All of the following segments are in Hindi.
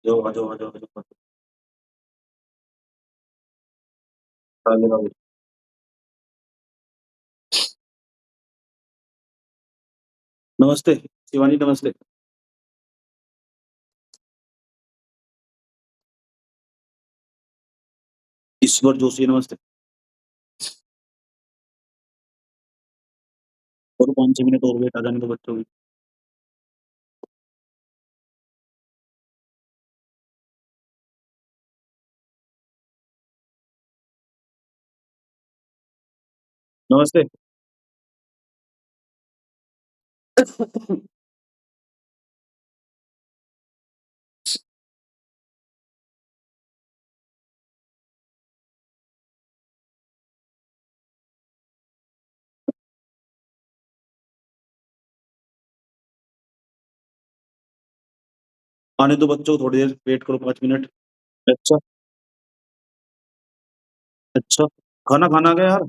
जाओ, आ जाओ, आ जाओ, आ जाओ। राधे, राधे। नमस्ते, शिवानी नमस्ते। ईश्वर जोशी नमस्ते। और 5-6 मिनट और वेट आ जाने दो बच्चों की। नमस्ते। आने दो बच्चों को थोड़ी देर वेट करो 5 मिनट। अच्छा, अच्छा। खाना खाना आ गया यार?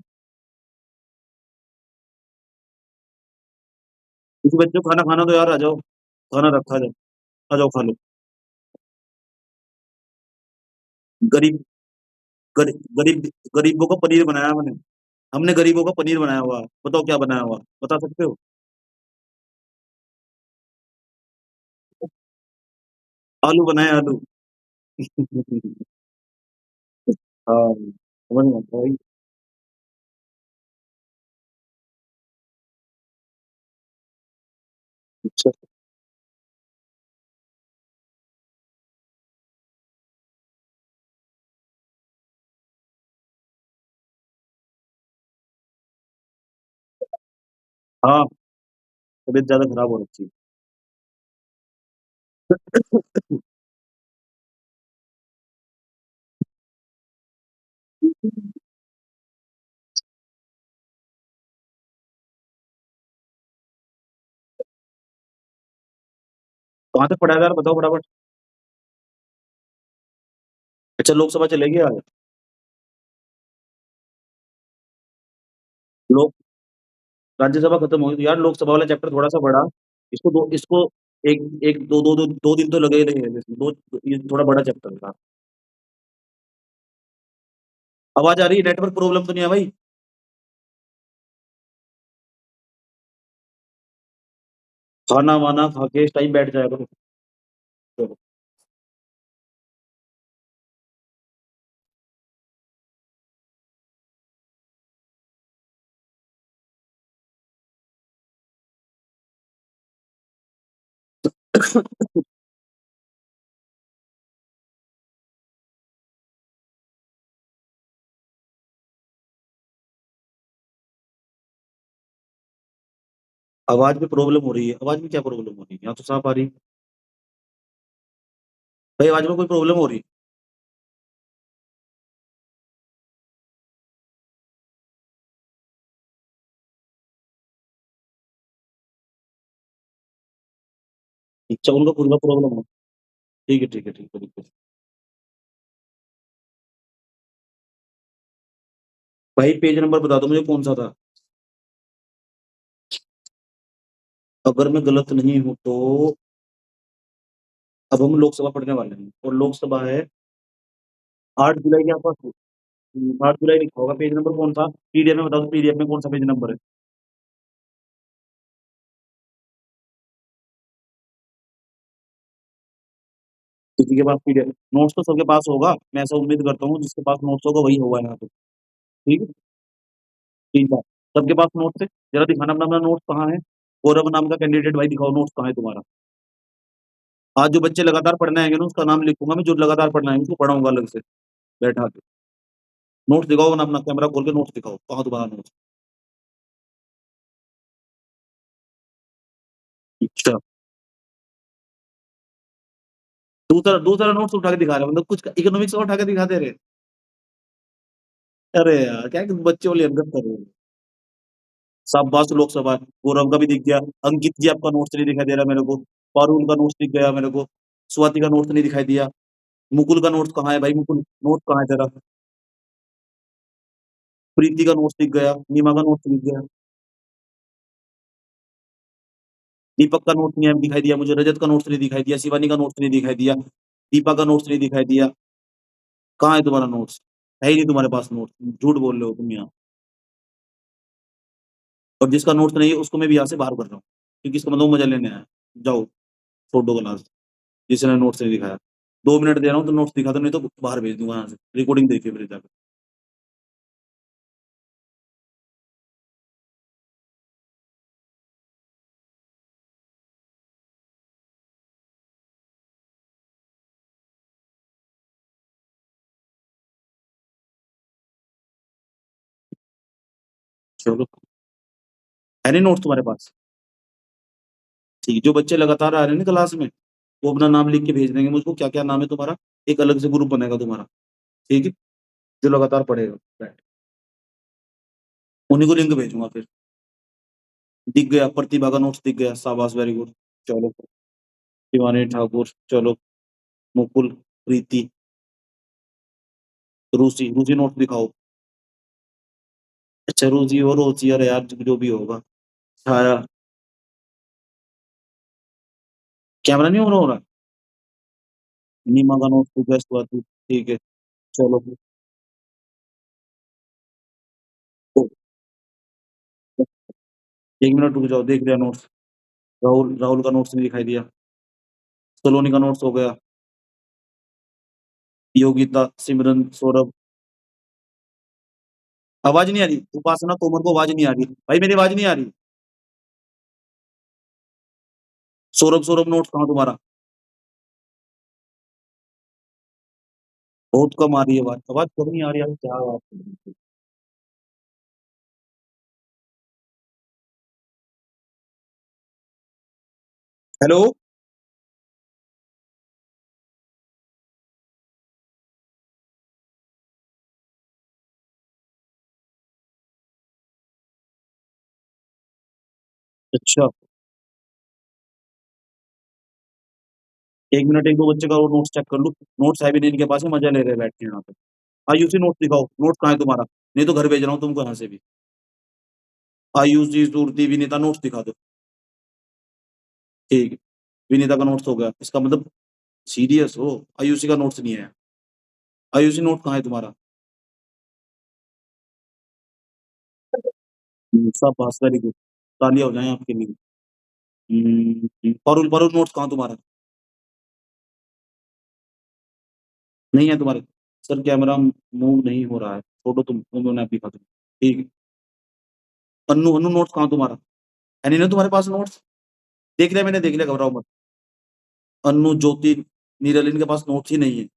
किसी बच्चे को खाना खाना दो यार, आ जाओ। खाना रखा है, आ जाओ खा लो। गरीब गरी गरीब गरीबों का पनीर बनाया मैंने। हमने गरीबों का पनीर बनाया हुआ है। बताओ क्या बनाया हुआ है? बता सकते हो? आलू बनाए आलू। हाँ, समझ में आता है भाई। अच्छा। हाँ, तबीयत ज़्यादा खराब हो रखी है। कहाँ तक पढ़ा है यार, बताओ फटाफट? अच्छा, लोकसभा चलेगी आज? लोक राज्यसभा खत्म होगी तो यार लोकसभा वाला चैप्टर थोड़ा-सा बड़ा। इसको एक एक 2 दिन तो लगे ही रहेंगे इसमें। 2 ये थोड़ा बड़ा चैप्टर था। आवाज़ आ रही है? नेटवर्क प्रॉब्लम तो नहीं है भाई? खाना-वाना खा के इस टाइम बैठ जाया करो। चलो। आवाज़ में प्रॉब्लम हो रही है। आवाज़ में क्या प्रॉब्लम हो रही है? यहाँ तो साफ आ रही है। भाई आवाज़ में कोई प्रॉब्लम हो रही है? अच्छा, उनका खुद का प्रॉब्लम हो। ठीक है, ठीक है, ठीक है, ठीक है। भाई पेज नंबर बता दो मुझे कौन-सा था? अगर मैं गलत नहीं हूँ तो अब हम लोकसभा पढ़ने वाले हैं और लोकसभा है 8 जुलाई के आस-पास। 8 जुलाई लिखा होगा। पेज नंबर कौन था? पीडीएफ में बता दो, पीडीएफ में कौन-सा पेज नंबर है? किसी के पास पीडीएफ नोट्स तो सबके पास होगा। मैं ऐसा उम्मीद करता हूँ जिसके पास नोट्स होगा वही होगा यहाँ पे। ठीक है? ठीक है। सबके पास नोट्स है? ज़रा दिखाना अपना-अपना नोट्स कहाँ है? गौरव नाम का कैंडिडेट भाई दिखाओ नोट्स कहाँ है तुम्हारा? आज जो बच्चे लगातार पढ़ने आएँगे ना उसका नाम लिखूँगा मैं, जो लगातार पढ़ने आएँगे उसको पढ़ाऊँगा अलग से बैठा के। नोट्स दिखाओ अपना-अपना कैमरा खोल के नोट्स दिखाओ। कहाँ तुम्हारा नोट्स? अच्छा। दूसरा दूसरा नोट्स उठा के दिखा रहे हो मतलब कुछ इकोनॉमिक्स का उठा के दिखा दे रहे हैं। अरे यार! क्या बच्चों वाली हरकत कर रहे हो। शाब्बाश लोकसभा, गौरव का भी दिख गया। अंकित जी आपका नोट्स नहीं दिखाई दे रहा मेरे को। पारुल का नोट्स दिख गया मेरे को। स्वाति का नोट्स नहीं दिखाई दिया। मुकुल का नोट्स कहाँ है भाई मुकुल? नोट्स कहाँ है तेरा? प्रीति का नोट्स दिख गया, नीमा का नोट्स दिख गया। दीपक का नोट्स नहीं दिखाई दिया मुझे, रजत का नोट्स नहीं दिखाई दिया, शिवानी का नोट्स नहीं दिखाई दिया। दीपा का नोट्स नहीं दिखाई दिया। कहाँ है तुम्हारा नोट्स? है ही नहीं तुम्हारे पास नोट्स, झूठ बोल रहे हो तुम यहाँ। और जिसका नोट्स नहीं है उसको मैं भी यहाँ से बाहर कर रहा हूँ, क्योंकि इसका मतलब वो मजा लेने आया है। जाओ, छोड़ो क्लास, जिसने नोट्स नहीं दिखाया। 2 मिनट दे रहा हूँ तो नोट्स दिखा दो, नहीं तो बाहर भेज दूंगा यहाँ से। रिकॉर्डिंग देखिए फिर जाकर। चलो, है नहीं नोट्स तुम्हारे पास? ठीक है, जो बच्चे लगातार आ रहे हैं ना क्लास में, वो अपना नाम लिख के भेज देंगे मुझको, क्या-क्या नाम है तुम्हारा, एक अलग से ग्रुप बनेगा तुम्हारा, ठीक है? जो लगातार पढ़ेगा, बैठ उन्हीं को लिंक भेजूँगा फिर। दिख गया, प्रतिभा का नोट्स दिख गया, शाबाश वेरी गुड। चलो, शिवानी ठाकुर, चलो, मुकुल, प्रीति, रूसी, रूसी नोट्स दिखाओ। अच्छा रूसी हो, रोसी, अरे यार जो भी होगा। छाया, कैमरा नहीं ऑन हो रहा? नीमा का नोट्स दिख गया, स्वाति, ठीक है, चलो फिर। ओ, 1 मिनट रुक जाओ, देख लिया नोट्स। राहुल राहुल का नोट्स नहीं दिखाई दिया। सलोनी का नोट्स हो गया। योगिता, सिमरन, सौरभ। आवाज़ नहीं आ रही? उपासना तोमर को आवाज़ नहीं आ रही। भाई मेरी आवाज़ नहीं आ रही? सौरभ सौरभ नोट्स कहाँ तुम्हारा? बहुत कम आ रही है आवाज़। आवाज़ कम नहीं आ रही यार, क्या बात है? हेलो? अच्छा, 1 मिनट 1-2 बच्चे का और नोट्स चेक कर लूँ। नोट्स है भी नहीं इनके पास में, मज़ा ले रहे हैं बैठ के यहाँ पे। आयुषी नोट्स दिखाओ, नोट्स कहाँ है तुम्हारा? नहीं तो घर भेज रहा हूँ तुमको यहाँ से भी। आयुषी, सुरभि, विनीता नोट्स दिखा दो। ठीक है, विनीता का नोट्स हो गया। इसका मतलब सीरियस हो, आयुषी का नोट्स नहीं है। आयुषी नोट कहाँ है तुम्हारा? शाबाश वेरी गुड। तालियाँ हो जाएँ आपके लिए। पारुल पारुल नोट्स कहाँ तुम्हारा? नहीं है तुम्हारे? सर कैमरा मूव नहीं हो रहा है। छोड़ो तुम, मैं दिखा दूँ। ठीक है। अन्नू, अन्नू नोट्स कहाँ तुम्हारा? है नहीं ना तुम्हारे पास नोट्स? देख लिया मैंने, देख लिया, घबराओ मत। अन्नू, ज्योति, नीरल इनके पास नोट्स ही नहीं है।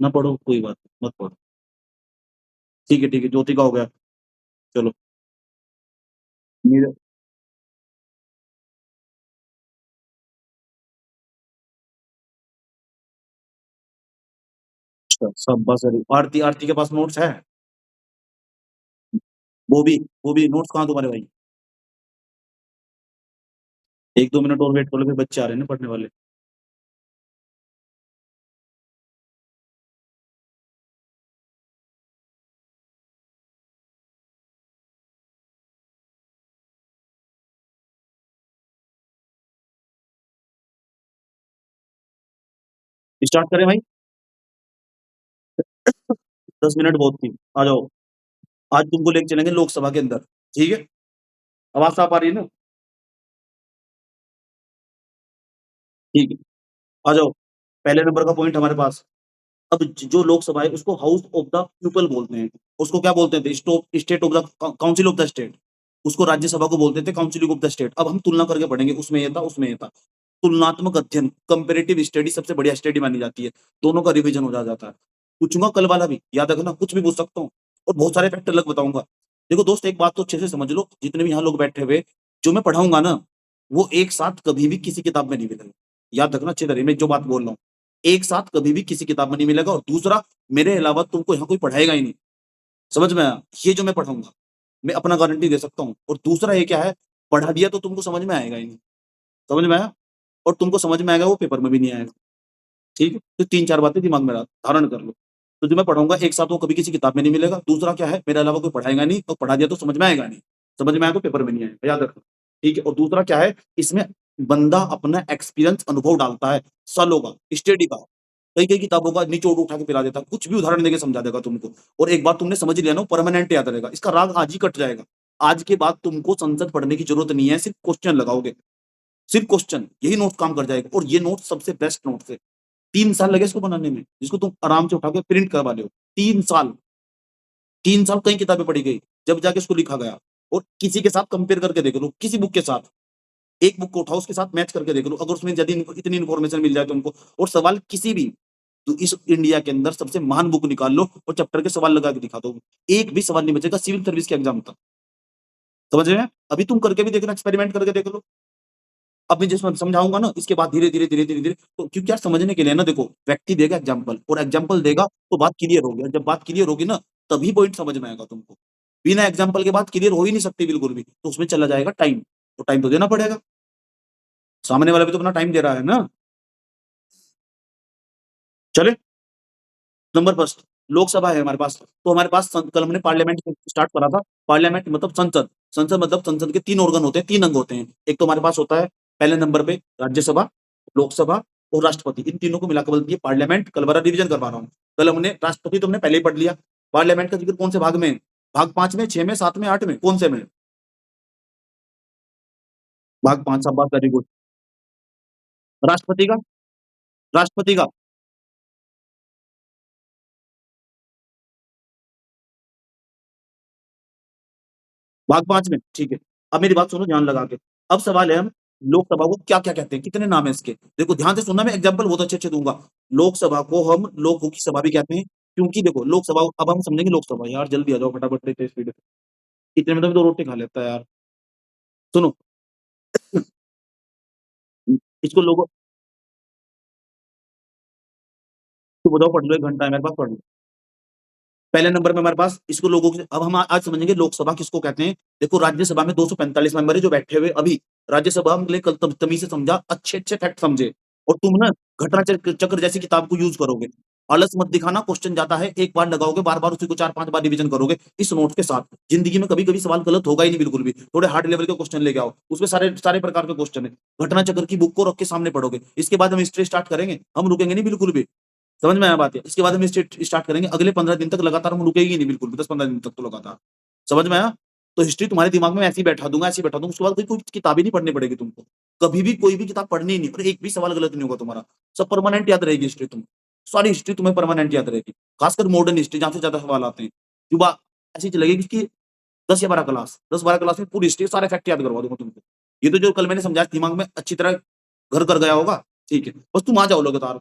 ना पढ़ो, कोई बात नहीं, मत पढ़ो। ठीक है, ज्योति का हो गया। चलो, नीरल, अच्छा, शाबाश वेरी आरती, आरती के पास नोट्स है? वो भी नोट्स कहाँ तुम्हारे भाई? 1-2 मिनट और वेट कर लो, फिर बच्चे आ रहे हैं ना पढ़ने वाले। स्टार्ट करें भाई? 10 मिनट बहुत थी। आ जाओ। आज तुमको लेके चलेंगे लोकसभा के अंदर, ठीक है? आवाज़ साफ आ रही है ना? ठीक है, आ जाओ। पहले नंबर का पॉइंट हमारे पास। अब जो लोकसभा है उसको हाउस ऑफ द पीपल बोलते हैं। उसको क्या बोलते थे? State of the council of the state. उसको राज्यसभा को बोलते थे काउंसिल ऑफ द स्टेट। अब हम तुलना करके पढ़ेंगे, उसमें ये था, उसमें ये था। तुलनात्मक अध्ययन, कंपैरेटिव स्टडी सबसे बढ़िया स्टडी मानी जाती है। दोनों का रिवीजन हो जाता है। पूछूंगा कल वाला भी, याद रखना, कुछ भी पूछ सकता हूँ। और बहुत सारे फैक्टर अलग बताऊंगा। देखो दोस्त, एक बात तो अच्छे से समझ लो, जितने भी यहाँ लोग बैठे हुए, जो मैं पढ़ाऊंगा ना, वो एक साथ कभी भी किसी किताब में नहीं मिलेगा। याद रखना अच्छी तरह, मैं जो बात बोल रहा हूँ, एक साथ कभी भी किसी किताब में नहीं मिलेगा। और दूसरा, मेरे अलावा तुमको यहाँ कोई पढ़ाएगा ही नहीं। समझ में आया? ये जो मैं पढ़ाऊंगा, मैं अपना गारंटी दे सकता हूँ। और दूसरा ये क्या है, पढ़ा दिया तो तुमको समझ में आएगा ही नहीं। समझ में आया? और तुमको समझ में आएगा वो पेपर में भी नहीं आएगा। ठीक है? तो 3-4 बातें दिमाग में धारण कर लो। तो जो मैं पढ़ाऊँगा एक साथ वो कभी किसी किताब में नहीं मिलेगा। दूसरा क्या है, मेरे अलावा कोई पढ़ाएगा नहीं, और पढ़ा दिया तो समझ में आएगा नहीं। समझ में आया तो पेपर में नहीं आएगा, याद रखना। ठीक है? और दूसरा क्या है, इसमें बंदा अपना एक्सपीरियंस अनुभव डालता है, सालों का, स्टडी का। कई-कई किताबों का निचोड़ उठा के पिला देता है, कुछ भी उदाहरण देके समझा देगा तुमको और एक बार तुमने समझ लिया ना, वो परमानेंट याद रहेगा। इसका राग आज ही कट जाएगा। आज के बाद तुमको संसद पढ़ने की ज़रूरत नहीं है, सिर्फ़ क्वेश्चन लगाओगे, सिर्फ़ क्वेश्चन, यही नोट्स काम कर जाएगा और ये नोट्स सबसे बेस्ट नोट्स है। 3 साल लगे इसको बनाने में, जिसको तुम आराम से उठा के प्रिंट करवा लो। 3 साल, 3 साल कई किताबें पढ़ी गई, जब जाके उसको लिखा गया और किसी के साथ कंपेयर करके देख लो, किसी बुक के साथ। एक बुक को उठाओ, उसके साथ मैच करके देख लो, अगर उसमें यदि इतनी इन्फॉर्मेशन मिल जाए तुमको और सवाल किसी भी तो इस इंडिया के अंदर सबसे महान बुक निकाल लो और चैप्टर के सवाल लगा के दिखा दो। एक भी सवाल नहीं बचेगा सिविल सर्विस के एग्जाम तक। समझ रहे हैं? अभी तुम करके भी देखना, एक्सपेरिमेंट करके देख लो। अब मैं जिसमें समझाऊँगा ना, इसके बाद धीरे-धीरे, धीरे-धीरे तो क्योंकि यार समझने के लिए ना देखो, व्यक्ति देगा एग्जाम्पल और एग्जाम्पल देगा तो बात क्लियर होगी और जब बात क्लियर होगी ना, तभी पॉइंट समझ में आएगा तुमको। बिना एग्जाम्पल के बात क्लियर हो ही नहीं सकती बिल्कुल भी, तो उसमें चला जाएगा टाइम, तो टाइम तो देना पड़ेगा। सामने वाला भी तो अपना टाइम दे रहा है ना। चले? नंबर फर्स्ट, लोकसभा है हमारे पास, तो हमारे पास कल हमने पार्लियामेंट स्टार्ट करा था। पार्लियामेंट मतलब संसद, संसद मतलब संसद के 3 ऑर्गन होते हैं, 3 अंग होते हैं। एक तो हमारे पास होता है पहले नंबर पे राज्यसभा, लोकसभा और राष्ट्रपति, इन तीनों को मिलाकर बोलती है पार्लियामेंट। कल बड़ा रिवीजन करवा रहा हूँ। कल हमने राष्ट्रपति तो हमने पहले ही पढ़ लिया। पार्लियामेंट का जिक्र कौन से भाग में है? भाग 5 में, 6 में, 7 में, 8 में, कौन से में? भाग 5, शाबाश, वेरी गुड। राष्ट्रपति का, राष्ट्रपति का भाग 5 में, ठीक है। अब मेरी बात सुनो ध्यान लगा के। अब सवाल है हम लोकसभा को क्या-क्या कहते हैं? कितने नाम है इसके? देखो ध्यान से सुनना, मैं एग्ज़ाम्पल बहुत अच्छे-अच्छे दूँगा। लोकसभा को हम लोगों की सभा भी कहते हैं, क्योंकि देखो लोकसभा अब हम समझेंगे लोकसभा। यार जल्दी आ जाओ फटाफट इतनी स्पीड से। इतने में तो मैं 2 रोटी खा लेता यार। सुनो, इसको लोगों तुम बताओ पढ़ लो, 1 घंटा है मेरे पास, पढ़ लो। पहले नंबर पे हमारे पास इसको लोगों के अब हम आज समझेंगे लोकसभा किसको कहते हैं। देखो राज्यसभा में 245 मेंबर है जो बैठे हुए अभी। राज्यसभा हम ले कल तमीज़ से समझा, अच्छे-अच्छे फैक्ट समझे और तुम ना घटना चक्र जैसी किताब को यूज़ करोगे। आलस मत दिखाना, क्वेश्चन जाता है, एक बार लगाओगे, बार-बार उसी को 4-5 बार रिवीजन करोगे इस नोट्स के साथ। ज़िंदगी में कभी-कभी सवाल गलत होगा ही नहीं बिल्कुल भी। थोड़े हार्ड लेवल के क्वेश्चन लेके आओ, उसमें सारे सारे प्रकार के क्वेश्चन है। घटना चक्र की बुक को रख के सामने पढ़ोगे। इसके बाद हम हिस्ट्री स्टार्ट करेंगे, हम रुकेंगे नहीं बिल्कुल भी। समझ में आया बात ये? इसके बाद हम स्टार्ट करेंगे, अगले 15 दिन तक लगातार हम रुकेंगे ही नहीं बिल्कुल भी, 10-15 दिन तक तो लगातार। समझ में आया? तो हिस्ट्री तुम्हारे दिमाग में ऐसे ही बैठा दूँगा, ऐसे ही बैठा दूँगा, उसके बाद कोई कोई किताब ही नहीं पढ़नी पड़ेगी तुमको। कभी भी कोई भी किताब पढ़नी ही नहीं और एक भी सवाल गलत नहीं होगा तुम्हारा। सब परमानेंट याद रहेगी हिस्ट्री तुम सारी हिस्ट्री तुम्हें परमानेंट याद रहेगी। खासकर मॉडर्न हिस्ट्री जहाँ से ज़्यादा सवाल आते हैं। युवा ऐसी चलेगी कि 10 या 12 क्लास, 10-12 क्लास में पूरी हिस्ट्री सारे फैक्ट याद करवा दूँगा तुमको। ये तो जो कल मैंने समझाया दिमाग में अच्छी तरह घर कर गया होगा, ठीक है। बस तुम आ जाओ लगातार।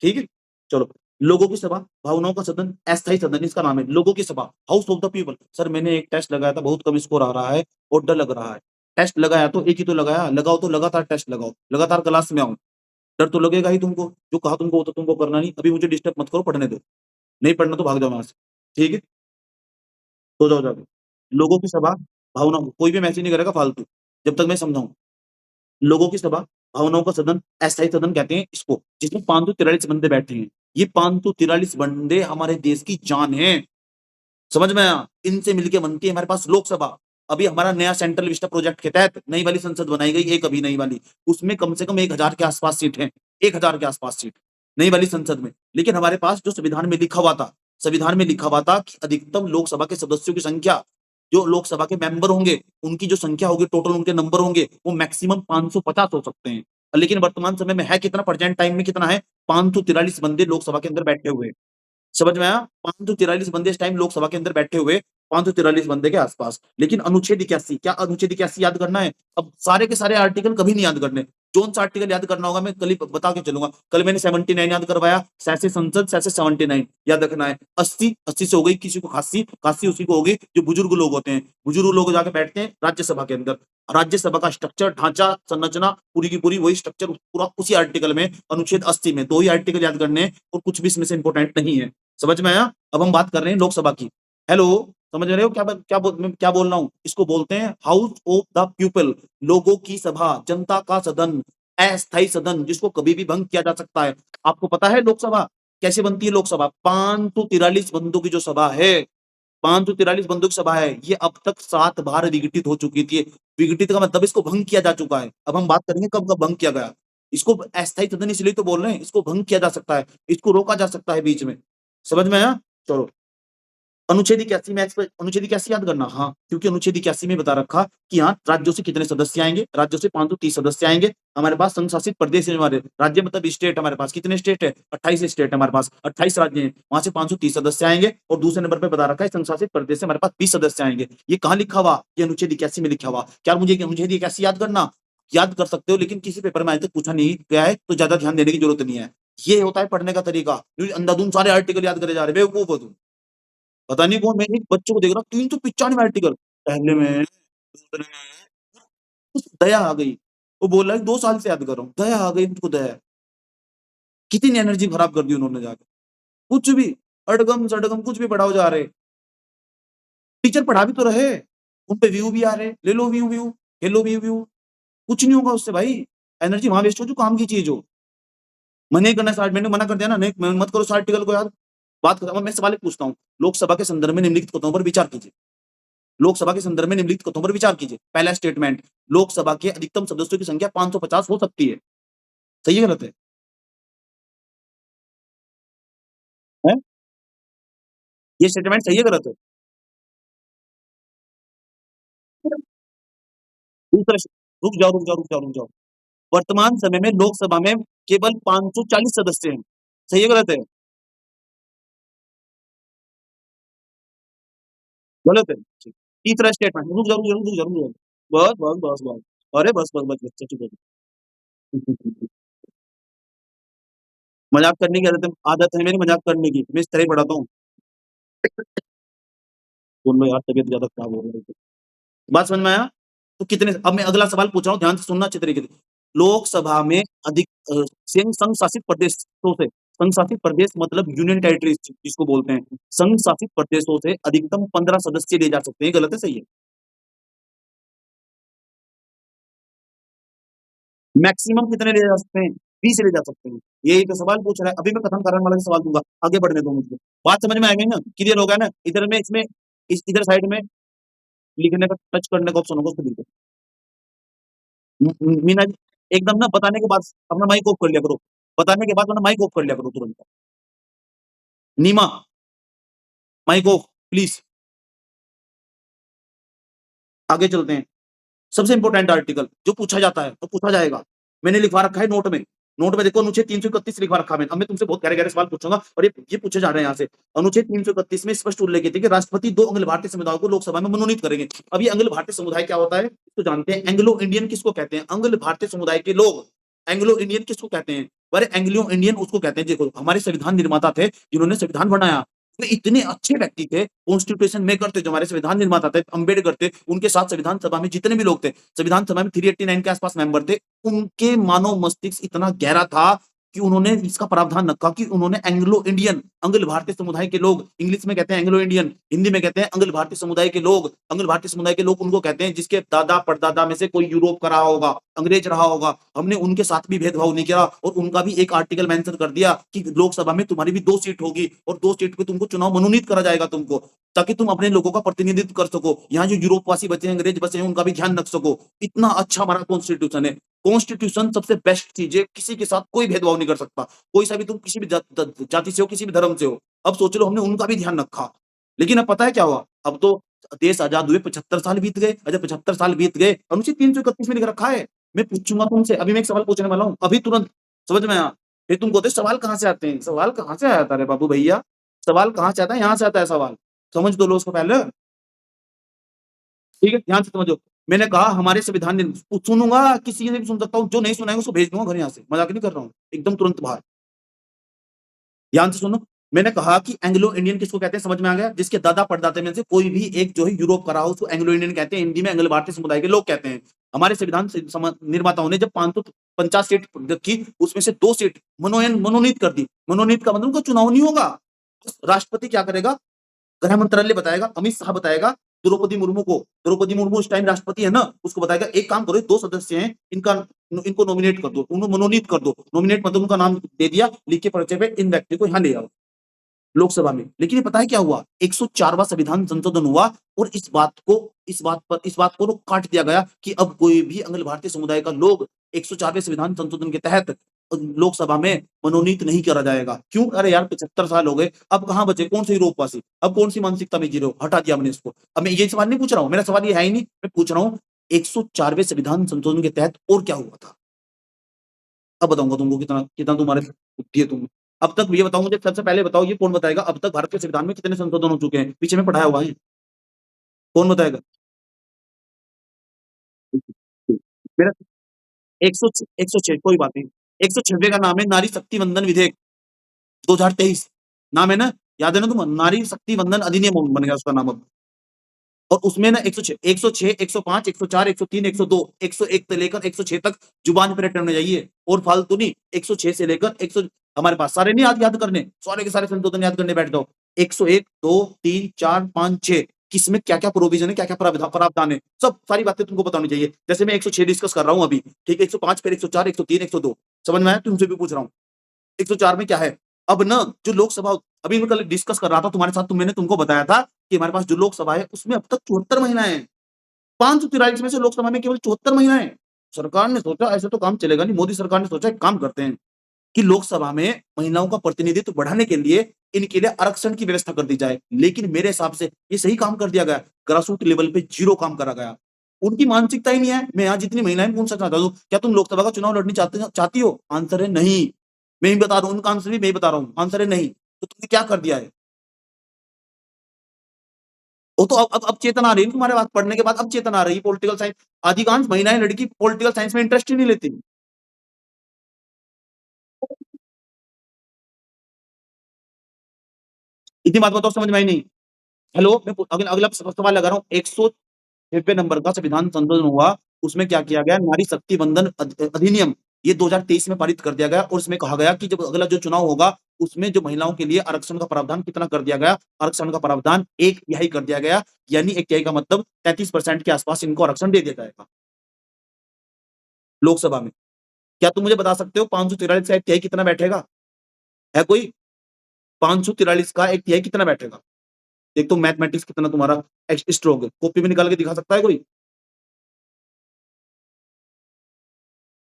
ठीक है? चलो, लोगों की सभा, भावनाओं का सदन, अस्थायी सदन इसका नाम है, लोगों की सभा, house of the people. Sir मैंने एक टेस्ट लगाया था, बहुत कम स्कोर आ रहा है और डर लग रहा है। टेस्ट लगाया तो एक ही तो लगाया, लगाओ तो लगातार टेस्ट लगाओ, लगातार क्लास में आओ। डर तो लगेगा ही तुमको, जो कहा तुमको वो तो तुमको करना नहीं, अभी मुझे डिस्टर्ब मत करो, पढ़ने दो। नहीं पढ़ना तो भाग जाओ वहाँ से, ठीक है? सो जाओ जाके। लोगों की सभा, भावनाओं कोई भी मैसेज नहीं करेगा फालतू, जब तक मैं समझाऊँ। लोगों की सभा, भावनाओं का सदन, अस्थायी सदन कहते हैं इसको, जिसमें 543 बंदे बैठे हैं। ये 543 बंदे हमारे देश की जान हैं। समझ में आया? इनसे मिलके बनती है हमारे पास लोकसभा। अभी हमारा नया सेंट्रल विस्टा प्रोजेक्ट के तहत नई वाली संसद बनाई गई, एक अभी नई वाली। उसमें कम से कम 1000 के आस-पास सीट हैं, 1000 के आस-पास सीट, नई वाली संसद में। लेकिन हमारे पास जो संविधान में लिखा हुआ था, संविधान में लिखा हुआ था कि अधिकतम लोकसभा के सदस्यों की संख्या, जो लोकसभा के मेंबर होंगे, उनकी जो संख्या होगी, टोटल उनके नंबर होंगे, वो मैक्सिमम 550 हो सकते हैं। लेकिन वर्तमान समय में है कितना, प्रेजेंट टाइम में कितना है? 543 बंदे लोकसभा के अंदर बैठे हुए हैं। समझ में आया? 543 बंदे इस टाइम लोकसभा के अंदर बैठे हुए, 543 बंदे के आस-पास। लेकिन अनुच्छेद 81, क्या अनुच्छेद 81 याद करना है? अब सारे के सारे आर्टिकल कभी नहीं याद करने। कौन-सा आर्टिकल याद करना होगा मैं कल ही बता के चलूँगा। कल मैंने 79 याद करवाया, सैसे संसद, सैसे 79 याद रखना है। 80, 80 से हो गई किसी को खाँसी, खाँसी उसी को होगी जो बुजुर्ग लोग होते हैं। बुजुर्ग लोग जाके बैठते हैं राज्यसभा के अंदर। राज्यसभा का स्ट्रक्चर, ढांचा, संरचना पूरी की पूरी वही स्ट्रक्चर पूरा उसी आर्टिकल में, अनुच्छेद 80 में। 2 ही आर्टिकल याद करने हैं और कुछ भी इसमें से इम्पोर्टेंट नहीं है। समझ में आया? अब हम बात कर रहे हैं लोकसभा की। हेलो, समझ रहे हो मैं क्या बोल रहा हूँ? इसको बोलते हैं हाउस ऑफ द पीपल, लोगों की सभा, जनता का सदन, अस्थायी सदन जिसको कभी भी भंग किया जा सकता है। आपको पता है लोकसभा कैसे बनती है लोकसभा? 543 बंदों की जो सभा है, 543 बंदूक सभा है, ये अब तक 7 बार विघटित हो चुकी थी। विघटित का मतलब इसको भंग किया जा चुका है। अब हम बात करेंगे कब-कब भंग किया गया। इसको अस्थायी सदन इसलिए तो बोल रहे हैं, इसको भंग किया जा सकता है, इसको रोका जा सकता है बीच में। समझ में आया? चलो। अनुच्छेद 81 में अनुच्छेद 81 याद करना, हाँ, क्योंकि अनुच्छेद 81 में बता रखा कि हाँ, राज्यों से कितने सदस्य आएँगे, राज्यों से 530 सदस्य आएँगे, हमारे पास संघ शासित प्रदेश है हमारे, राज्य मतलब स्टेट हमारे पास, कितने स्टेट है? 28 स्टेट है हमारे पास, 28 राज्य हैं, वहाँ से 530 सदस्य आएँगे और दूसरे नंबर पे बता रखा है संघ शासित प्रदेश से हमारे पास 20 सदस्य आएँगे। ये कहाँ लिखा हुआ? ये अनुच्छेद 81 में लिखा हुआ। क्या मुझे अनुच्छेद 81 याद करना? याद कर सकते हो, लेकिन किसी पेपर में आज तक पूछा नहीं गया है, तो ज़्यादा ध्यान देने की जरूरत नहीं है। ये होता है पढ़ने का तरीका, अंधाधुंध सारे आर्टिकल याद करे जा रहे, बेवकूफ हो तुम। पता नहीं कौन, मैं एक बच्चे को देख रहा हूँ 395 आर्टिकल, पहले में, दूसरे में, उसको दया आ गई। वो बोल रहा है 2 साल से याद कर रहा हूँ, दया आ गई उनको दया। कितनी एनर्जी खराब कर दी उन्होंने जाके। कुछ भी, अड़गम-सड़गम कुछ भी पढ़ाओ जा रहे। टीचर पढ़ा भी तो रहे, उन पे व्यू भी आ रहे, ले लो व्यू, खेलो व्यू। कुछ नहीं होगा उससे भाई, एनर्जी वहाँ वेस्ट हो जो काम की चीज़ हो। मना ही करना स्टार्ट, मैंने मना कर दिया ना, नहीं मत करो 60 आर्टिकल को याद। बात खत्म। अब मैं सवाल एक पूछता हूँ, लोकसभा के संदर्भ में निम्नलिखित कथनों पर विचार कीजिए। लोकसभा के संदर्भ में निम्नलिखित कथनों पर विचार कीजिए। पहला स्टेटमेंट, लोकसभा के अधिकतम सदस्यों की संख्या 550 हो सकती है। सही है, गलत है? हैं? ये स्टेटमेंट सही है, गलत है? दूसरा रुक जाओ। वर्तमान समय में लोकसभा में केवल 540 सदस्य हैं। सही है, गलत है? गलत है। ठीक। तीसरा स्टेटमेंट, रुक जाओ। बस। अरे बस, बच्चा चुप हो जा। मज़ाक करने की आदत है मेरी, मज़ाक करने की। मैं इस तरह ही पढ़ाता हूँ। बोल लो यार, तबीयत ज़्यादा खराब हो रही है। बात समझ में आया? तो कितने, अब मैं अगला सवाल पूछ रहा हूँ, ध्यान से सुनना अच्छे तरीके से। लोकसभा में अधिक संघ शासित प्रदेशों से, संघ शासित प्रदेश मतलब यूनियन टेरिटरीज़ जिसको बोलते हैं, संघ शासित प्रदेशों से अधिकतम 15 सदस्य ले जा सकते हैं, गलत है, सही है? मैक्सिमम कितने ले जा सकते हैं? 20 ले जा सकते हैं। यही तो सवाल पूछ रहा है। अभी मैं कथन कारण वाला सवाल दूँगा, आगे बढ़ने दो मुझको। बात समझ में आ गई ना? क्लियर हो गया ना? इधर में इसमें इधर साइड में लिखने का, टच करने का ऑप्शन होगा, उसको लिखो। मीना जी, एकदम ना बताने के बाद अपना माइक ऑफ कर लिया करो। बताने के बाद अपना माइक ऑफ कर लिया करो तुरंत। नीमा, माइक ऑफ प्लीज़। आगे चलते हैं। सबसे इंपॉर्टेंट आर्टिकल जो पूछा जाता है, वो पूछा जाएगा। मैंने लिखवा रखा है नोट में। नोट में देखो, अनुच्छेद 331 लिखवा रखा है मैंने। अब मैं तुमसे बहुत गहरे-गहरे सवाल पूछूँगा और ये पूछे जा रहे हैं यहाँ से। अनुच्छेद 331 में स्पष्ट उल्लेखित है कि राष्ट्रपति 2 अखिल भारतीय समुदायों को लोकसभा में मनोनीत करेंगे। अब ये अखिल भारतीय समुदाय क्या होता है? इसको जानते हैं। एंग्लो इंडियन किसको कहते हैं? अखिल भारतीय समुदाय के लोग। एंग्लो इंडियन किसको कहते हैं? अरे एंग्लो इंडियन उसको कहते हैं, देखो हमारे संविधान निर्माता थे, जिन्होंने संविधान बनाया। वो इतने अच्छे व्यक्ति थे, कॉन्स्टिट्यूशन मेकर थे, जो हमारे संविधान निर्माता थे, अम्बेडकर थे, उनके साथ संविधान सभा में जितने भी लोग थे, संविधान सभा में 389 के आसपास मेंबर थे, उनके मानव मस्तिष्क इतना गहरा था कि उन्होंने इसका प्रावधान रखा कि उन्होंने एंग्लो इंडियन, अखिल भारतीय समुदाय के लोग, इंग्लिश में कहते हैं एंग्लो इंडियन, हिंदी में कहते हैं अखिल भारतीय समुदाय के लोग। अखिल भारतीय समुदाय के लोग उनको कहते हैं जिसके दादा परदादा में से कोई यूरोप का रहा होगा, अंग्रेज रहा होगा। हमने उनके साथ भी भेदभाव नहीं किया और उनका भी एक आर्टिकल मेंशन कर दिया कि लोकसभा में तुम्हारी भी 2 सीट होगी और 2 सीट पे तुमको चुनाव मनोनीत करा जाएगा तुमको, ताकि तुम अपने लोगों का प्रतिनिधित्व कर सको। यहाँ जो यूरोपवासी बचे हैं, अंग्रेज बचे हैं, उनका भी ध्यान रख सको। इतना अच्छा हमारा कॉन्स्टिट्यूशन है। कॉन्स्टिट्यूशन सबसे बेस्ट चीज़ है, किसी के साथ कोई भेदभाव नहीं कर सकता। कोई सा भी, तुम किसी भी जाति से हो, किसी भी धर्म से हो। अब सोच लो, हमने उनका भी ध्यान रखा। लेकिन अब पता है क्या हुआ? अब तो देश आज़ाद हुए 75 साल बीत गए। अच्छा 75 साल बीत गए, अनुच्छेद 331 में लिख रखा है। मैं पूछूँगा तुमसे, अभी मैं एक सवाल पूछने वाला हूँ, अभी तुरंत समझ में आया। फिर तुम बोलते सवाल कहाँ से आते हैं? सवाल कहाँ से आता है रे बाबू भैया? सवाल कहाँ से आता है? यहाँ से आता है सवाल। समझ तो लो उसको पहले। ठीक है? ध्यान से समझो। मैंने कहा हमारे संविधान ने, सुनूँगा, किसी से भी सुन सकता हूँ, जो नहीं सुनाएगा उसको भेज दूँगा घर यहाँ से। मज़ाक नहीं कर रहा हूँ। एकदम तुरंत बाहर। ध्यान से सुनो। मैंने कहा कि एंग्लो इंडियन किसको कहते हैं, समझ में आ गया? जिसके दादा परदादा में से कोई भी एक जो है यूरोप का रहा हो, उसको एंग्लो इंडियन कहते हैं। हिंदी में अखिल भारतीय समुदाय के लोग कहते हैं। हमारे संविधान निर्माताओं ने जब 550 सीट रखी, उसमें से 2 सीट मनोनीत कर दी। मनोनीत का मतलब उनका चुनाव नहीं होगा। राष्ट्रपति क्या करेगा? गृह मंत्रालय बताएगा, अमित शाह बताएगा द्रौपदी मुर्मू को। द्रौपदी मुर्मू उस टाइम राष्ट्रपति है ना, उसको बताएगा एक काम करो, 2 सदस्य हैं, इनको नॉमिनेट कर दो, उन्हें मनोनीत कर दो। नॉमिनेट मतलब उनका नाम दे दिया, लिख के पर्चे पे इन व्यक्ति को यहाँ ले आओ। लोकसभा में। लेकिन ये पता है क्या हुआ? 104वां संविधान संशोधन हुआ और इस बात को तो काट दिया गया कि अब कोई भी अखिल भारतीय समुदाय का लोग 104वें संविधान संशोधन के तहत लोकसभा में मनोनीत नहीं करा जाएगा। क्यों? अरे यार 75 साल हो गए, अब कहाँ बचे? कौन से यूरोपवासी? अब कौन सी मानसिकता में जी रहे हो? हटा दिया हमने इसको। अब मैं ये सवाल नहीं पूछ रहा हूँ, मेरा सवाल ये है ही नहीं, मैं पूछ रहा हूँ 104वें संविधान संशोधन के तहत और क्या हुआ था? अब बताऊँगा तुमको कितना कितना तुम्हारे बुद्धि है तुम। अब तक ये बताओ मुझे सबसे पहले बताओ ये कौन बताएगा अब तक भारत के संविधान में कितने संशोधन हो चुके हैं? पीछे में पढ़ाया हुआ है। कौन बताएगा? मेरा 106 कोई बात नहीं। 106वें का नाम है नारी शक्ति वंदन विधेयक 2023 नाम है ना? याद है ना तुम्हें? नारी शक्ति वंदन अधिनियम बन गया उसका नाम अब। और उसमें ना 106, 105, 104, 103, 102, 101 से लेकर 106 तक जुबान पे रटने चाहिए और फालतू नहीं 106 से लेकर 100 हमारे पास सारे नहीं याद याद करने, सारे के सारे संशोधन याद करने बैठ जाओ। 101, 2, 3, 4, 5, 6 किसमें क्या-क्या प्रोविजन है, क्या-क्या प्रावधान है, सब सारी बातें तुमको बतानी चाहिए। जैसे मैं 106 डिस्कस कर रहा हूँ अभी, ठीक है? 105 फिर 104, 103, 102 समझ में आया? तुमसे भी पूछ रहा हूँ। 104 में क्या है? अब ना जो लोकसभा अभी मैं कल डिस्कस कर रहा था तुम्हारे साथ तो मैंने तुमको बताया था कि हमारे पास जो लोकसभा है उसमें अब तक 74 महिलाएँ हैं। 543 में से लोकसभा में केवल 74 महिलाएँ हैं। सरकार ने सोचा ऐसे तो काम चलेगा नहीं, मोदी सरकार ने सोचा एक काम करते हैं कि लोकसभा में महिलाओं का प्रतिनिधित्व बढ़ाने के लिए इनके लिए आरक्षण की व्यवस्था कर दी जाए। लेकिन मेरे हिसाब से ये सही काम कर दिया गया। ग्रासरूट लेवल पे ज़ीरो काम करा गया। उनकी मानसिकता ही नहीं है। मैं यहाँ जितनी महिलाएँ हैं, मैं उनसे चाहता हूँ, क्या तुम लोकसभा का चुनाव लड़नी चाहती हो? आंसर है नहीं। मैं ही बता रहा हूँ, उनका आंसर भी मैं ही बता रहा हूँ। आंसर है नहीं। तो तुमने क्या कर दिया है? वो तो अब चेतना आ रही है ना तुम्हारे पास पढ़ने के बाद अब चेतना आ रही है पॉलिटिकल साइंस अधिकांश महिलाएँ लड़की पॉलिटिकल साइंस में इंटरेस्ट ही नहीं लेती। इतनी बात बताओ समझ में आई नहीं? हेलो, मैं अगला सवाल लगा रहा हूँ 106वें नंबर का संविधान संशोधन हुआ, उसमें क्या किया गया नारी शक्ति वंदन अधिनियम ये 2023 में पारित कर दिया गया और उसमें कहा गया कि जब अगला जो चुनाव होगा, उसमें जो महिलाओं के लिए आरक्षण का प्रावधान कितना कर दिया गया? आरक्षण का प्रावधान 1 तिहाई कर दिया गया, यानी 1 तिहाई का मतलब 33% के आस-पास इनको आरक्षण दे दिया जाएगा, लोकसभा में। क्या तुम मुझे बता सकते हो 543 का 1 तिहाई कितना बैठेगा? है कोई? 543 का 1 तिहाई कितना बैठेगा? एक तो मैथमेटिक्स कितना तुम्हारा स्ट्रांग है, कॉपी में निकाल के दिखा सकता है कोई?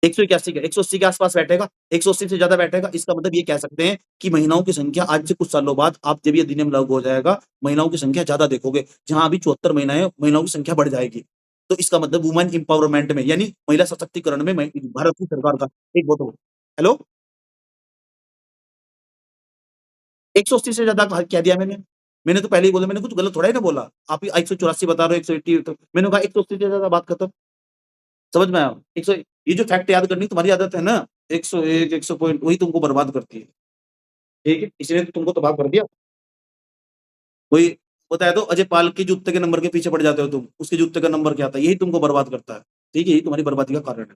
181 का 180 के आस-पास बैठेगा, 180 से ज़्यादा बैठेगा, इसका मतलब ये कह सकते हैं कि महिलाओं की संख्या आज से कुछ सालों बाद आप जब ये अधिनियम लागू हो जाएगा, महिलाओं की संख्या ज़्यादा देखोगे। जहाँ अभी 74 महिलाएँ हैं, महिलाओं की संख्या बढ़ जाएगी। तो इसका मतलब वुमेन एम्पावरमेंट में यानी महिला सशक्तिकरण में भारत की सरकार का एक वो तो हेलो? 180 से ज़्यादा कहा कह दिया मैंने। मैंने तो पहले ही बोला मैंने कुछ गलत थोड़ा ही ना बोला। आप ही 184 बता रहे हो, 180 तो मैंने कहा 180 से ज़्यादा बात खत्म। समझ में आया? 100 ये जो फैक्ट याद करनी तुम्हारी आदत है ना 101 100 पॉइंट वही तुमको बर्बाद करती है। ठीक है? इसलिए तो तुमको तबाह कर दिया। वही बताया तो अजय पाल के जूते के नंबर के पीछे पड़ जाते हो तुम। उसके जूते का नंबर क्या था? यही तुमको बर्बाद करता है। ठीक है? यही तुम्हारी बर्बादी का कारण है।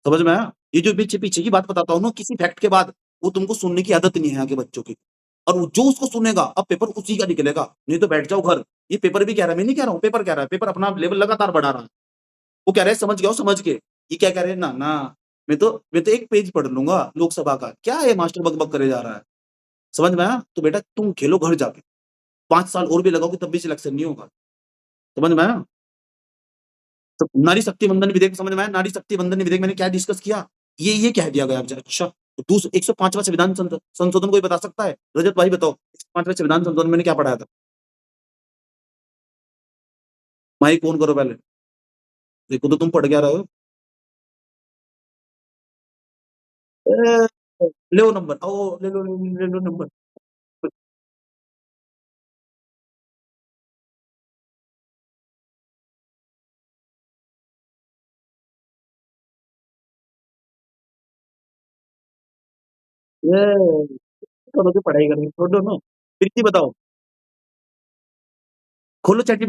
समझ में आया? ये जो पीछे-पीछे की बात बताता हूँ ना किसी फैक्ट के बाद, वो तुमको सुनने की आदत नहीं है आगे बच्चों की। और वो जो उसको सुनेगा अब पेपर उसी का निकलेगा। नहीं तो बैठ जाओ घर। ये पेपर भी कह रहा है, मैं नहीं कह रहा हूँ, पेपर कह रहा है। पेपर अपना लेवल लगातार बढ़ा रहा है। वो कह रहे हैं समझ गया हूँ समझ के। ये क्या कह रहे हैं ना, ना मैं तो 1 पेज पढ़ लूँगा लोकसभा का। क्या ये मास्टर बक-बक करे जा रहा है। समझ में आया? तो बेटा तुम खेलो घर जाके। 5 साल और भी लगाओगे तब भी सिलेक्शन नहीं होगा। समझ में आया? तो नारी शक्ति वंदन विधेयक समझ में आया? नारी शक्ति वंदन विधेयक मैंने क्या डिस्कस किया? ये कह दिया गया। अच्छा, तो 105वां संविधान संशोधन कोई बता सकता है? रजत भाई बताओ, 105वें संविधान संशोधन में मैंने क्या पढ़ाया था? माइक ऑन करो पहले। देखो तो तुम पढ़ क्या रहे हो? ए, लो नंबर, आओ ले लो नंबर। ये करोगे पढ़ाई करके छोड़ो ना। प्रीति बताओ, खोलो चैट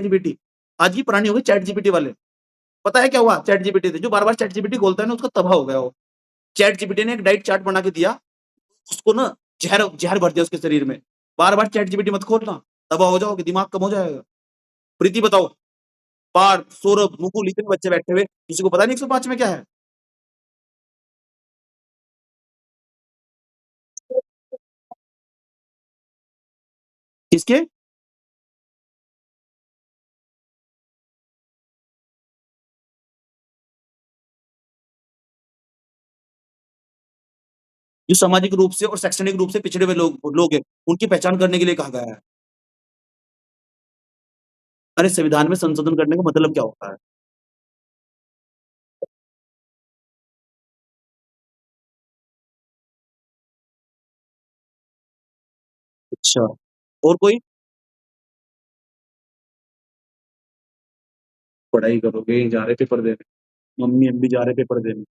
जीपीटी। आज की पुरानी हो गई चैट जीपीटी वाले। पता है क्या हुआ चैट जीपीटी से? जो बार-बार चैट जीपीटी खोलता है ना उसका तबाह हो गया वो। चैट जीपीटी ने एक डाइट चार्ट बना के दिया, उसको ना ज़हर ज़हर भर दिया उसके शरीर में। बार-बार चैट जीपीटी मत खोलना, तबाह हो जाओगे, दिमाग कम हो जाएगा। प्रीति बताओ, पार्थ, सौरभ, मुकुल इतने बच्चे बैठे हुए, किसी को पता नहीं 105 में क्या है? किसके? जो सामाजिक रूप से और शैक्षणिक रूप से पिछड़े हुए लोग हैं, उनकी पहचान करने के लिए कहा गया है। अरे संविधान में संशोधन करने का मतलब क्या होता है? अच्छा, और कोई? पढ़ाई करोगे, जा रहे पेपर देने। मम्मी-अम्मी जा रहे पेपर देने।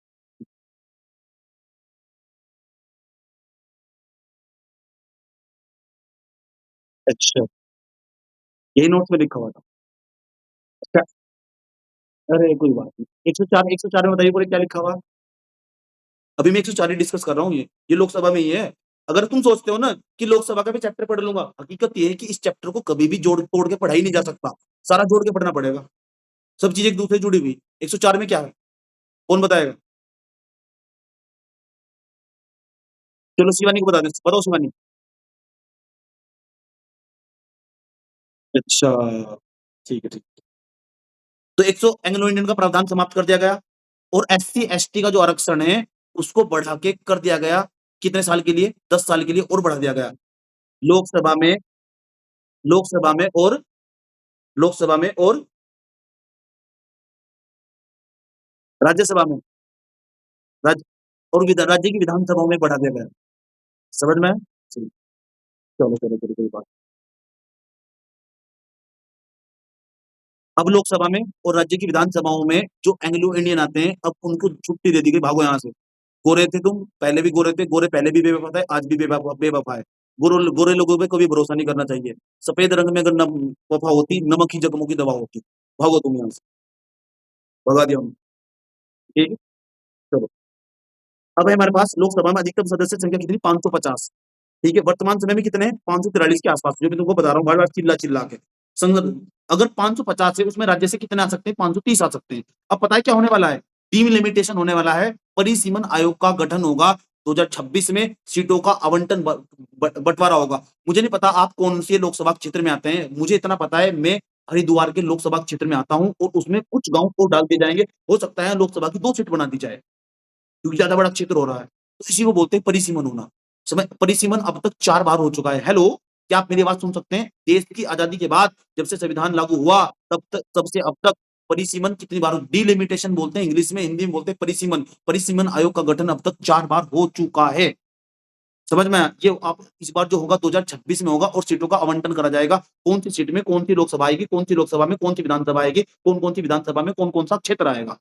अच्छा, यही नोट्स में लिखा हुआ था। अच्छा, अरे कोई बात नहीं। 104 में बताइए पूरे क्या लिखा हुआ है? अभी मैं 104 ही डिस्कस कर रहा हूँ ये लोकसभा में ही है। अगर तुम सोचते हो ना कि लोकसभा का भी चैप्टर पढ़ लूँगा, हकीकत ये है कि इस चैप्टर को कभी भी जोड़-तोड़ के पढ़ा ही नहीं जा सकता। सारा जोड़ के पढ़ना पड़ेगा। सब चीज़ें एक-दूसरे से जुड़ी हुई। 104 में क्या है? कौन बताएगा? चलो शिवानी को बता दें। बताओ शिवानी। अच्छा, ठीक है, ठीक। तो 100 एंग्लो इंडियन का प्रावधान समाप्त कर दिया गया और एससी-एसटी का जो आरक्षण है, उसको बढ़ा के कर दिया गया कितने साल के लिए? 10 साल के लिए और बढ़ा दिया गया। लोकसभा में लोकसभा में और लोकसभा में और राज्यसभा में राज्य और राज्य की विधानसभाओं में बढ़ा दिया गया। समझ में आया? जी, चलो, कोई बात। अब लोकसभा में और राज्य की विधानसभाओं में जो एंग्लो इंडियन आते हैं, अब उनको छुट्टी दे दी गई, भागो यहाँ से। गोरे थे तुम, पहले भी गोरे थे, गोरे पहले भी बेवफ़ा थे, आज भी बेवफ़ा है। गोरे लोगों पे कभी भरोसा नहीं करना चाहिए। सफ़ेद रंग में अगर वफ़ा होती, नमक ही ज़ख्मों की दवा होती। भागो तुम यहाँ से, भगा दिया उन्हें, ठीक है? चलो, अब है हमारे पास लोकसभा में अधिकतम सदस्य संख्या कितनी? 550, ठीक है? वर्तमान समय में कितने हैं? 543 के आस-पास, जो मैं तुमको बता रहा हूँ बार-बार चिल्ला-चिल्ला के। संग अगर 550 है, उसमें राज्य से कितने आ सकते हैं? 530 आ सकते हैं। अब पता है क्या होने वाला है? डिलिमिटेशन होने वाला है, परिसीमन आयोग का गठन होगा 2026 में, सीटों का आवंटन बँटवारा होगा। मुझे नहीं पता आप कौन-से लोकसभा क्षेत्र में आते हैं, मुझे इतना पता है मैं हरिद्वार के लोकसभा क्षेत्र में आता हूँ और उसमें कुछ गाँव और डाल दिए जाएँगे, हो सकता है लोकसभा की 2 सीट बना दी जाए। क्योंकि ज़्यादा बड़ा क्षेत्र हो रहा है। तो इसी को बोलते हैं परिसीमन होना। परिसीमन अब तक 4 बार हो चुका है। हेलो, क्या आप मेरी आवाज़ सुन सकते हैं? देश की आज़ादी के बाद जब से संविधान लागू हुआ तब से अब तक परिसीमन कितनी बार डिलिमिटेशन बोलते हैं इंग्लिश में, हिंदी में बोलते हैं परिसीमन। परिसीमन आयोग का गठन अब तक 4 बार हो चुका है। समझ में आया? ये अब इस बार जो होगा 2026 में होगा और सीटों का आवंटन करा जाएगा। कौन-सी सीट में कौन-सी लोकसभा आएगी, कौन-सी लोकसभा में कौन-सी विधानसभा आएगी, कौन-कौन सी विधानसभा में कौन-कौन सा क्षेत्र आएगा।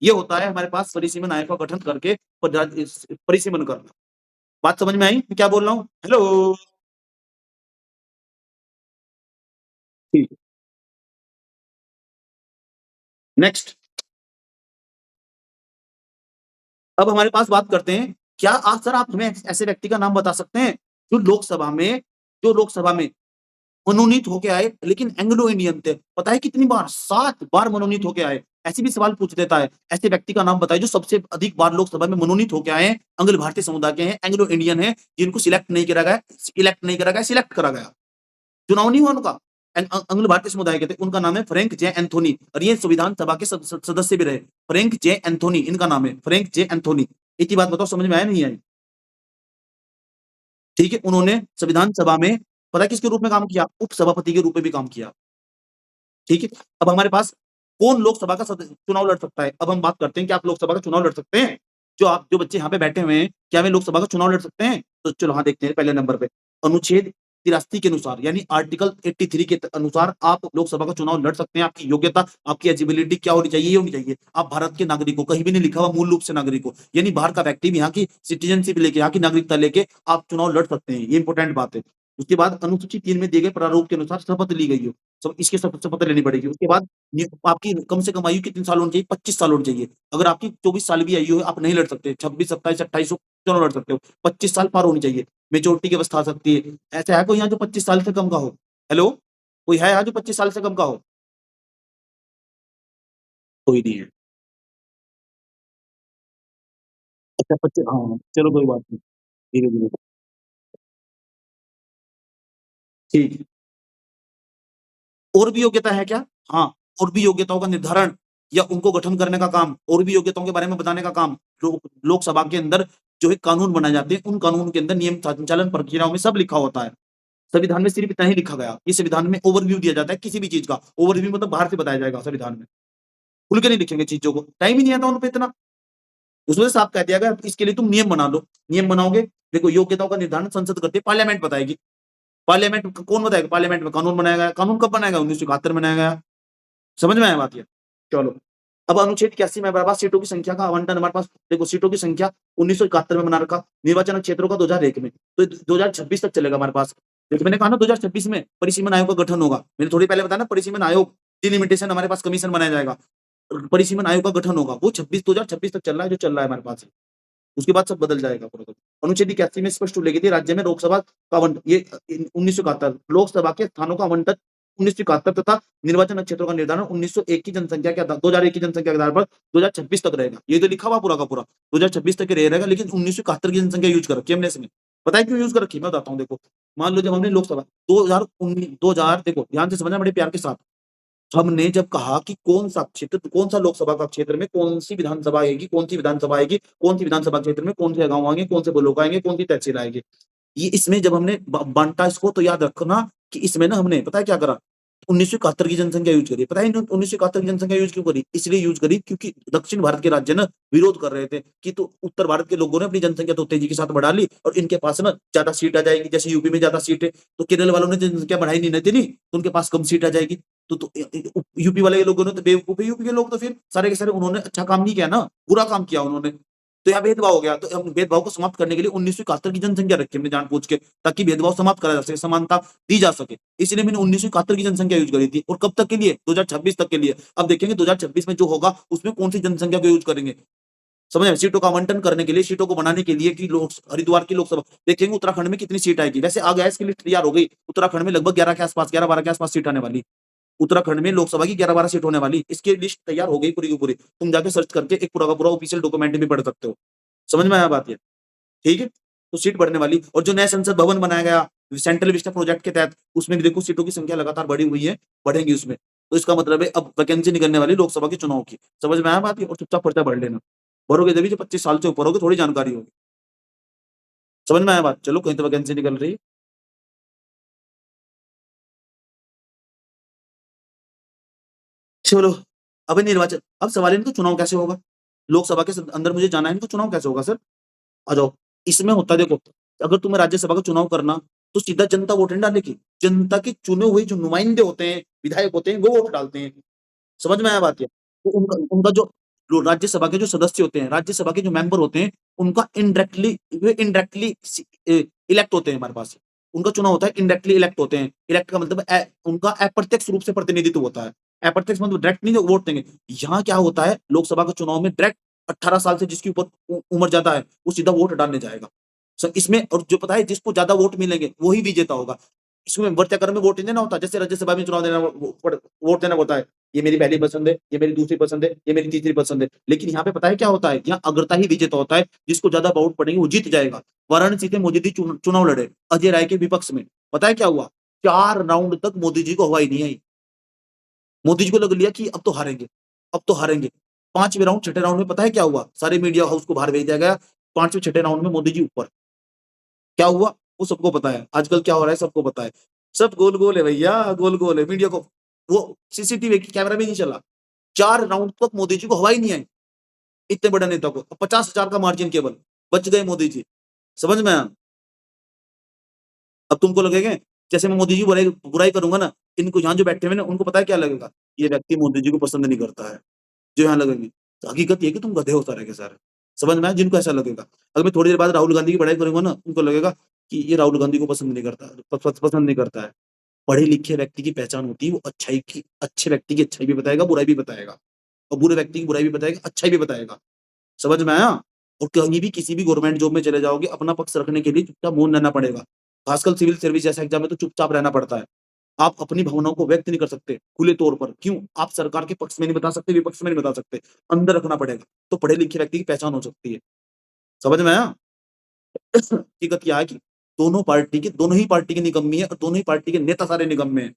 ये होता है हमारे पास परिसीमन आयोग का गठन करके परिसीमन करना। बात समझ में आई? मैं क्या बोल रहा हूँ? हेलो! ठीक है। नेक्स्ट, अब हमारे पास बात करते हैं, क्या आप सर आप हमें ऐसे व्यक्ति का नाम बता सकते हैं, जो लोकसभा में मनोनीत होके आए, लेकिन एंग्लो इंडियन थे। पता है कितनी बार? 7 बार मनोनीत होके आए। ऐसे भी सवाल पूछ देता है। ऐसे व्यक्ति का नाम बताइए जो सबसे अधिक बार लोकसभा में मनोनीत होके आए हैं, अंग भारतीय समुदाय के हैं, एंग्लो इंडियन हैं, जिनको इलेक्ट नहीं करा गया, सिलेक्ट करा गया। चुनाव नहीं हुआ उनका। अखिल भारतीय समुदाय के थे, उनका नाम है फ्रैंक जे एंथोनी और ये संविधान सभा के सदस्य भी रहे। फ्रैंक जे एंथोनी इनका नाम है, फ्रैंक जे एंथोनी। एक ही बात बताओ समझ में आया नहीं आई? ठीक है, उन्होंने संविधान सभा में पता है किसके रूप में काम किया? उपसभापति के रूप में भी काम किया। ठीक है, अब हमारे पास कौन लोकसभा का चुनाव लड़ सकता है? अब हम बात करते हैं कि आप लोकसभा का चुनाव लड़ सकते हैं? जो बच्चे यहाँ पे बैठे हुए हैं, क्या वे लोकसभा का चुनाव लड़ सकते हैं? तो चलो हाँ, देखते हैं पहले नंबर पे। अनुच्छेद 83 के अनुसार यानी आर्टिकल 83 के अनुसार आप लोकसभा का चुनाव लड़ सकते हैं। आपकी योग्यता, आपकी एलिजिबिलिटी क्या होनी चाहिए? ये होनी चाहिए। आप भारत के नागरिक हो, कहीं भी नहीं लिखा हुआ मूल रूप से नागरिक हो। यानी बाहर का व्यक्ति भी यहाँ की सिटीज़नशिप लेके, यहाँ की नागरिकता लेके आप चुनाव लड़ सकते हैं। ये इंपोर्टेंट बात है। उसके बाद अनुसूची 3 में दिए गए प्रारूप के अनुसार शपथ ली गई हो। इसकी शपथ लेनी पड़ेगी। उसके बाद ये आपकी कम से कम आयु कितने साल होनी चाहिए? 25 साल होनी चाहिए। अगर आपकी 24 साल भी आयु है, आप नहीं लड़ सकते। 26, 27, 28 चुनाव लड़ सकते हो। 25 साल पार होनी चाहिए। मेच्योरिटी की अवस्था आ सकती है। ऐसा है कोई यहाँ जो 25 साल से कम का हो? हेलो? कोई है यहाँ जो 25 साल से कम का हो? कोई नहीं है। अच्छा 25 हाँ, चलो कोई बात नहीं। धीरे-धीरे ठीक है। और भी योग्यता है क्या? हाँ, और भी योग्यताओं का निर्धारण या उनको गठन करने का काम, और भी योग्यताओं के बारे में बताने का काम लोकसभा के अंदर जो है कानून बनाए जाते हैं, उन कानून के अंदर नियम संचालन प्रक्रियाओं में सब लिखा होता है। संविधान में सिर्फ इतना ही लिखा गया। इस संविधान में ओवरव्यू दिया जाता है किसी भी चीज़ का। ओवरव्यू मतलब बाहर से बताया जाएगा संविधान में। खुल के नहीं लिखेंगे चीज़ों को। टाइम ही नहीं आता उन पे इतना। उसमें साफ कह दिया गया इसके लिए तुम नियम बना लो। नियम बनाओगे, देखो योग्यताओं का निर्धारण संसद करती है, पार्लियामेंट बताएगी। पार्लियामेंट कौन बताएगा? पार्लियामेंट में कानून बनाया गया। कानून कब बनाया गया? 1971 में बनाया गया। समझ में आया बात ये? चलो। अब अनुच्छेद 81 में हमारे पास सीटों की संख्या का आवंटन हमारे पास देखो सीटों की संख्या 1971 में बना रखा, निर्वाचन क्षेत्रों का 2001 में, तो 2026 तक चलेगा हमारे पास। जैसे मैंने कहा ना 2026 में परिसीमन आयोग का गठन होगा। मैंने थोड़ी पहले बताया ना परिसीमन आयोग, डिलिमिटेशन हमारे पास कमीशन बनाया जाएगा। परिसीमन आयोग का गठन होगा। वो 2026 तक चल रहा है जो चल रहा है हमारे पास। उसके बाद सब बदल जाएगा पूरा। अनुच्छेद 81 में स्पष्ट उल्लेखित है राज्य में लोकसभा का आवंटन ये 1971 लोकसभा के स्थानों का आवंटन 1971 तथा निर्वाचन क्षेत्रों का निर्धारण 1901 की जनसंख्या के आधार 2001 की जनसंख्या के आधार पर 2026 तक रहेगा। ये तो लिखा हुआ पूरा का पूरा 2026 तक रहेगा, लेकिन 1971 की जनसंख्या यूज कर रखी है हमने इसमें। पता है क्यों यूज कर रखी है? मैं बताता हूँ देखो। मान लो जब हमने लोकसभा 2000 देखो ध्यान से समझना बड़े प्यार के साथ। हमने जब कहा कि कौन-सा क्षेत्र कौन-सा लोकसभा का क्षेत्र में कौन-सी विधानसभा आएगी, कौन-सी विधानसभा आएगी, कौन-सी विधानसभा क्षेत्र में कौन से गाँव आएँगे, कौन से ब्लॉक आएँगे, कौन सी तहसील आएगी। ये इसमें जब हमने बाँटा इसको तो याद रखना कि इसमें ना हमने पता है क्या करा? 1971 की जनसंख्या यूज़ करी। पता है 1971 की जनसंख्या यूज़ क्यों करी? इसलिए यूज़ करी क्योंकि दक्षिण भारत के राज्य ना विरोध कर रहे थे कि तो उत्तर भारत के लोगों ने अपनी जनसंख्या तो तेज़ी के साथ बढ़ा ली और इनके पास ना ज़्यादा सीट आ जाएगी। जैसे यूपी में ज़्यादा सीट है, तो केरल वालों ने जनसंख्या बढ़ाई नहीं थी तो उनके पास कम सीट आ जाएगी। यूपी वाले लोगों ने तो बेवकूफ़ है यूपी के लोग तो फिर सारे के सारे उन्होंने अच्छा काम नहीं किया ना, बुरा काम किया उन्होंने। तो यहाँ भेदभाव हो गया, तो हम भेदभाव को समाप्त करने के लिए 1971 की जनसंख्या रखी हमने जानबूझ के, ताकि भेदभाव समाप्त करा जा सके, समानता दी जा सके। इसलिए मैंने 1971 की जनसंख्या यूज़ करी थी और कब तक के लिए? 2026 तक के लिए। अब देखेंगे 2026 में जो होगा उसमें कौन-सी जनसंख्या को यूज़ करेंगे। समझ आए? सीटों का आवंटन करने के लिए, सीटों को बनाने के लिए कि लोक हरिद्वार की लोकसभा देखेंगे उत्तराखंड में कितनी सीट आएगी। वैसे आ गया इसकी लिस्ट तैयार हो गई। उत्तराखंड में लगभग 11 के आस-पास 11-12 के आस-पास सीट आने वाली। उत्तराखंड में लोकसभा की 11-12 सीट होने वाली। इसकी लिस्ट तैयार हो गई पूरी की पूरी। तुम जाके सर्च करके एक पूरा का पूरा ऑफिशियल डॉक्यूमेंट भी पढ़ सकते हो। समझ में आया बात ये? ठीक है? तो सीट बढ़ने वाली और जो नया संसद भवन बनाया गया सेंट्रल विस्टा प्रोजेक्ट के तहत, उसमें भी देखो सीटों की संख्या लगातार बढ़ी हुई है, बढ़ेगी उसमें। तो इसका मतलब है अब वैकेंसी निकलने वाली लोकसभा के चुनाव की। समझ में आया बात ये? और चुपचाप पर्चा भर लेना। भरोगे तभी जब 25 साल से ऊपर होगे थोड़ी जानकारी होगी। समझ में आया बात? चलो कहीं तो वैकेंसी निकल रही है। चलो, अब निर्वाचन अब सवाल है इनका चुनाव कैसे होगा? लोकसभा के अंदर मुझे जाना है, इनको चुनाव कैसे होगा सर? आ जाओ। इसमें होता है देखो, अगर तुम्हें राज्यसभा का चुनाव करना, तो सीधा जनता वोट नहीं डालेगी। जनता के चुने हुए जो नुमाइंदे होते हैं, विधायक होते हैं, वो वोट डालते हैं। समझ में आया बात ये? तो उनका उनका जो राज्यसभा के जो सदस्य होते हैं, राज्यसभा के जो मेंबर होते हैं, उनका इनडायरेक्टली इलेक्ट होते हैं हमारे पास। उनका चुनाव होता है इनडायरेक्टली इलेक्ट होते हैं। इलेक्ट का मतलब उनका अप्रत्यक्ष रूप से प्रतिनिधित्व होता है। अप्रत्यक्ष मतलब डायरेक्ट नहीं वोट देंगे। यहाँ क्या होता है लोकसभा के चुनाव में डायरेक्ट 18 साल से जिसकी ऊपर उम्र ज्यादा है, वो सीधा वोट डालने जाएगा। इसमें और जो पता है जिसको ज्यादा वोट मिलेंगे, वही विजेता होगा। इसमें वर्त्याकरण में वोट नहीं देना होता, जैसे राज्यसभा में चुनाव देना वोट देना होता है। ये मेरी पहली पसंद है, ये मेरी दूसरी पसंद है, ये मेरी तीसरी पसंद है। लेकिन यहाँ पे पता है क्या होता है? यहाँ अग्रता ही विजेता होता है, जिसको ज्यादा वोट पड़ेंगे वो जीत जाएगा। वाराणसी से मोदी जी चुनाव लड़े, अजय राय के विपक्ष में। पता है क्या हुआ? 4 राउंड तक मोदी जी को हवा ही नहीं आई। मोदी जी को लग लिया कि अब तो हारेंगे, अब तो हारेंगे। 5वें राउंड, छठे राउंड में पता है क्या हुआ? सारे मीडिया हाउस को बाहर भेज दिया गया। 5वें छठे राउंड में मोदी जी ऊपर। क्या हुआ? वो सबको पता है। आजकल क्या हो रहा है सबको पता है। सब गोल-गोल है भैया, गोल-गोल है। मीडिया को वो सीसीटीवी कैमरा भी नहीं चला। 4 राउंड तक मोदी जी को हवा ही नहीं आई। इतने बड़े नेता को 50,000 का मार्जिन केवल, बच गए मोदी जी। समझ में आया? अब तुमको लगेगा जैसे मैं मोदी जी की बुराई बुराई करूँगा ना, इनको यहाँ जो बैठे हुए हैं ना, उनको पता है क्या लगेगा? ये व्यक्ति मोदी जी को पसंद नहीं करता है, जो यहाँ लगेंगे। तो हकीकत ये है कि तुम गधे हो सारे के सारे। समझ में आया? जिनको ऐसा लगेगा। अगर मैं थोड़ी देर बाद राहुल गांधी की बड़ाई करूँगा ना, उनको लगेगा कि ये राहुल गांधी को पसंद नहीं करता, पसंद नहीं करता है। पढ़े-लिखे व्यक्ति की पहचान होती है, वो अच्छे व्यक्ति की अच्छाई भी बताएगा, बुराई भी बताएगा और बुरे व्यक्ति की बुराई भी बताएगा, अच्छाई भी बताएगा। समझ में आया? और कहीं भी किसी भी गवर्नमेंट जॉब में चले जाओगे, अपना पक्ष रखने के लिए चुपचाप मौन रहना पड़ेगा। खासकर सिविल सर्विस जैसा एग्ज़ाम में तो चुपचाप रहना पड़ता है। आप अपनी भावनाओं को व्यक्त नहीं कर सकते, खुले तौर पर। क्यों? आप सरकार के पक्ष में नहीं बता सकते, विपक्ष में नहीं बता सकते। अंदर रखना पड़ेगा, तो पढ़े-लिखे व्यक्ति की पहचान हो सकती है। समझ में आया? हकीकत क्या है कि दोनों ही पार्टी के निकम्मी है और दोनों ही पार्टी के नेता सारे निकम्मे हैं।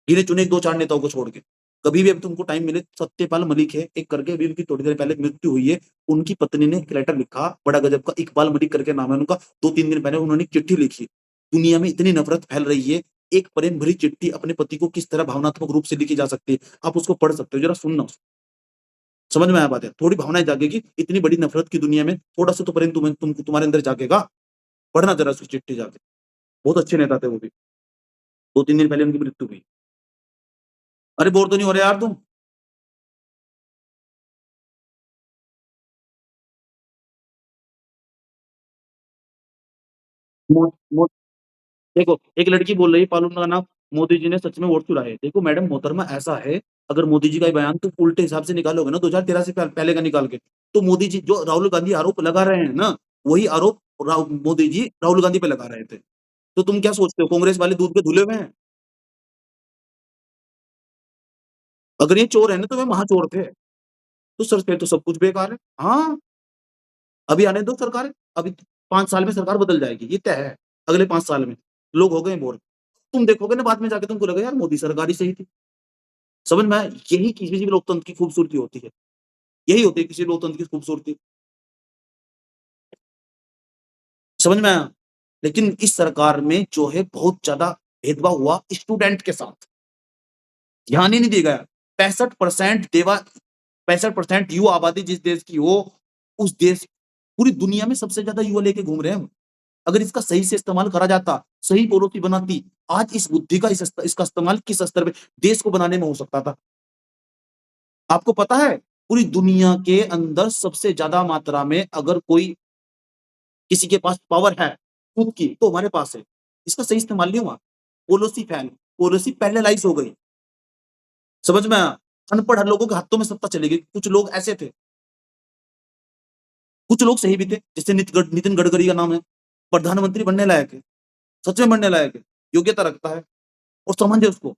गिने-चुने 2-4 नेताओं को छोड़ के। कभी भी अभी तुमको टाइम मिले, सत्यपाल मलिक है, एक करके अभी उनकी थोड़ी देर पहले मृत्यु हुई है। उनकी पत्नी ने एक लेटर लिखा, बड़ा गजब का, इकबाल मलिक करके नाम है उनका। 2-3 दिन पहले उन्होंने एक चिट्ठी लिखी। दुनिया में इतनी नफ़रत फैल रही है, एक प्रेम भरी चिट्ठी अपने पति को किस तरह भावनात्मक रूप से लिखी जा सकती है। आप उसको पढ़ सकते हो, ज़रा सुनना उसको। समझ में आया बात है? थोड़ी भावनाएँ जागेगी, इतनी बड़ी नफ़रत की दुनिया में थोड़ा-सा तो प्रेम तुम्हारे अंदर जागेगा। पढ़ना ज़रा उसकी चिट्ठी जाके। बहुत अच्छे नेता थे वो भी। 2-3 दिन पहले उनकी मृत्यु हुई। अरे बोर तो नहीं हो रहे यार तुम? मो मो देखो, एक लड़की बोल रही है पालून का नाम, मोदी जी ने सच में वोट चुराए। देखो मैडम मोहतरमा ऐसा है, अगर मोदी जी का ये बयान तुम उल्टे हिसाब से निकालोगे ना 2013 से पहले का निकाल के, तो मोदी जी जो राहुल गांधी आरोप लगा रहे हैं ना, वही आरोप मोदी जी राहुल गांधी पे लगा रहे थे। तो तुम क्या सोचते हो कांग्रेस वाले दूध पे धुले हुए हैं? अगर ये चोर है ना तो वे महाचोर थे। तो सर फिर तो सब कुछ बेकार है। हाँ, अभी आने दो सरकारें, अभी 5 साल में सरकार बदल जाएगी, ये तय है। अगले 5 साल में, लोग हो गए बोर। तुम देखोगे ना बाद में जाके तुमको लगेगा यार मोदी सरकार ही सही थी। समझ में आया? यही किसी भी लोकतंत्र की खूबसूरती होती है। यही होती है किसी लोकतंत्र की खूबसूरती। समझ में आया? लेकिन इस सरकार में जो है बहुत ज़्यादा भेदभाव हुआ स्टूडेंट के साथ। ध्यान ही नहीं दिया गया। 65% 65% युवा आबादी जिस देश की हो, उस देश पूरी दुनिया में सबसे ज़्यादा युवा लेके घूम रहे हैं हम। अगर इसका सही से इस्तेमाल करा जाता, सही पॉलिसी बनाती, आज इस बुद्धि का इसका इस्तेमाल किस स्तर पे देश को बनाने में हो सकता था। आपको पता है, पूरी दुनिया के अंदर सबसे ज़्यादा मात्रा में अगर कोई किसी के पास पावर है, खुद की, तो हमारे पास है। इसका सही इस्तेमाल नहीं हुआ। पॉलिसी पैरालाइज़ हो गई। समझ में आया? अनपढ़ लोगों के हाथों में सत्ता चली गई। कुछ लोग ऐसे थे, कुछ लोग सही भी थे, जैसे नितिन गडकरी का नाम है, प्रधानमंत्री बनने लायक है, सच में बनने लायक है, योग्यता रखता है और समझे उसको।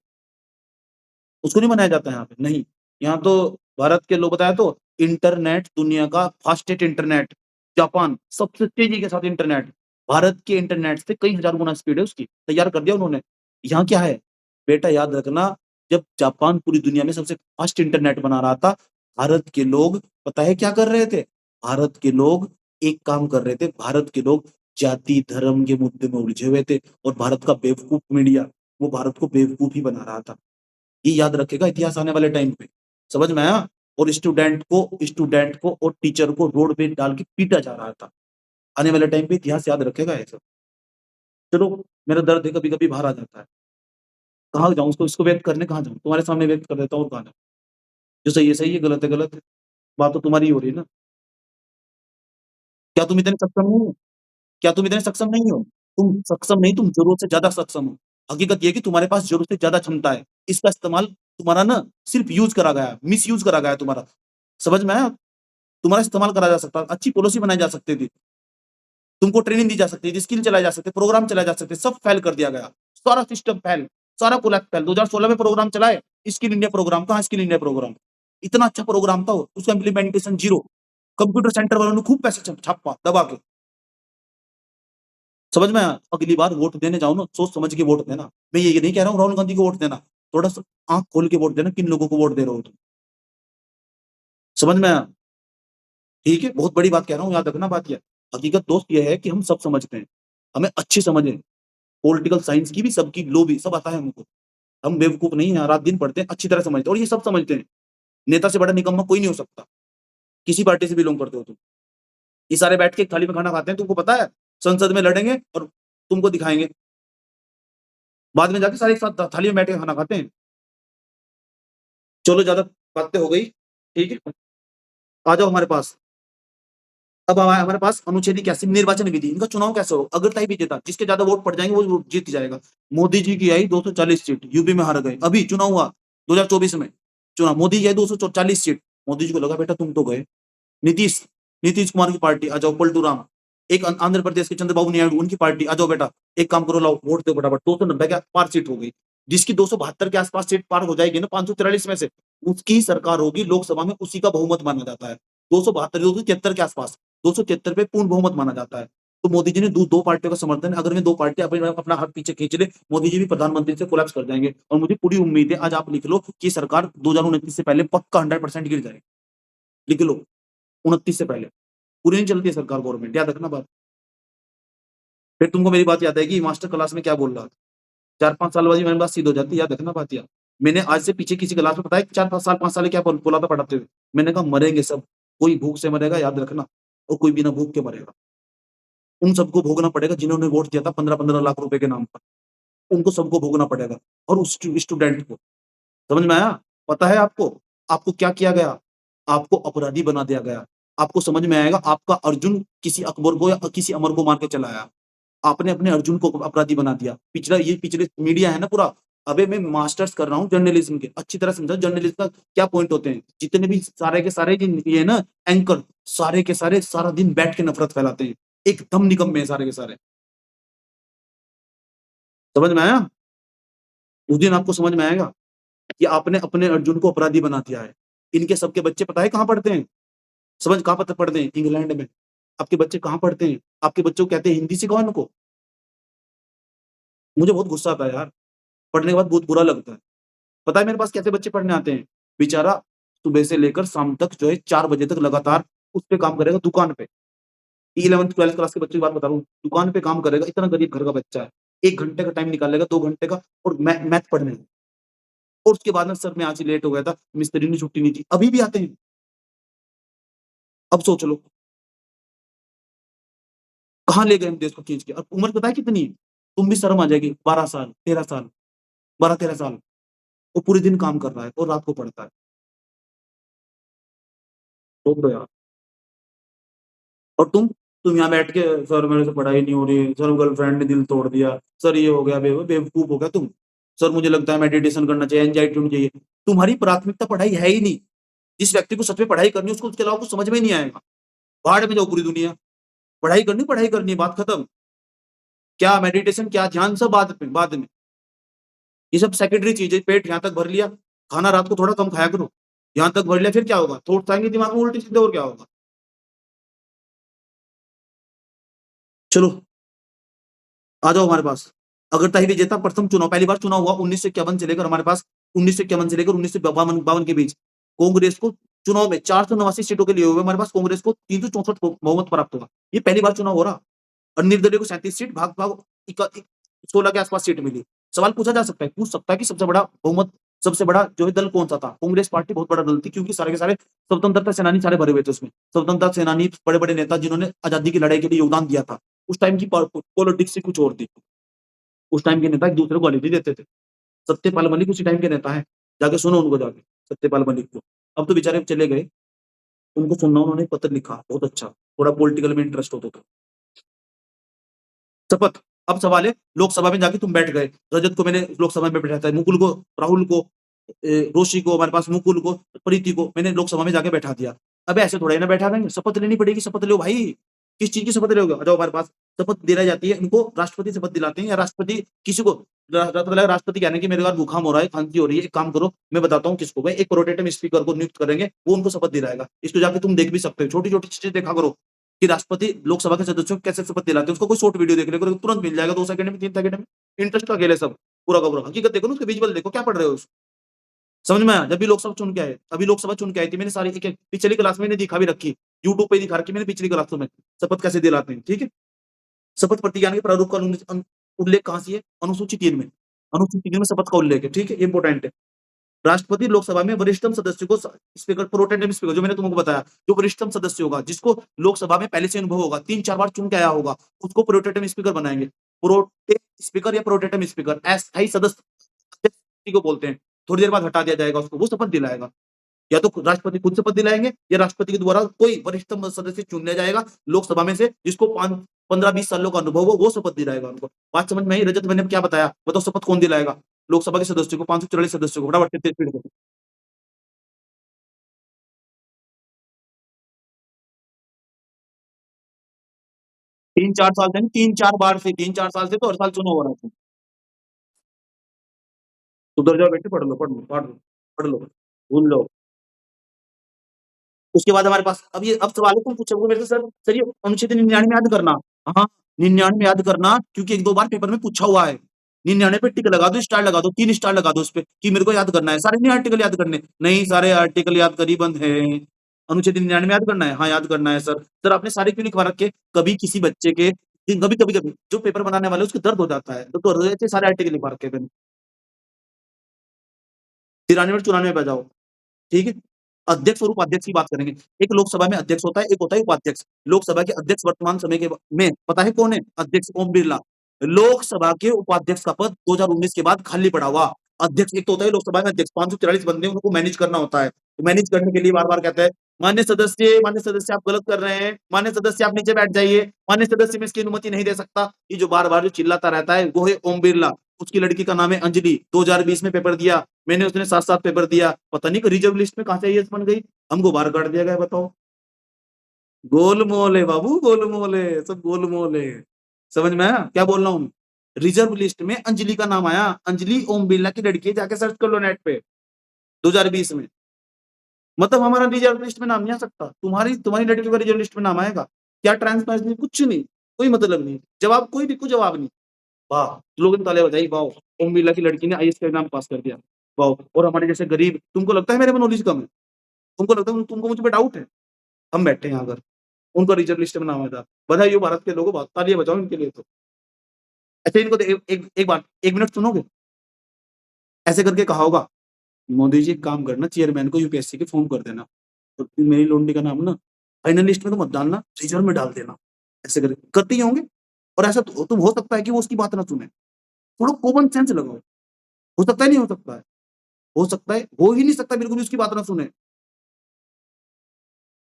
उसको नहीं बनाया जाता है यहाँ पे, नहीं। यहाँ तो भारत के लोग बताया तो इंटरनेट दुनिया का फास्टेस्ट इंटरनेट, जापान सबसे तेज़ी के साथ इंटरनेट, भारत के इंटरनेट से कई हज़ार गुना स्पीड है उसकी, तैयार कर दिया उन्होंने। यहाँ क्या है, बेटा याद रखना, जब जापान पूरी दुनिया में सबसे फास्ट इंटरनेट बना रहा था, भारत के लोग पता है क्या कर रहे थे? भारत के लोग एक काम कर रहे थे, भारत के लोग जाति, धर्म के मुद्दे में उलझे हुए थे और भारत का बेवकूफ मीडिया, वो भारत को बेवकूफ ही बना रहा था। ये याद रखेगा इतिहास आने वाले टाइम पे। समझ में आया? और स्टूडेंट को और टीचर को रोड पे डाल के पीटा जा रहा था। आने वाले टाइम पे इतिहास याद रखेगा ये सब। चलो, मेरा दर्द है कभी-कभी बाहर आ जाता है। कहाँ जाऊँ इसको व्यक्त करने कहाँ जाऊँ? तुम्हारे सामने व्यक्त कर देता हूँ और कहाँ जाऊँ? जो सही है, गलत है गलत है। बात तो तुम्हारी ही हो रही है ना। क्या तुम इतने सक्षम नहीं हो? क्या तुम इतने सक्षम नहीं हो? तुम सक्षम नहीं, तुम ज़रूरत से ज़्यादा सक्षम हो। हकीकत ये है कि तुम्हारे पास ज़रूरत से ज़्यादा क्षमता है। इसका इस्तेमाल तुम्हारा ना सिर्फ़ यूज़ करा गया है, मिसयूज़ करा गया है तुम्हारा। समझ में आया? तुम्हारा इस्तेमाल करा जा सकता है, अच्छी पॉलिसी बनाई जा सकती थी, तुमको ट्रेनिंग दी जा सकती थी, स्किल चलाए जा सकते, प्रोग्राम चलाए जा सकते, सब फेल कर दिया गया। सारा सिस्टम फेल, सारा कोलैप्स फेल। 2016 में प्रोग्राम चलाए, स्किल इंडिया प्रोग्राम, कहाँ स्किल इंडिया प्रोग्राम? इतना अच्छा प्रोग्राम था वो, उसका इम्प्लीमेंटेशन ज़ीरो। कंप्यूटर सेंटर वालों ने खूब पैसे छापा दबा के। समझ में आया? अगली बार वोट देने जाओ ना, सोच समझ के वोट देना। मैं ये नहीं कह रहा हूँ राहुल गांधी को वोट देना, थोड़ा-सा आँख खोल के वोट देना, किन लोगों को वोट दे रहे हो तुम। समझ में आया? ठीक है? बहुत बड़ी बात कह रहा हूँ, याद रखना बात ये। हकीकत दोस्त ये है कि हम सब समझते हैं, हमें अच्छी समझ है। पॉलिटिकल साइंस की भी, सबकी लॉ भी, सब आता है हमको। हम बेवकूफ नहीं हैं, रात-दिन पढ़ते हैं, अच्छी तरह समझते हैं और ये सब समझते हैं। नेता से बड़ा निकम्मा कोई नहीं हो सकता, किसी पार्टी से बिलॉन्ग करते हो तुम। ये सारे बैठ के एक थाली में खाना खाते हैं, तुमको पता है? संसद में लड़ेंगे और तुमको दिखाएँगे। बाद में जाके सारे एक साथ थाली में बैठ के खाना खाते हैं। चलो ज़्यादा बातें हो गई, ठीक है? आ जाओ हमारे पास। अब हमारे पास अनुच्छेद 81 निर्वाचन विधि, इनका चुनाव कैसे होगा? अगर तय विजेता, जिसके ज़्यादा वोट पड़ जाएँगे वो जीत जाएगा। मोदी जी की आई 240 सीट, यूपी में हार गए। अभी चुनाव हुआ 2024 में, चुनाव मोदी की आई 240 सीट। मोदी जी को लगा बेटा तुम तो गए। नीतीश नीतीश कुमार की पार्टी, आ जाओ पलटू राम। एक आंध्र प्रदेश के चंद्रबाबू नायडू, उनकी पार्टी, आ जाओ बेटा, एक काम करो लाओ वोट दो फटाफट। 290 के पार सीट हो गई। जिसकी 272 के आस-पास सीट पार हो जाएगी ना 543 में से, उसकी सरकार होगी लोकसभा में, उसी का बहुमत माना जाता है। 272 273 के आस-पास, 273 पे पूर्ण बहुमत माना जाता है। तो मोदी जी ने दो पार्टियों का समर्थन है, अगर मैं दो पार्टी अपना हाथ पीछे खींच ले, मोदी जी भी प्रधानमंत्री से कोलैप्स कर जाएंगे। और मुझे पूरी उम्मीद है, आज आप लिख लो कि सरकार 2029 से पहले पक्का 100% गिर जाएगी। लिख लो 29 से पहले पूरी नहीं चलती है सरकार, गवर्नमेंट, याद रखना बात। फिर तुमको मेरी बात याद आएगी, मास्टर क्लास में क्या बोल रहा था। 4-5 साल बाद ही मेरी बात सीध हो जाती है, याद रखना बात यार। मैंने आज से पीछे किसी क्लास में, पता है 4-5 साल क्या बोला था पढ़ाते हुए? मैंने कहा मरेंगे सब, कोई भूख से मरेगा, याद रखना, और कोई बिना भूख के मरेगा। उन सबको भोगना पड़ेगा जिन्होंने वोट दिया था 15-15 लाख रुपए के नाम पर, उनको सबको भोगना पड़ेगा। और उस स्टूडेंट को, समझ में आया? पता है आपको, आपको क्या किया गया? आपको अपराधी बना दिया गया। आपको समझ में आएगा, आपका अर्जुन किसी अकबर को या किसी अमर को मार के चला आया। आपने अपने अर्जुन को अपराधी बना दिया। पिछले मीडिया है ना पूरा। अबे मैं मास्टर्स कर रहा हूँ जर्नलिज्म के, अच्छी तरह समझा जर्नलिज्म का क्या पॉइंट होते हैं। जितने भी सारे के सारे ये है ना एंकर, सारे के सारे सारा दिन बैठ के नफरत फैलाते हैं, एकदम निकम्मे हैं सारे के सारे। समझ में आया? उस दिन आपको समझ में आएगा कि आपने अपने अर्जुन को अपराधी बना दिया है। इनके सबके बच्चे पता है कहाँ पढ़ते हैं? समझ कहाँ पढ़ते हैं? इंग्लैंड में। आपके बच्चे कहाँ पढ़ते हैं? आपके बच्चों को कहते हैं हिंदी सिखाओ इनको। मुझे बहुत गुस्सा आता है यार, पढ़ने के बाद बहुत बुरा लगता है। पता है मेरे पास कैसे बच्चे पढ़ने आते हैं? बेचारा सुबह से लेकर शाम तक जो है 4 बजे तक लगातार उस पे काम करेगा दुकान पे। 11th-12th क्लास के बच्चे की बात बता रहा हूँ, दुकान पे काम करेगा, इतना गरीब घर का बच्चा है। 1 घंटे का टाइम निकाल लेगा, 2 घंटे का, और मैथ पढ़ने में। और उसके बाद में सर मैं आज लेट हो गया था, मिस्त्री ने छुट्टी नहीं दी, अभी भी आते हैं। अब सोच लो, कहाँ ले गए हम देश को खींच के। और उम्र पता है कितनी है? तुम भी शर्म आ जाएगी, 12 साल, 13 साल, 12-13 साल। वो पूरे दिन काम कर रहा है और रात को पढ़ता है। सोच लो यार। और तुम यहाँ बैठ के, सर मेरे से पढ़ाई नहीं हो रही, सर गर्लफ्रेंड ने दिल तोड़ दिया, सर ये हो गया, बेवकूफ हो गया तुम। सर मुझे लगता है मेडिटेशन करना चाहिए, एंजाइटी होनी चाहिए। तुम्हारी प्राथमिकता पढ़ाई है ही नहीं। जिस व्यक्ति को सच में पढ़ाई करनी है उसको उसके अलावा कुछ समझ में ही नहीं आएगा। भाड़ में जाओ पूरी दुनिया। पढ़ाई करनी है, बात खत्म। क्या मेडिटेशन, क्या ध्यान, सब बाद में। ये सब सेकेंडरी चीज है। पेट यहाँ तक भर लिया, खाना रात को थोड़ा कम खाया करो। यहाँ तक भर लिया, फिर क्या होगा? थॉट्स आएंगे दिमाग में उल्टे सीधे, और क्या होगा? चलो आ जाओ हमारे पास। अगरता ही विजेता प्रथम चुनाव, पहली बार चुनाव हुआ 1951 से लेकर हमारे पास 1951 से लेकर 1952 के बीच। कांग्रेस को चुनाव में 489 सीटों के लिए हुए हमारे पास, कांग्रेस को 364 बहुमत प्राप्त हुआ। ये पहली बार चुनाव हो रहा। और निर्दलीय को 37 सीट, भाग भाग 16 के आसपास सीट मिली। सवाल पूछा जा सकता है, पूछ सकता है कि सबसे बड़ा बहुमत, सबसे बड़ा जो है दल कौन सा था? कांग्रेस पार्टी बहुत बड़ा दल थी, क्योंकि सारे के सारे स्वतंत्रता सेनानी सारे भरे हुए थे उसमें। स्वतंत्रता सेनानी, बड़े बड़े नेता जिन्होंने आजादी की लड़ाई के लिए योगदान दिया था। उस टाइम की पॉलिटिक्स ही कुछ और थी। उस टाइम के नेता एक दूसरे को गाली नहीं देते थे। सत्यपाल मलिक उसी टाइम के नेता हैं। जाके सुनो उनको जाके, सत्यपाल मलिक को। अब तो बेचारे चले गए। उनको सुनना, उन्होंने पत्र लिखा बहुत अच्छा, थोड़ा पॉलिटिकल में इंटरेस्ट होता था। शपथ। अब सवाल है, लोकसभा में जाके तुम बैठ गए, रजत को मैंने लोकसभा में बैठाता है, मुकुल को, राहुल को, रोशी को, हमारे पास मुकुल को, प्रीति को मैंने लोकसभा में जाके बैठा दिया। अब ऐसे थोड़ा ही ना बैठा देंगे, शपथ लेनी पड़ेगी। शपथ लो भाई, किस चीज की शपथ लोगे? आ जाओ हमारे पास। शपथ दिलाई जाती है इनको, राष्ट्रपति शपथ दिलाते हैं, या राष्ट्रपति किसी को, राष्ट्रपति कहने की मेरे को जुकाम हो रहा है, खांसी हो रही है, एक काम करो मैं बताता हूँ किसको, भाई एक प्रोटेम स्पीकर को नियुक्त करेंगे, वो उनको शपथ दिलाएगा। इसको जाके तुम देख भी सकते हो, छोटी छोटी चीजें देखा करो कि राष्ट्रपति लोकसभा के सदस्यों को कैसे शपथ दिलाते हैं। उसको कोई शॉर्ट वीडियो देख ले करो, तुरंत मिल जाएगा, 2 सेकंड में, 3 सेकंड में। इंटरेस्ट तो अकेले सब पूरा का पूरा, हकीकत देखो ना, उसके विजुअल देखो, क्या पढ़ रहे हो? समझ में आया? जब भी लोकसभा चुन के आए, अभी लोकसभा चुन के आई थी, मैंने सारी एक पिछली क्लास में दिखा भी रखी, यूट्यूब पे दिखा रखी मैंने पिछली क्लासों में, शपथ कैसे दिलाते हैं, ठीक है? शपथ प्रतिज्ञान के प्रारूप का उल्लेख कहाँ से है? अनुसूची 3 में। अनुसूची 3 में शपथ का उल्लेख है, ठीक है? इंपॉर्टेंट है। राष्ट्रपति लोकसभा में वरिष्ठतम सदस्य को स्पीकर, प्रोटेम स्पीकर, जो मैंने तुमको बताया, जो वरिष्ठतम सदस्य होगा, जिसको लोकसभा में पहले से अनुभव होगा, 3-4 बार चुन के आया होगा, उसको प्रोटेम स्पीकर बनाएंगे। प्रोटेम स्पीकर या प्रोटेम स्पीकर, अस्थायी सदस्य को बोलते हैं। थोड़ी देर बाद हटा दिया जाएगा उसको, वो शपथ दिलाएगा। या तो राष्ट्रपति खुद शपथ दिलाएंगे, या राष्ट्रपति के द्वारा कोई वरिष्ठतम सदस्य चुन लिया जाएगा लोकसभा में से, जिसको 15-20 सालों का अनुभव हो, वो शपथ दिलाएगा उनको। बात समझ में आई? रजत, मैंने क्या बताया? बताओ शपथ कौन दिलाएगा? लोकसभा के सदस्यों को, 544 सदस्यों को। फटाफट से स्पीड से। 3-4 साल से नहीं, 3-4 बार से, 3-4 साल से तो हर साल चुनाव हो रहा है। सुधर जाओ बेटे, पढ़ लो, पढ़ लो, पढ़ लो, पढ़ लो, भूल लो। उसके बाद हमारे पास अब सवाल है, तुम पूछोगे मेरे से, सर ये अनुच्छेद 99 याद करना। हाँ, 99 याद करना क्योंकि 1-2 बार पेपर में पूछा हुआ है। 99 पे टिक लगा दो, स्टार लगा दो, 3 स्टार लगा दो उसपे कि मेरे को याद करना है। सारे नहीं आर्टिकल याद करने। नहीं, सारे आर्टिकल याद कर ही बंद हैं। अनुच्छेद 99 याद करना है? हाँ, याद करना है सर। सर आपने सारे क्यों लिखवा रखे? कभी किसी बच्चे के कभी-कभी जो पेपर बनाने वाले हैं उसको दर्द हो जाता है। तो दर्द हो जाते सारे आर्टिकल लिखवा रखे मैंने। 93 और 94 पे आ जाओ। ठीक है? अध्यक्ष और उपाध्यक्ष की बात करेंगे। एक लोकसभा में अध्यक्ष होता है, एक होता है उपाध्यक्ष। लोकसभा के अध्यक्ष वर्तमान समय के में पता है कौन है? अध्यक्ष ओम बिरला। लोकसभा के उपाध्यक्ष का पद 2019 के बाद खाली पड़ा हुआ। अध्यक्ष एक तो होता है लोकसभा में अध्यक्ष, 543 बंदे हैं, उनको मैनेज करना होता है। तो मैनेज करने के लिए बार-बार कहता है, मान्य सदस्य आप गलत कर रहे हैं, मान्य सदस्य आप नीचे बैठ जाइए, मान्य सदस्य मैं इसकी अनुमति नहीं दे सकता। ये जो बार-बार जो चिल्लाता रहता है, वो है ओम बिरला। उसकी लड़की का नाम है अंजलि, 2020 में पेपर दिया। मैंने उसने साथ-साथ पेपर दिया। पता नहीं रिजर्व लिस्ट में कहाँ से आईएएस बन गई। हमको बाहर काट दिया गया बताओ। गोलमोल है बाबू, गोलमोल है, सब गोलमोल है। समझ में आया? क्या बोल रहा हूँ? रिजर्व लिस्ट में अंजलि का नाम आया। अंजलि ओम बिरला की लड़की है, जाके सर्च कर लो नेट पे 2020 में। मतलब हमारा रिजर्व लिस्ट में नाम नहीं आ सकता। तुम्हारी तुम्हारी लड़की का रिजर्व लिस्ट में नाम आएगा। क्या ट्रांसपेरेंसी? कुछ नहीं, कोई मतलब नहीं। जवाब कोई भी, कोई जवाब नहीं। वाह! लोगों ने तालियाँ बजाई, वाओ! ओम बिरला की लड़की ने आईएएस का एग्ज़ाम पास कर दिया। वाओ! और हमारे जैसे गरीब, तुमको लगता है मेरे में नॉलेज कम है? तुमको लगता है तुमको मुझ पे डाउट है? हम बैठे हैं यहाँ पर, उनका रिजर्व लिस्ट में नाम आया था। बधाई हो भारत के लोगों, तालियाँ बजाओ इनके लिए तो। अच्छा इनको तो एक बात, 1 मिनट सुनोगे? ऐसे करके कहा होगा, मोदी जी एक काम करना चेयरमैन को यूपीएससी के फ़ॉर्म कर देना। तो मेरी लोंडी का नाम ना फाइनल लिस्ट में तो मत डालना, रिजर्व में डाल देना। ऐसे करके करते ही होंगे और ऐसा तो हो सकता है कि वो उसकी बात ना सुने। थोड़ा कॉमन सेंस लगाओ। हो सकता है, नहीं हो सकता है? हो सकता है, हो ही नहीं सकता बिल्कुल भी उसकी बात ना सुने।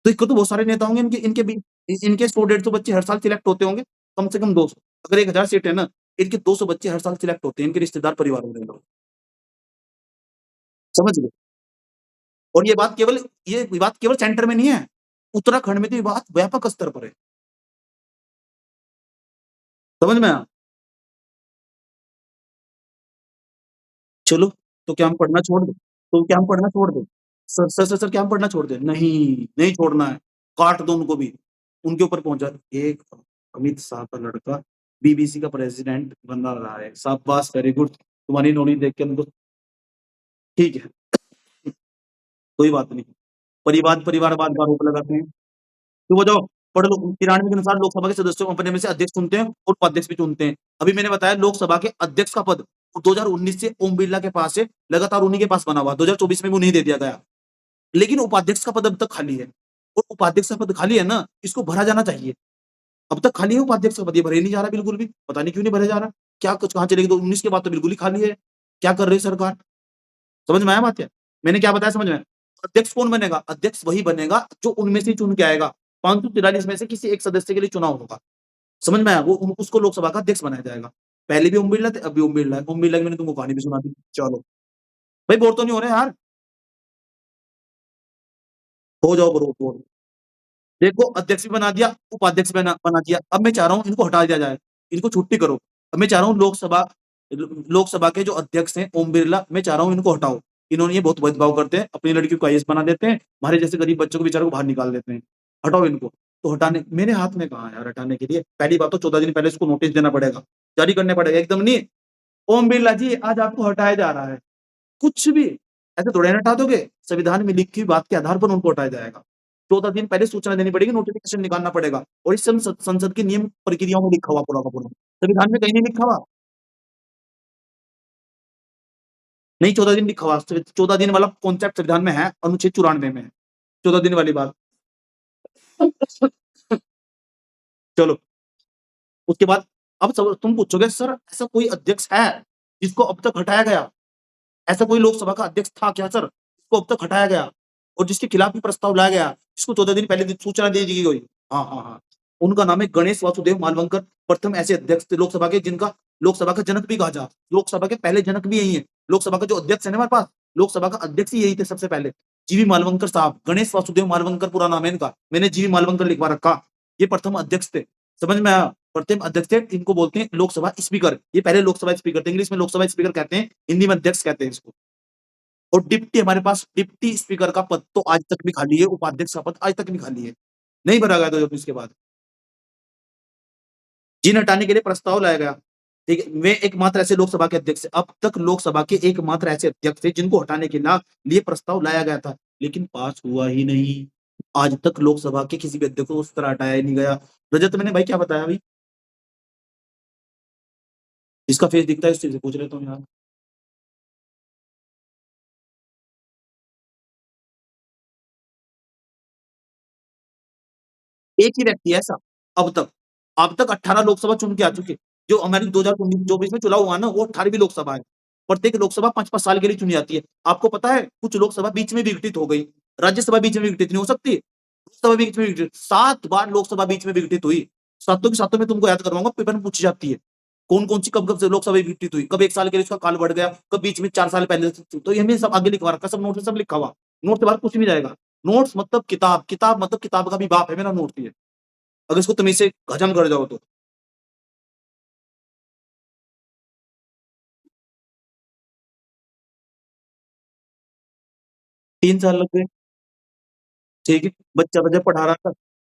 तो इसको तो बहुत सारे नेता होंगे इनके 100-150 बच्चे हर साल सिलेक्ट होते होंगे, कम से कम 200। अगर 1000 सीट है ना, इनके 200 बच्चे हर साल सिलेक्ट होते हैं, इनके रिश्तेदार परिवार वाले लोग। समझ गए? और ये बात केवल सेंटर में नहीं है, उत्तराखंड में तो ये बात व्यापक स्तर पर है। समझ में आया? चलो, तो क्या हम पढ़ना छोड़ दें? तो क्या हम पढ़ना छोड़ दें? सर क्या हम पढ़ना छोड़ दें? नहीं, नहीं छोड़ना है। काट दो उनको भी। उनके ऊपर पहुँचा एक अमित शाह का लड़का बीबीसी का प्रेज़िडेंट बन रहा है। शाबाश! Very good. तुम्हारी नॉलेज देख के हमको ठीक है, कोई बात नहीं। परिवारवाद का आरोप लगाते हैं। चुप हो जाओ, पढ़ लो। 93 के अनुसार लोकसभा के सदस्यों को अपने में से अध्यक्ष चुनते हैं और उपाध्यक्ष भी चुनते हैं। अभी मैंने बताया लोकसभा के अध्यक्ष का पद 2019 से ओम बिरला के पास है, लगातार उन्हीं के पास बना हुआ। 2024 में भी उन्हें दे दिया गया। लेकिन उपाध्यक्ष का पद अब तक खाली है और उपाध्यक्ष का पद खाली है ना, इसको भरा जाना चाहिए। अब तक खाली है उपाध्यक्ष का पद, ये भरे ही नहीं जा रहा बिल्कुल भी। पता नहीं क्यों नहीं भरा जा रहा? क्या कुछ कहाँ चले गए? 19 के बाद तो बिल्कुल ही खाली है। क्या कर रही है सरकार? समझ में आया बात क्या? मैंने क्या बताया समझ में आया? अध्यक्ष कौन बनेगा? अध्यक्ष वही बनेगा जो उनमें से चुन के आएगा। 543 में से किसी एक सदस्य के लिए चुनाव होगा। समझ में आया? वो उसको लोकसभा का अध्यक्ष बनाया जाएगा। पहले भी ओम बिरला थे, अब भी ओम बिरला है। ओम बिरला की मैंने तुमको कहानी भी सुना दी। चलो, भाई बोर तो नहीं हो रहे यार? हो जाओ बोर। देखो अध्यक्ष भी बना दिया, उपाध्यक्ष बना बना दिया। अब मैं चाह रहा हूँ इनको हटा दिया जाए, इनको छुट्टी करो। अब मैं चाह रहा हूँ लोकसभा के जो अध्यक्ष हैं ओम बिरला, मैं चाह रहा हूँ इनको हटाओ। इन्होंने ये बहुत भेदभाव करते हैं, अपनी लड़कियों को आईएएस बना देते हैं, हमारे जैसे गरीब बच्चों को बेचारों को बाहर निकाल देते हैं। हटाओ इनको। तो हटाने मेरे हाथ में कहाँ है यार हटाने के लिए? पहली बात तो 14 दिन पहले इसको नोटिस देना पड़ेगा, जारी करने पड़ेगा एकदम नहीं, ओम बिरला जी आज आपको हटाया जा रहा है। कुछ भी, ऐसे थोड़ी ना हटा दोगे। संविधान में लिखी बात के आधार पर उनको हटाया जाएगा। 14 दिन पहले सूचना देनी पड़ेगी, नोटिफ़िकेशन निकालना पड़ेगा और इस संसद के नियम प्रक्रियाओं में लिखा हुआ पूरा का पूरा। संविधान में कहीं नहीं लिखा हुआ। नहीं 14 दिन लिखा हुआ, 14 दिन वाला कॉन्सेप्ट संविधान में है, अनुच्छेद 94 में है। 14 दिन वाली बात। चलो, उसके बाद अब तुम पूछोगे सर ऐसा कोई अध्यक्ष है, जिसको अब तक हटाया गया? ऐसा कोई लोकसभा का अध्यक्ष था क्या सर, जिसको अब तक हटाया गया और जिसके खिलाफ भी प्रस्ताव लाया गया, जिसको 14 दिन पहले सूचना दे दी गई? हाँ। उनका नाम है गणेश वासुदेव मालवंकर, प्रथम ऐसे अध्यक्ष थे लोकसभा के जिनका लोकसभा का जनक भी कहा जा। लोकसभा के पहले जनक भी यही है। लोकसभा का जो अध्यक्ष है ना हमारे पास, लोकसभा का अध्यक्ष ही यही थे सबसे पहले। जीवी मालवंकर साहब, गणेश वासुदेव मालवंकर पूरा नाम है इनका। मैंने जीवी मालवंकर लिखवा रखा। ये प्रथम अध्यक्ष थे। समझ में आया? प्रथम अध्यक्ष थे, इनको बोलते हैं लोकसभा स्पीकर। ये पहले लोकसभा स्पीकर थे, इंग्लिश में लोकसभा स्पीकर कहते हैं, हिंदी में अध्यक्ष कहते हैं इसको। और डिप्टी हमारे पास डिप्टी स्पीकर का पद तो आज तक भी खाली है, उपाध्यक्ष का पद आज तक भी खाली है। नहीं भरा गया 2019 के बाद। जिन्हें हटाने के लिए प्रस्ताव लाया गया। ठीक है, वे एकमात्र ऐसे लोकसभा के अध्यक्ष हैं। अब तक लोकसभा के एकमात्र ऐसे अध्यक्ष थे जिनको हटाने के लिए प्रस्ताव लाया गया था, लेकिन पास हुआ ही नहीं। आज तक लोकसभा के किसी भी अध्यक्ष को उस तरह हटाया ही नहीं गया। रजत मैंने भाई क्या बताया अभी? जिसका फेस दिखता है उससे पूछ लेता हूँ यार। एक ही व्यक्ति है ऐसा अब तक 18 लोकसभा चुन के आ चुके। जो हमारी 2024 में चुनाव हुआ ना, वो 18वीं लोकसभा है। प्रत्येक लोकसभा 5-5 साल के लिए चुनी जाती है। आपको पता है कुछ लोकसभा बीच में विघटित हो गई। राज्यसभा बीच में विघटित नहीं हो सकती। लोकसभा बीच में विघटित 7 बार लोकसभा बीच में विघटित हुई। सातों की सातों में तुमको याद करवाऊंगा, पेपर में पूछी जाती है। कौन-कौन सी कब-कब से लोकसभा विघटित हुई, कब 1 साल के लिए उसका काल बढ़ गया, कब बीच में 4 साल पहले से, तो ये हमने सब आगे लिखवा रखा, सब नोट में सब लिखा हुआ। नोट के बाद कुछ नहीं जाएगा। नोट्स मतलब किताब, किताब मतलब किताब का भी बाप है मेरा नोट ये। अगर इसको तमीज़ से हज़म कर जाओ तो। 3 साल लग गए, ठीक है। बच्चा जब पढ़ा रहा था,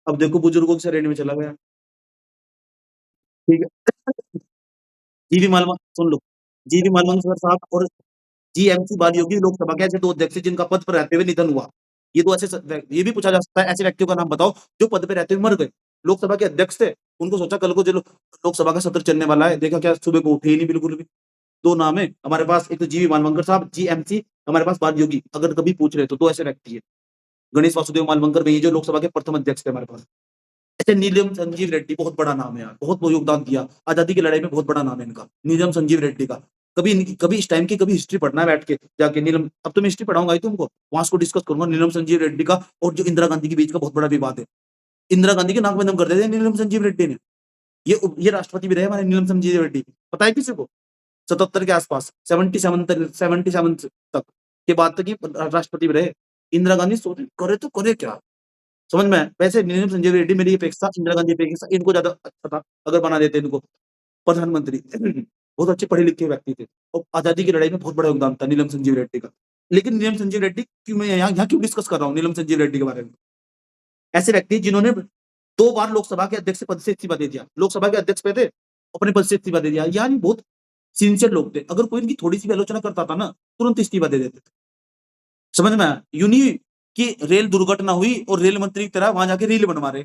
अब देखो बुजुर्गों की श्रेणी में चला गया, ठीक है। जीवी मालवा सुन लो, जीवी मालवंकर साहब और जीएमसी बालियोगी लोकसभा के ऐसे 2 अध्यक्ष हैं जिनका पद पर रहते हुए निधन हुआ। ये 2 ऐसे ये भी पूछा जा सकता है ऐसे व्यक्तियों का नाम बताओ जो पद पे रहते हुए मर गए। लोकसभा के अध्यक्ष थे, उनको सोचा कल को जो लोकसभा का सत्र चलने वाला है, देखा क्या सुबह को उठे ही नहीं बिल्कुल भी। 2 नाम है हमारे पास, एक तो जीवी मालवंकर साहब, जीएमसी, हमारे पास बालियोगी। अगर कभी पूछ रहे तो 2 ऐसे व्यक्ति हैं। गणेश वासुदेव मालवंकर भई जो लोकसभा के प्रथम अध्यक्ष थे हमारे पास। ऐसे नीलम संजीव रेड्डी बहुत बड़ा नाम है यार, बहुत वो योगदान दिया। आज़ादी की लड़ाई में बहुत बड़ा नाम है इनका, नीलम संजीव रेड्डी का। कभी इस टाइम की कभी हिस्ट्री पढ़ना बैठ के जाके नीलम, अब तो मैं हिस्ट्री पढ़ाऊँगा ही तुमको, वहाँ उसको डिस्कस करूँगा नीलम संजीव रेड्डी का और जो इंदिरा गांधी के बीच का बहुत बड़ा विवाद है। इंदिरा गांधी के नाक में दम कर दिया था नीलम संजीव रेड्डी ने। ये राष्ट्रपति भी रहे हमारे नीलम संजीव रेड्डी। पता है किसी को? 77 के आस-पास, 77 तक के बाद तक ये राष्ट्रपति भी रहे। इंदिरा गांधी सोच करे तो करे क्या? समझ में आया? वैसे नीलम संजय रेड्डी मेरी अपेक्षा इंदिरा गांधी अपेक्षा इनको ज़्यादा अच्छा था, अगर बना देते इनको प्रधानमंत्री। बहुत अच्छे पढ़े-लिखे व्यक्ति थे और आज़ादी की लड़ाई में बहुत बड़ा योगदान था नीलम संजीव रेड्डी का। लेकिन नीलम संजीव रेड्डी क्यों मैं यहाँ क्यों डिस्कस कर रहा हूँ नीलम संजीव रेड्डी के बारे में? ऐसे व्यक्ति जिन्होंने 2 बार लोकसभा के अध्यक्ष पद से इस्तीफा दे दिया। लोकसभा के अध्यक्ष पे थे, अपने पद से इस्तीफा दे दिया। यार ये बहुत सिंसियर लोग थे। अगर कोई इनकी थोड़ी-सी भी आलोचना करता था ना, तुरंत इस्तीफा दे देते थे। समझ में आया? यूँ नहीं कि रेल दुर्घटना हुई और रेल मंत्री की तरह वहाँ जाके रील बनवा रहे।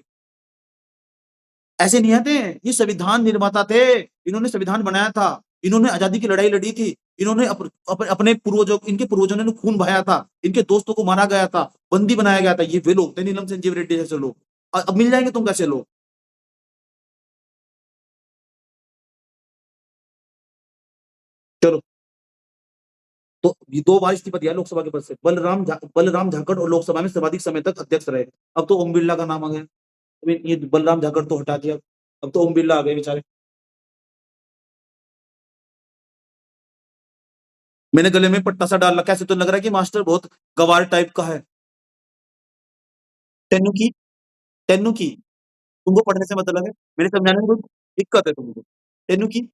ऐसे नहीं आते, ये संविधान निर्माता थे, इन्होंने संविधान बनाया था, इन्होंने आज़ादी की लड़ाई लड़ी थी, इन्होंने अपने पूर्वजों इनके पूर्वजों ने खून बहाया था, इनके दोस्तों को मारा गया था, बंदी बनाया गया था, ये वे लोग थे नीलम संजीव रेड्डी जैसे लोग। अब मिल जाएँगे तुमको ऐसे लोग। चलो, तो ये 2 बार इस्तीफा दिया लोकसभा के पद से। बलराम झाकड़ और लोकसभा में सर्वाधिक समय तक अध्यक्ष रहे। अब तो ओम बिरला का नाम आ गया। अभी ये बलराम झाकड़ तो हटा दिया, अब तो ओम बिरला आ गए बेचारे। मैंने गले में पट्टा सा डाल रखा है, ऐसे तो लग रहा है कि मास्टर बहुत गँवार टाइप का है। टेन्नू की टेन्नू की, तुमको पढ़ने से मतलब है, मेरे समझाने में कोई दिक्कत है तुमको। टेन्नू की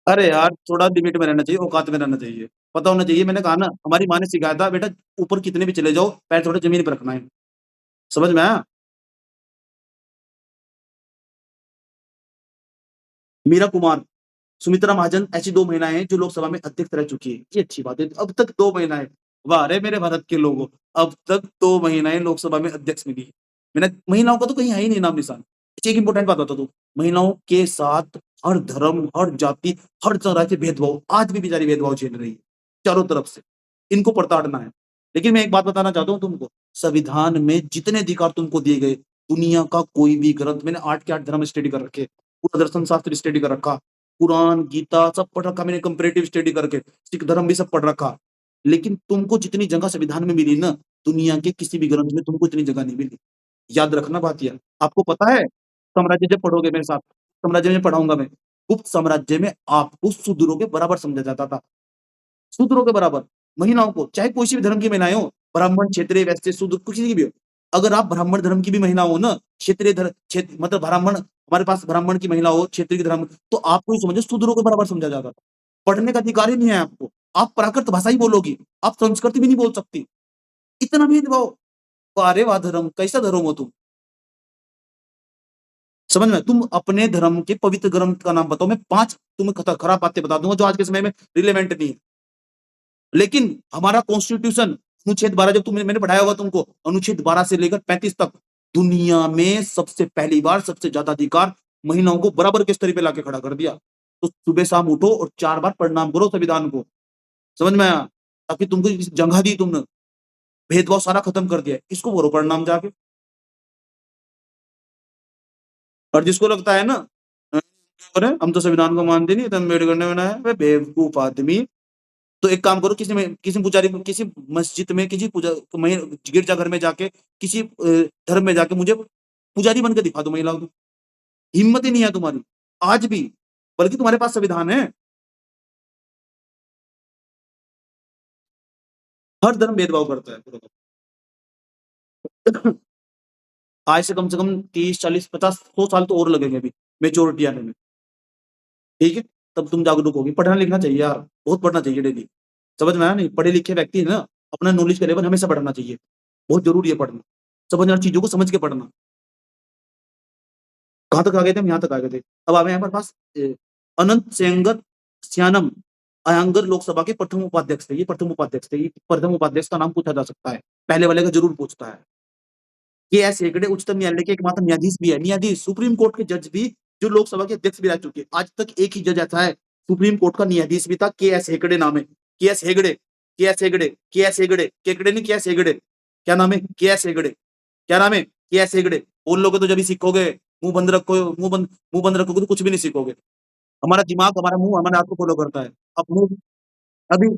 अरे यार, थोड़ा लिमिट में रहना चाहिए, औकात में रहना चाहिए। पता होना चाहिए, मैंने कहा ना, हमारी माँ ने सिखाया था, बेटा ऊपर कितने भी चले जाओ, पैर थोड़ा ज़मीन पे रखना है। समझ में आया? मीरा कुमार, सुमित्रा महाजन ऐसी 2 महिलाएँ हैं जो लोकसभा में अध्यक्ष रह चुकी हैं। ये अच्छी बात है। अब तक 2 महिलाएँ, वाह रे मेरे भारत के लोगों! अब तक 2 महिलाएँ लोकसभा में अध्यक्ष मिली हैं। मैंने महिलाओं का तो कहीं है ही नहीं नाम-निशान। अच्छा एक इम्पोर्टेंट बात बताता हूँ, महिलाओं के साथ हर धर्म, हर जाति, हर तरह के भेदभाव, आज भी बेचारी भेदभाव झेल रही है, चारों तरफ से। इनको प्रताड़ना है। लेकिन मैं एक बात बताना चाहता हूँ तुमको, संविधान में जितने अधिकार तुमको दिए गए, दुनिया का कोई भी ग्रंथ, मैंने 8 के 8 धर्म स्टडी कर रखे, पूरा दर्शन शास्त्र स्टडी कर रखा, कुरान, गीता सब पढ़ रखा मैंने कंपैरेटिव स्टडी करके, सिख धर्म भी सब पढ़ रखा। लेकिन तुमको जितनी जगह संविधान में मिली ना, दुनिया के किसी भी ग्रंथ में तुमको इतनी जगह नहीं मिली। याद रखना बात ये। आपको पता है, साम्राज्य जब पढ़ोगे मेरे साथ, साम्राज्य में पढ़ाऊँगा मैं। गुप्त साम्राज्य में आपको शूद्रों के बराबर समझा जाता था। शूद्रों के बराबर, महिलाओं को, चाहे कोई सी भी धर्म की महिलाएँ हों, ब्राह्मण, क्षत्रिय, वैश्य, शूद्र किसी की भी हो। अगर आप ब्राह्मण धर्म की भी महिला हो ना, क्षत्रिय धर्म क्षेत्र मतलब ब्राह्मण हमारे पास ब्राह्मण की महिला हो, क्षेत्रीय की धर्म, तो आपको ये समझो शूद्रों के बराबर समझा जाता था। पढ़ने का अधिकार ही नहीं है आपको। आप प्राकृत भाषा ही बोलोगी, आप संस्कृत भी नहीं बोल सकती। इतना भेदभाव, वाह रे वाह धर्म, कैसा धर्म हो तुम? समझ में? तुम अपने धर्म के पवित्र ग्रंथ का नाम बताओ, मैं 5 तुम्हें खराब बातें बता दूँगा जो आज के समय में रिलेवेंट नहीं है। लेकिन हमारा कॉन्स्टिट्यूशन अनुच्छेद 12 जब तुमने मैंने पढ़ाया होगा तुमको, अनुच्छेद 12 से लेकर 35 तक दुनिया में सबसे पहली बार सबसे ज़्यादा अधिकार महिलाओं को बराबर के स्तर पे लाके खड़ा कर दिया। तो सुबह शाम उठो और 4 बार प्रणाम करो संविधान को। समझ में आया? ताकि तुमको इस जगह दी तुमने, भेदभाव सारा खत्म कर दिया है। इसको करो प्रणाम जाके। और जिसको लगता है ना अरे हम तो संविधान को मानते नहीं, तो अम्बेडकर ने बनाया, बे बेवकूफ आदमी। तो एक काम करो, किसी पुजारी को किसी मस्जिद में किसी पूजा महि गिरजाघर में जाके किसी धर्म में जाके मुझे पुजारी बन के दिखा दो महिलाओं को। हिम्मत ही नहीं है तुम्हारी, आज भी। बल्कि तुम्हारे पास संविधान है। हर धर्म भेदभाव करता है। आज से कम 30, 40, 50, 100 साल तो और लगेंगे अभी मैच्योरिटी आने में। ठीक है? तब तुम जागरूक होगी। पढ़ना लिखना चाहिए यार, बहुत पढ़ना चाहिए डेली। समझ में आया नहीं? पढ़े लिखे व्यक्ति है ना, अपना नॉलेज का लेवल हमेशा बढ़ाना चाहिए। बहुत ज़रूरी है पढ़ना। समझना, चीज़ों को समझ के पढ़ना। कहाँ तक आ गए थे हम? यहाँ तक आ गए थे। अब आ गए हमारे पास अनंत सेंगर स्यानम अयंगर लोकसभा के प्रथम उपाध्यक्ष थे। ये प्रथम उपाध्यक्ष थे। ये प्रथम उपाध्यक्ष का नाम पूछा जा सकता है। पहले वाले का ज़रूर पूछता है। के.एस. हेगड़े उच्चतम न्यायालय के एकमात्र न्यायाधीश भी है। न्यायाधीश, सुप्रीम कोर्ट के जज भी, जो लोकसभा के अध्यक्ष भी रह चुके हैं। आज तक एक ही जज ऐसा है, सुप्रीम कोर्ट का न्यायाधीश भी था, के.एस. हेगड़े नाम है। KS. Hegde, KS. Hegde, KS. Hegde, केकड़े नहीं, के.एस. हेगड़े। क्या नाम है? के.एस. हेगड़े। क्या नाम है? के.एस. हेगड़े। बोल लोगे तो जब ही सीखोगे। मुँह बंद रखोगे तो कुछ भी नहीं सीखोगे। हमारा दिमाग, हमारा मुँह हमारे आप को फ़ॉलो करता है। अब मुँह अभी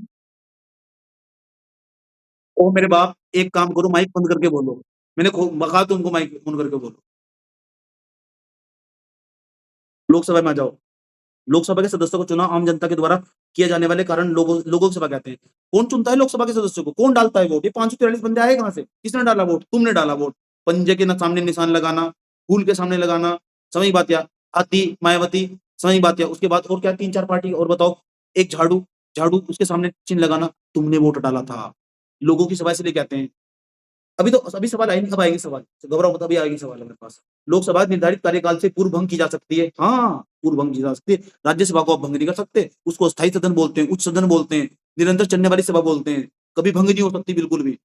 ओ मेरे बाप, एक काम करो, माइक बंद करके बोलो। मैंने कहा तुमको माइक ऑन करके बोलो। लोकसभा में आ जाओ। लोकसभा के सदस्यों को चुनाव आम जनता के द्वारा किए जाने वाले कारण लोगों सभा कहते हैं। कौन चुनता है लोकसभा के सदस्यों को? कौन डालता है वोट? ये 543 बंदे आए कहाँ से? किसने डाला वोट? तुमने डाला वोट। पंजे के सामने निशान लगाना, फूल के सामने लगाना, समझ बात या? हाथी, मायावती, समझ बात या? उसके बाद और क्या 3-4 पार्टी और बताओ? एक झाड़ू, झाड़ू उसके सामने चिन्ह लगाना, तुमने वोट डाला था। लोगों की सभा इसलिए कहते हैं। अभी सवाल आएँगे, अब आएँगे सवाल। घबराओ मत, अभी आएगी सवाल है मेरे पास। लोकसभा निर्धारित कार्यकाल से पूर्व भंग की जा सकती है। हाँ, पूर्व भंग की जा सकती है। राज्यसभा को आप भंग नहीं कर सकते। उसको अस्थायी सदन बोलते हैं, उच्च सदन बोलते हैं, निरंतर चलने वाली सभा बोलते हैं। कभी भंग नहीं हो सकती बिल्कुल भी।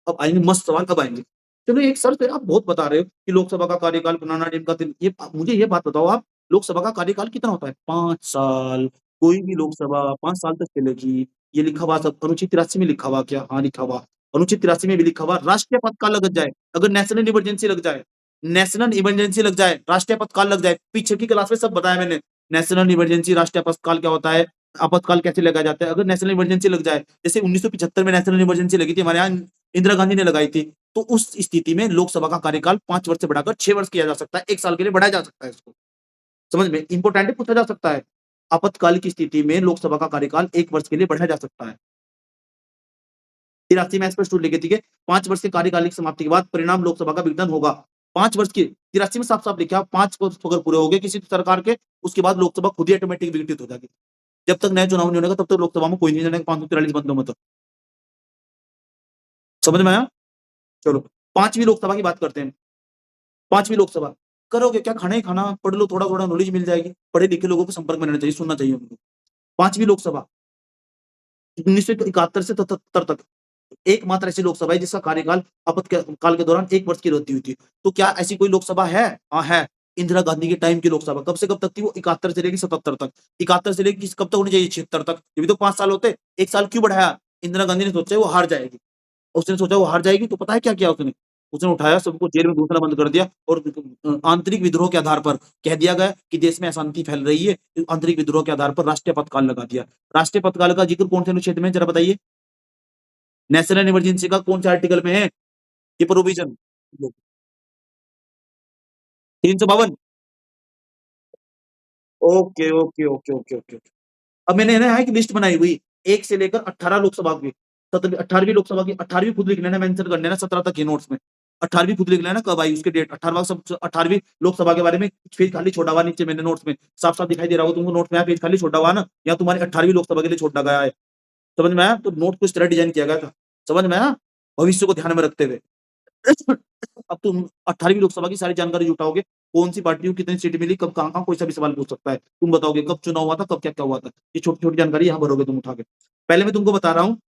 अब आएँगे मस्त सवाल, अब आएँगे। चलो एक शर्त है, आप बहुत बता रहे हो कि लोकसभा का कार्यकाल फलाना ढिमका दिन, ये मुझे ये बात बताओ आप, लोकसभा का कार्यकाल कितना होता है? 5 साल। कोई भी लोकसभा 5 साल तक चलेगी। ये लिखा हुआ सब अनुच्छेद 83 में लिखा हुआ क्या? हाँ, लिखा हुआ। अनुच्छेद 83 में भी लिखा हुआ राष्ट्रीय पदकाल लग जाए, अगर नेशनल इमरजेंसी लग जाए, नेशनल इमरजेंसी लग जाए, राष्ट्रीय पदकाल लग जाए, पीछे की क्लास में सब बताया मैंने। नेशनल इमरजेंसी, राष्ट्रीय आपातकाल क्या होता है? आपातकाल कैसे लगाया जाता है? अगर नेशनल इमरजेंसी लग जाए, जैसे 1975 में नेशनल इमरजेंसी लगी थी हमारे यहाँ, इंदिरा गांधी ने लगाई थी, तो उस स्थिति में लोकसभा का कार्यकाल 5 वर्ष से बढ़ाकर 6 वर्ष किया जा सकता है। 1 साल के लिए बढ़ाया जा सकता है इसको। समझ में? इम्पोर्टेंट है, पूछा जा सकता है। आपातकाल की स्थिति में लोकसभा का कार्यकाल 1 वर्ष के लिए बढ़ाया जा सकता है। 83 में स्पष्ट रूप लिखी थी कि 5 वर्ष के कार्यकाल की समाप्ति के बाद परिणाम लोकसभा का विघटन होगा। 5 वर्ष की 83 में साफ-साफ लिखा है, 5 वर्ष अगर पूरे हो गए किसी सरकार के, उसके बाद लोकसभा खुद ही ऑटोमेटिक विघटित हो जाएगी। जब तक नया चुनाव नहीं होगा तब तक लोकसभा में कोई नहीं जानेगा 543 बंदों में तो। समझ में आया? चलो, 5वीं लोकसभा की बात करते हैं। 5वीं लोकसभा, करोगे क्या? खाना ही खाना, पढ़ लो, थोड़ा-थोड़ा नॉलेज मिल जाएगी। पढ़े-लिखे लोगों के संपर्क में रहना चाहिए, सुनना चाहिए उनको। 5वीं लोकसभा 1971 से 77 तक एकमात्र ऐसी लोकसभा है जिसका कार्यकाल काल के दौरान 1 वर्ष की रहती हुई थी। तो क्या ऐसी कोई लोकसभा है? हाँ, है। इंदिरा गांधी के टाइम की लोकसभा कब से कब तक थी वो? 71 से लेके 77 तक। 71 से लेके कब तक होनी चाहिए? 76 तक। ये भी तो 5 साल होते। 1 साल क्यों बढ़ाया? इंदिरा गांधी ने सोचा वो हार जाएगी। उसने सोचा वो हार जाएगी तो पता है क्या किया उसने? उसने उठाया, सबको जेल में घुसना बंद कर दिया और आंतरिक विद्रोह के आधार पर कह दिया गया कि देश में अशांति फैल रही है। आंतरिक विद्रोह के आधार पर राष्ट्रीय पदकाल लगा दिया। राष्ट्रीय पदकाल का जिक्र कौन से अनुच्छेद में है ज़रा बताइए? नेशनल इमरजेंसी का कौन से आर्टिकल में है ये provision? 352। Okay, okay, okay, okay, okay. अब मैंने ना यहाँ एक लिस्ट बनाई हुई, 1 से लेकर 18 लोकसभा की, 18वीं लोकसभा की, 18वीं खुद लिख लेना, मेंशन कर लेना 17 तक है नोट्स में। 18वीं खुद लिख लेना कब आई उसकी डेट, 18वीं लोकसभा के बारे में पेज खाली छोड़ा हुआ नीचे मैंने नोट्स में, साफ-साफ दिखाई दे रहा होगा तुमको नोट्स में, यहाँ पेज खाली छोड़ा हुआ ना, यहाँ तुम्हारी 18वीं लोकसभा के लिए छोड़ा गया है। समझ में आया? तो नोट को इस तरह डिज़ाइन किया गया था। समझ में आया? भविष्य को ध्यान में रखते हुए। अब तुम 18वीं लोकसभा की सारी जानकारी जुटाओगे, कौन-सी पार्टी को कितनी सीट मिली, कब कहाँ-कहाँ कोई सा भी सवाल पूछ सकता है। तुम बताओगे कब चुनाव हुआ था, कब क्या-क्या हुआ था। ये छोटी-छोटी जानकारी यहाँ भरोगे तुम उठा के। पहले मैं तुमको बता रहा हूँ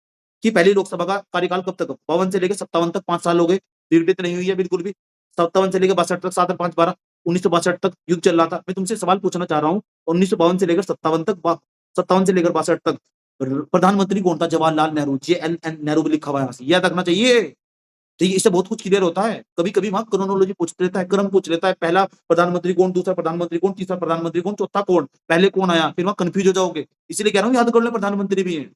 कि पहली लोकसभा का कार्यकाल कब तक 52 से लेके 57 तक 5 साल हो गए, विघटित नहीं हुई है बिल्कुल भी। 57 से लेके 62 तक 7 और 5 12 1962 तक युद्ध चल रहा था। मैं तुमसे सवाल पूछना चाह रहा हूँ 1952 से लेकर 57 तक 57 से लेकर 62 तक प्रधानमंत्री कौन था? जवाहरलाल नेहरू, जेएनएन नेहरू भी लिखा हुआ है यहाँ से, याद रखना चाहिए। तो ये इससे बहुत कुछ क्लियर होता है। कभी-कभी वहाँ क्रोनोलॉजी पूछ लेता है, क्रम पूछ लेता है, पहला प्रधानमंत्री कौन, दूसरा प्रधानमंत्री कौन, तीसरा प्रधानमंत्री कौन, चौथा कौन, पहले कौन आया, फिर वहाँ कन्फ्यूज़ हो जाओगे। इसीलिए कह रहा हूँ याद कर लो प्रधानमंत्री भी हैं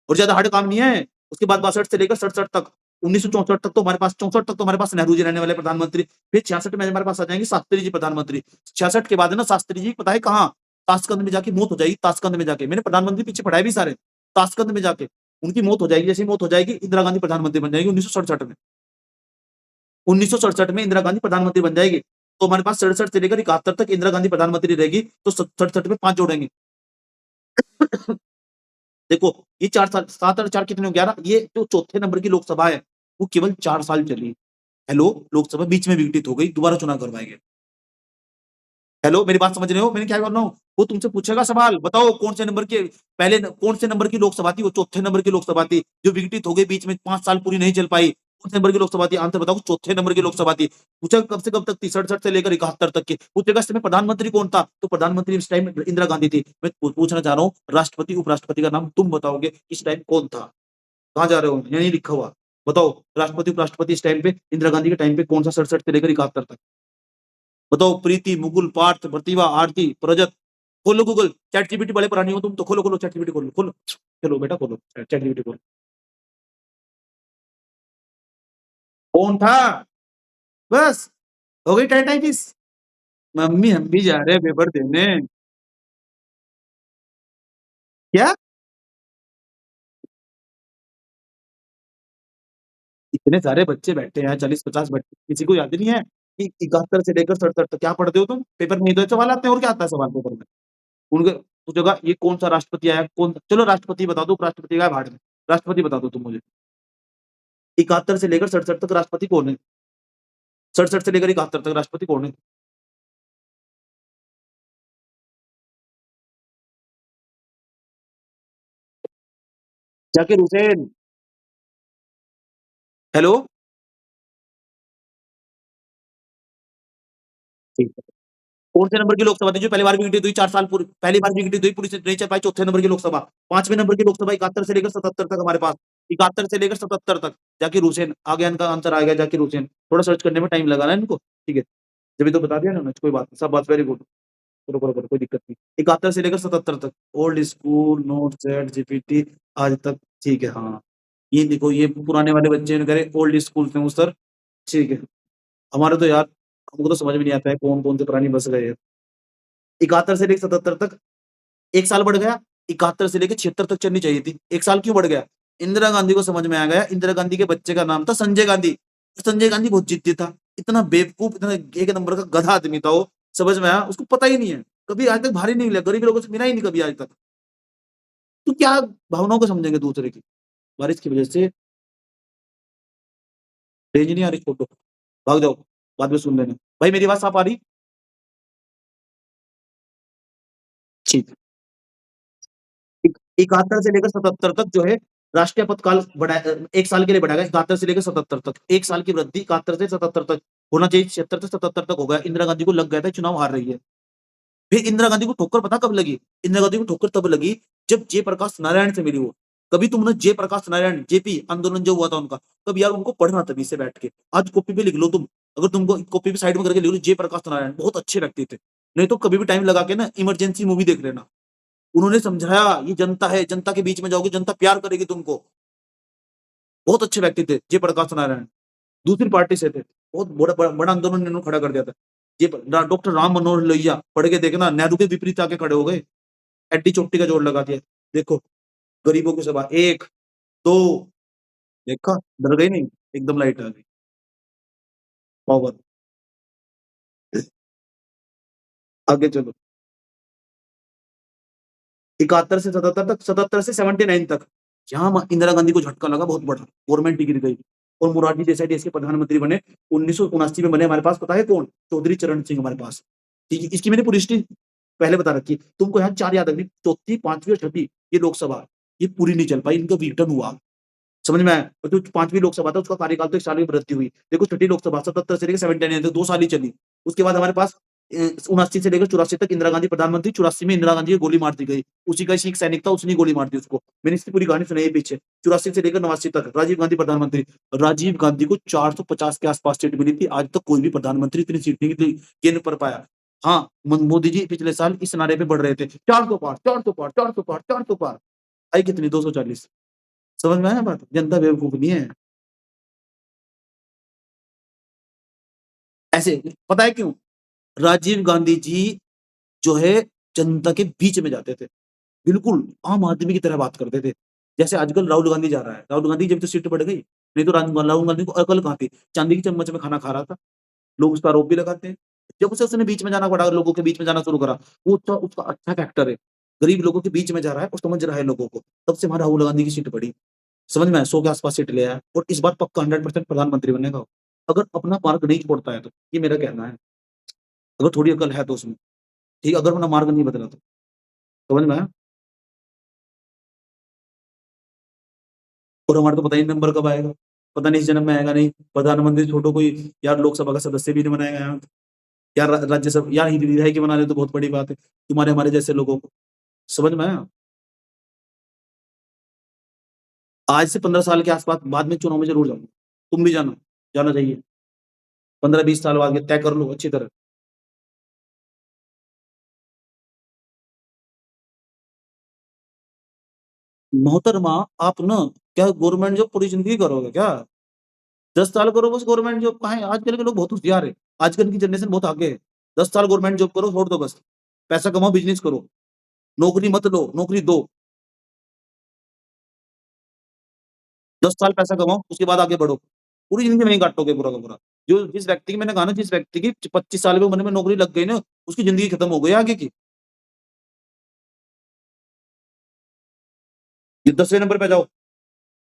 और ज़्यादा हार्ड काम नहीं है। उसके बाद 62 से लेकर 67 तक, 1964 तक तो हमारे पास 64 तक तो हमारे पास नेहरू जी रहने वाले प्रधानमंत्री, फिर 66 में हमारे पास आ जाएँगे शास्त्री जी प्रधानमंत्री। 66 के बाद है ना शास्त्री जी पता है कहाँ? ताशकंद में जाके मौत हो जाएगी, ताशकंद में जाके। मैंने प्रधानमंत्री पीछे पढ़ाए भी सारे, ताशकंद में जाके। उनकी मौत हो जाएगी, जैसे ही मौत हो जाएगी, इंदिरा गांधी प्रधानमंत्री बन जाएगी 1967 में। 1967 में इंदिरा गांधी प्रधानमंत्री बन जाएगी। तो हमारे पास 67 से लेकर 71 तक इंदिरा गांधी प्रधानमंत्री रहेगी, तो 67 में 5 जोड़ेंगे। देखो, ये 4 साल 7 और 4 कितने हो 11 ये जो चौथे नंबर की लोकसभा है, वो केवल 4 साल चली। हेलो, लोकसभा बीच में विघटित हो गई, दोबारा चुनाव करवाए गए। हेलो, मेरी बात समझ रहे हो? मैंने क्या कर रहा हूँ? वो तुमसे पूछेगा सवाल, बताओ कौन से नंबर के पहले कौन से नंबर की लोकसभा थी? वो चौथे नंबर की लोकसभा थी, जो विघटित हो गई बीच में 5 साल पूरी नहीं चल पाई। कौन से नंबर की लोकसभा थी? आंसर बताओ, चौथे नंबर की लोकसभा थी। पूछेगा कब से कब तक थी? 67 से लेकर 71 तक की। पूछेगा इस समय प्रधानमंत्री कौन था? तो प्रधानमंत्री इस टाइम इंदिरा गांधी थी। मैं पूछना चाह रहा हूँ, राष्ट्रपति, उपराष्ट्रपति का नाम तुम बताओगे, इस टाइम कौन था? कहाँ जा रहे हो? यहाँ नहीं लिखा हुआ। बताओ, राष्ट्रपति, उपराष्ट्रपति इस टाइम पे इंदिरा गांधी के टाइम पे कौन सा 67 से लेकर 71 तक? बताओ प्रीति, मुकुल, पार्थ, प्रतिभा, आरती, प्रजत, खोलो गूगल, चैट जीपीटी बड़े प्राणी हो तुम तो खोलो चैट जीपीटी खोलो, खोलो। चलो बेटा खोलो, चैट जीपीटी खोलो। कौन था? बस, हो गई टाइटाइटिस? मम्मी हम भी जा रहे हैं पेपर देने। क्या? इतने सारे बच्चे बैठे हैं 40-50 बच्चे, किसी को याद नहीं है कि 71 से लेकर 67 तक क्या पढ़ते हो तुम? पेपर में ही तो सवाल आते हैं और क्या आता है सवाल पेपर में? उनके पूछेगा ये कौन-सा राष्ट्रपति आया, कौन चलो राष्ट्रपति बता दो, उपराष्ट्रपति का भाड़ में। राष्ट्रपति बता दो तुम मुझे। 71 से लेकर 67 तक राष्ट्रपति कौन है? 67 से लेकर 71 तक राष्ट्रपति कौन है? जाकिर हुसैन। हेलो? ठीक है। कौन से नंबर की लोकसभा थी जो पहली बार विघटित हुई 4 साल पूर्व पहली बार विघटित हुई पूरी से नहीं चल पाई चौथे नंबर की लोकसभा। 5वें नंबर की लोकसभा 71 से लेकर 77 तक हमारे पास। 71 से लेकर 77 तक। जाकिर हुसैन आ गया इनका आंसर आ गया जाकिर हुसैन। थोड़ा सर्च करने में टाइम लगा ना इनको। ठीक है। तभी तो बता दिया ना कोई बात नहीं। सब बात वेरी गुड। करो, करो, करो कोई दिक्कत नहीं। 71 से लेकर 77 तक। Old school, note, chat, GPT आज तक ठीक है, हाँ। ये देखो ये पुराने वाले बच्चे ने करे ओल्ड स्कूल में सर ठीक है। हमारे तो यार हमको तो समझ में नहीं आता है कौन-कौन से प्राणी बस गए हैं। 71 से लेके 77 तक 1 साल बढ़ गया, 71 से लेके 76 तक चलनी चाहिए थी। 1 साल क्यों बढ़ गया? इंदिरा गांधी को समझ में आ गया, इंदिरा गांधी के बच्चे का नाम था संजय गांधी। संजय गांधी बहुत जिद्दी था, इतना बेवकूफ, इतना एक नंबर का गधा आदमी था वो, समझ में आया, उसको पता ही नहीं है। कभी आज तक भारी नहीं लिया, गरीब लोगों से मिला ही नहीं कभी आज तक। तो क्या भावनाओं को समझेंगे दूसरे की? बारिश की वजह से रेंज नहीं आ रही छोड़ो, भाग जाओ, बाद में सुन लेना। भाई मेरी आवाज़ साफ आ रही? ठीक। 71 से लेकर 77 तक जो है राष्ट्रीय आपातकाल 1 साल के लिए बढ़ाया गया 71 से लेकर 77 तक। 1 साल की वृद्धि 71 से 77 तक होना चाहिए 76 से 77 तक हो गया। इंदिरा गांधी को लग गया था चुनाव हार रही है। फिर इंदिरा गांधी को ठोकर पता कब लगी? इंदिरा गांधी को ठोकर तब लगी जब जयप्रकाश नारायण से मिली वो। कभी तुमने जयप्रकाश नारायण जेपी आंदोलन जो हुआ था उनका, कब यार उनको पढ़ना तभी से बैठ के। आज कॉपी पे लिख लो तुम। अगर तुमको कॉपी पे साइड में करके लिख लो जयप्रकाश नारायण बहुत अच्छे व्यक्ति थे। नहीं तो कभी भी टाइम लगा के ना इमरजेंसी मूवी देख लेना। उन्होंने समझाया ये जनता है, जनता के बीच में जाओगे, जनता प्यार करेगी तुमको। बहुत अच्छे व्यक्ति थे, जयप्रकाश नारायण। दूसरी पार्टी से थे। बहुत बड़ा बड़ा बड़ा आंदोलन इन्होंने खड़ा कर दिया था। ये डॉक्टर राम मनोहर लोहिया पढ़ के देखना, नेहरू के विपरीत आके खड़े हो गए। एड्डी चोट्टी का जोड़ लगा दिया। देखो, गरीबों की सभा 1, 2 देखा, डर गई नहीं? एकदम लाइट आ गई। पावर। आगे चलो। 71 से 77 तक, 77 से 79 तक। यहाँ इंदिरा गांधी को झटका लगा बहुत बड़ा, गवर्नमेंट ही गिर गई। और मोरारजी देसाई देश के प्रधानमंत्री बने 1979 में बने हमारे पास पता है कौन? चौधरी चरण सिंह हमारे पास। ठीक है, इसकी मैंने पूरी हिस्ट्री पहले बता रखी है। तुमको यहाँ 4 याद रखनी, चौथी, 5वीं और छठी ये लोकसभा, ये पूरी नहीं चल पाई, इनका विघटन हुआ। समझ में आया? और जो 5वीं लोकसभा था उसका कार्यकाल तो 1 साल की वृद्धि हुई। देखो छठी लोकसभा 77 से लेकर 79 तक 2 साल ही चली। उसके बाद हमारे पास 79 से लेकर 84 तक इंदिरा गांधी प्रधानमंत्री, 84 में इंदिरा गांधी को गोली मार दी गई। उसी का सिख सैनिक था, उसने गोली मार दी उसको। मैंने इसकी पूरी कहानी सुनाई है पीछे। 84 से लेकर 89 तक राजीव गांधी प्रधानमंत्री। राजीव गांधी को 450 के आसपास सीट मिली थी। आज तक कोई भी प्रधानमंत्री इतनी सीट नहीं गेन कर पाया। हाँ, मोदी जी पिछले साल इस नारे पे बढ़ रहे थे, 400 पार, 400 पार, 400 पार, 400 पार। आई कितनी? 240। समझ में आया बात? जनता बेवकूफ नहीं है। ऐसे पता है क्यों? राजीव गांधी जी जो है जनता के बीच में जाते थे, बिल्कुल आम आदमी की तरह बात करते थे। जैसे आजकल राहुल गांधी जा रहा है, राहुल गांधी जब तो सीट बढ़ गई, नहीं तो राहुल गांधी को अकल कहाँ थी? चांदी की चम्मच में खाना खा रहा था। लोग उस पर आरोप भी लगाते हैं। जब उसे उसने बीच में जाना पड़ा, लोगों के बीच में जाना शुरू करा, वो उसका उसका अच्छा फैक्टर है। गरीब लोगों के बीच में जा रहा है और समझ रहा है लोगों को, तब से हमारा राहुल गांधी की सीट बढ़ी। समझ में आया? 100 के आस-पास सीट ले आया और इस बार पक्का 100% प्रधानमंत्री बनेगा वो। अगर अपना मार्ग नहीं छोड़ता है तो, ये मेरा कहना है। अगर थोड़ी अकल है तो उसमें, ठीक है? अगर अपना मार्ग नहीं बदला तो। समझ में आया? और हमारा तो पता ही नहीं नंबर कब आएगा। पता नहीं इस जन्म में आएगा नहीं। प्रधानमंत्री छोड़ो, कोई यार लोकसभा का सदस्य भी नहीं बनाएगा यहाँ। यार राज्यसभा यार विधायक ही बना ले तो बहुत बड़ी बात है, तुम्हारे हमारे जैसे लोगों को। समझ में आया? आज से 15 साल के आस-पास बाद में चुनाव में ज़रूर जाऊँगा। तुम भी जाना, जाना चाहिए। 15-20 साल बाद के तय कर लो अच्छी तरह। मोहतरमा, आप ना क्या गवर्नमेंट जॉब पूरी ज़िंदगी करोगे क्या? 10 साल करो बस गवर्नमेंट जॉब। कहाँ है? आजकल के लोग बहुत होशियार है। आजकल की जनरेशन बहुत आगे है। 10 साल गवर्नमेंट जॉब करो, छोड़ दो बस। पैसा कमाओ, बिज़नेस करो। नौकरी मत लो, नौकरी दो। 10 साल पैसा कमाओ, उसके बाद आगे बढ़ो। पूरी ज़िंदगी वहीं काटोगे पूरा का पूरा। जो जिस व्यक्ति की मैंने कहा ना, जिस व्यक्ति की 25 साल की उम्र में नौकरी लग गई ना, उसकी ज़िंदगी खत्म हो गई आगे की। ये 10वें नंबर पे जाओ।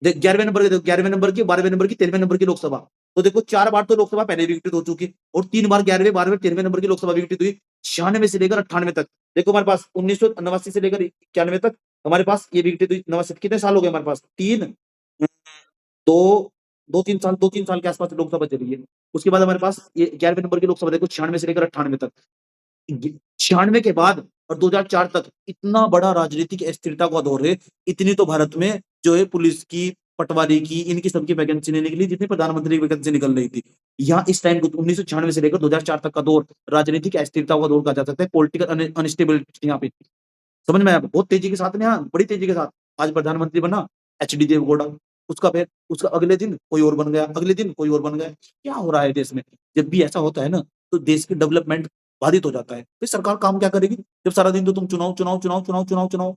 देख 11वें नंबर के देखो, 11वें नंबर की, 12वें नंबर की, 13वें नंबर की लोकसभा। तो देखो 4 बार तो लोकसभा पहले भी विघटित हो चुकी और 3 बार 11वें, 12वें, 13वें नंबर की लोकसभा विघटित हुई। 96 से लेकर 98 तक। देखो हमारे पास 1989 से लेकर 91 तक हमारे पास ये विघटित हुई। 89 कितने साल हो गए हमारे पास? 3 2 2-3 साल, 2-3 साल के आस-पास लोकसभा चली है। उसके बाद हमारे पास ये 11वें नंबर की लोकसभा देखो 96 से लेकर 98 तक। 96 के बाद और 2004 तक इतना बड़ा राजनीतिक अस्थिरता का दौर है, इतनी तो भारत में जो है पुलिस की, पटवारी की, इनकी सबकी वैकेंसी नहीं निकली जितनी प्रधानमंत्री की वैकेंसी निकल रही थी। यहाँ इस टाइम को 1996 से लेकर 2004 तक का दौर राजनीतिक अस्थिरता का दौर कहा जा सकता है, पॉलिटिकल अनस्टेबिलिटी यहाँ पे। समझ में आया? बहुत तेजी के साथ ना यहाँ, बड़ी तेजी के साथ। आज प्रधानमंत्री बना एचडी देवगौड़ा, उसका फिर उसका अगले दिन कोई और बन गया, अगले दिन कोई और बन गया। क्या हो रहा है देश में? जब भी ऐसा होता है ना, तो देश की डेवलपमेंट बाधित हो जाता है। फिर सरकार काम क्या करेगी? जब सारा दिन तो तुम चुनाव, चुनाव, चुनाव, चुनाव, चुनाव, चुनाव।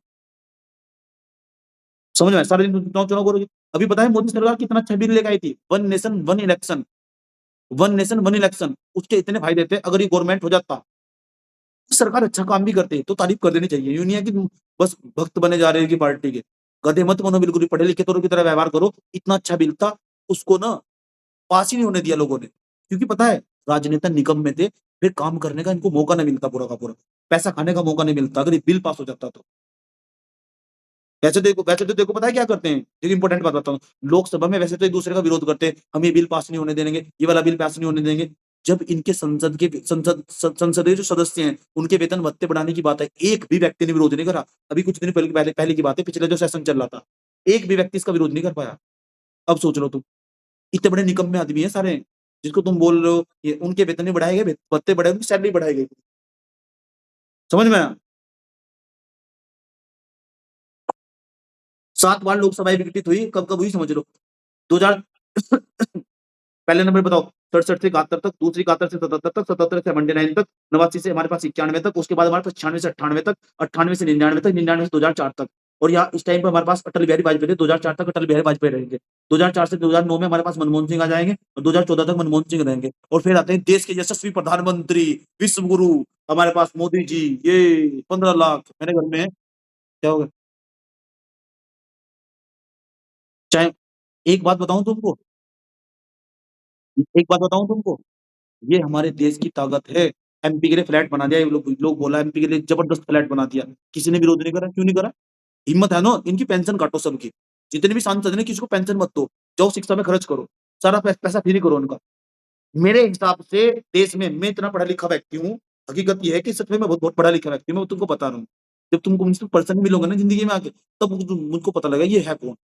समझ में आया? सारा दिन तुम चुनाव, चुनाव करोगे। अभी पता है मोदी सरकार कितना अच्छा बिल लेके आई थी? One nation one election, one nation one election. उसके इतने फायदे थे, अगर ये गवर्नमेंट हो जाता, सरकार अच्छा काम भी करती है, तो तारीफ कर देनी चाहिए। यूँ नहीं है कि बस भक्त बने जा रहे हैं कि पार्टी के। गधे मत बनो बिल्कुल भी, पढ़े-लिखे तौरों की तरह व्यवहार करो। इतना अच्छा बिल था, उसको ना पास ही नहीं होने दिया लोगों ने। क्योंकि पता है, राजनेता निकम्मे थे, फिर काम करने का इनको मौका नहीं मिलता पूरा का पूरा। पैसा खाने का मौका नहीं मिलता, अगर ये बिल पास हो जाता तो। वैसे तो देखो पता है क्या करते हैं? एक इम्पोर्टेंट बात बताता हूँ। लोकसभा में वैसे तो एक-दूसरे का विरोध करते हैं, हम ये बिल पास नहीं होने देंगे, ये वाला बिल पास नहीं होने देंगे। जब इनके संसदीय जो सदस्य हैं, उनके वेतन भत्ते बढ़ाने की बात है, एक भी व्यक्ति ने विरोध नहीं करा। अभी कुछ दिन पहले पहले की बात है, पिछले जो सेशन चल रहा था, एक भी व्यक्ति इसका विरोध नहीं कर पाया। अब सोच लो तुम, इतने बड़े निकम्मे आदमी हैं सारे, जिसको तुम बोल रहे हो ये उनके वेतन नहीं बढ़ाए गए, भत्ते बढ़ाए, उनकी सैलरी बढ़ाई गई। समझ में आया? 7 बार लोकसभाएँ विघटित हुई, कब-कब हुई समझ लो। 2000 पहले नंबर बताओ 67 से 71 तक, दूसरी 71 से 77 तक, 77 से 79 तक, 89 से हमारे पास 91 तक, उसके बाद हमारे पास 96 से 98 तक, 98 से 99 तक, 99 से 2004 तक। और यहाँ इस टाइम पे हमारे पास अटल बिहारी वाजपेयी थे, 2004 तक अटल बिहारी वाजपेयी रहेंगे। 2004 से 2009 में हमारे पास मनमोहन सिंह आ जाएँगे और 2014 तक मनमोहन सिंह रहेंगे। और फिर आते हैं देश के यशस्वी प्रधानमंत्री, विश्व गुरु, हमारे पास मोदी जी, ये 15 लाख मेरे घर में है। क्या हो गया? चाहे एक बात बताऊँ तुमको? एक बात बताऊँ तुमको, ये हमारे देश की ताकत है। एमपी के लिए फ्लैट बना दिया, ये लोग बोला एमपी के लिए जबरदस्त फ्लैट बना दिया। किसी ने विरोध नहीं करा, क्यों नहीं करा? हिम्मत है ना, इनकी पेंशन काटो सबकी। जितने भी सांसद हैं, किसी को पेंशन मत दो। जाओ शिक्षा में खर्च करो। सारा पैसा फ्री करो उनका। मेरे हिसाब से देश में मैं इतना पढ़ा-लिखा व्यक्ति हूँ, हकीकत ये है कि सच में मैं बहुत बहुत पढ़ा-लिखा व्यक्ति हूँ, मैं तुमको बता रहा हूँ। जब तुमको मुझसे पर्सन मिलोगे ना ज़िंदगी में आके, तब मुझको पता लगेगा ये है कौन?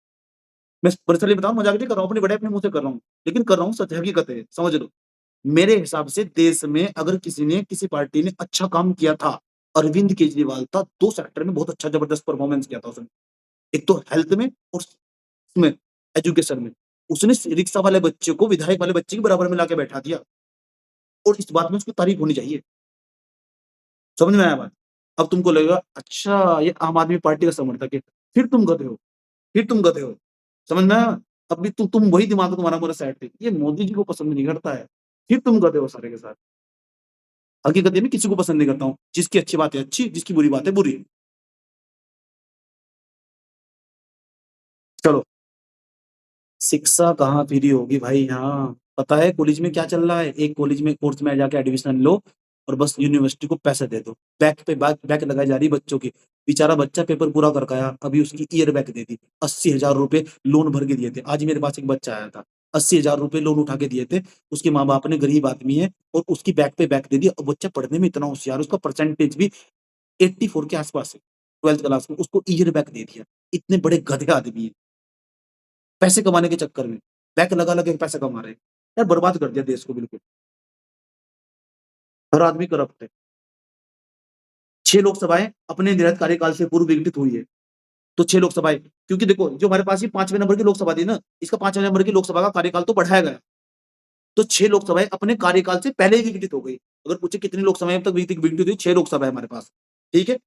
मैं पर्सनली बताऊँ, मज़ाक नहीं कर रहा हूँ, अपनी बड़ाई अपने मुँह से कर रहा हूँ। लेकिन कर रहा हूँ, सच हकीकत है, समझ लो। मेरे हिसाब से देश में अगर किसी पार्टी ने अच्छा काम किया था, अरविंद केजरीवाल था, 2 सेक्टर में बहुत अच्छा ज़बरदस्त परफॉर्मेंस किया था उसने। एक तो हेल्थ में और उसमें एजुकेशन में। उसने रिक्शा वाले बच्चे को विधायक वाले बच्चे के बराबर में लाके बैठा दिया और इस बात में उसकी तारीफ होनी चाहिए। समझ में आया बात? अब तुमको लगेगा अच्छा ये आम आदमी पार्टी का समर्थक है, फिर तुम गधे हो, फिर तुम गधे हो। समझ में आया? अब भी तुम वही दिमाग है तुम्हारा पूरा सेट है। ये मोदी जी को पसंद नहीं करता है, फिर तुम गधे हो सारे के सारे। हकीकत ये मैं किसी को पसंद नहीं करता हूँ। जिसकी अच्छी बात है अच्छी, जिसकी बुरी बात है बुरी। चलो, शिक्षा कहाँ फ्री होगी भाई यहाँ। पता है कॉलेज में क्या चल रहा है? एक कॉलेज में कोर्स में जाके एडमिशन लो और बस यूनिवर्सिटी को पैसे दे दो। बैक पे बैक लगाई जा रही है बच्चों की। बेचारा बच्चा पेपर पूरा करके आया, अभी उसकी ईयर बैक दे दी। 80,000 रुपए लोन भर के दिए थे। आज मेरे पास एक बच्चा आया था, 80,000 रुपए लोन उठा के दिए थे। उसके माँ-बाप ने, गरीब आदमी है, और उसकी बैक पे बैक दे दिया और बच्चा पढ़ने में इतना होशियार है, उसका परसेंटेज भी 84 के आस-पास है, 12th क्लास में, उसको ईयर बैक दे दिया। इतने बड़े गधे आदमी हैं, पैसे कमाने के चक्कर में। बैक लगा-लगा के पैसा कमा रहे हैं। यार बर्बाद कर दिया देश को बिल्कुल। हर आदमी करप्ट है। 6 लोकसभाएँ अपने निर्धारित कार्यकाल से पूर्व विघटित हुई है। तो 6 लोकसभाएँ, क्योंकि देखो जो हमारे पास ये 5वें नंबर की लोकसभा थी ना, इसका 5वें नंबर की लोकसभा का कार्यकाल तो बढ़ाया गया। तो 6 लोकसभाएँ अपने कार्यकाल से पहले ही विघटित हो गई। अगर पूछे कितनी लोकसभाएँ अब तक विघटित हुई, 6 लोकसभा है हमारे पास। ठीक है?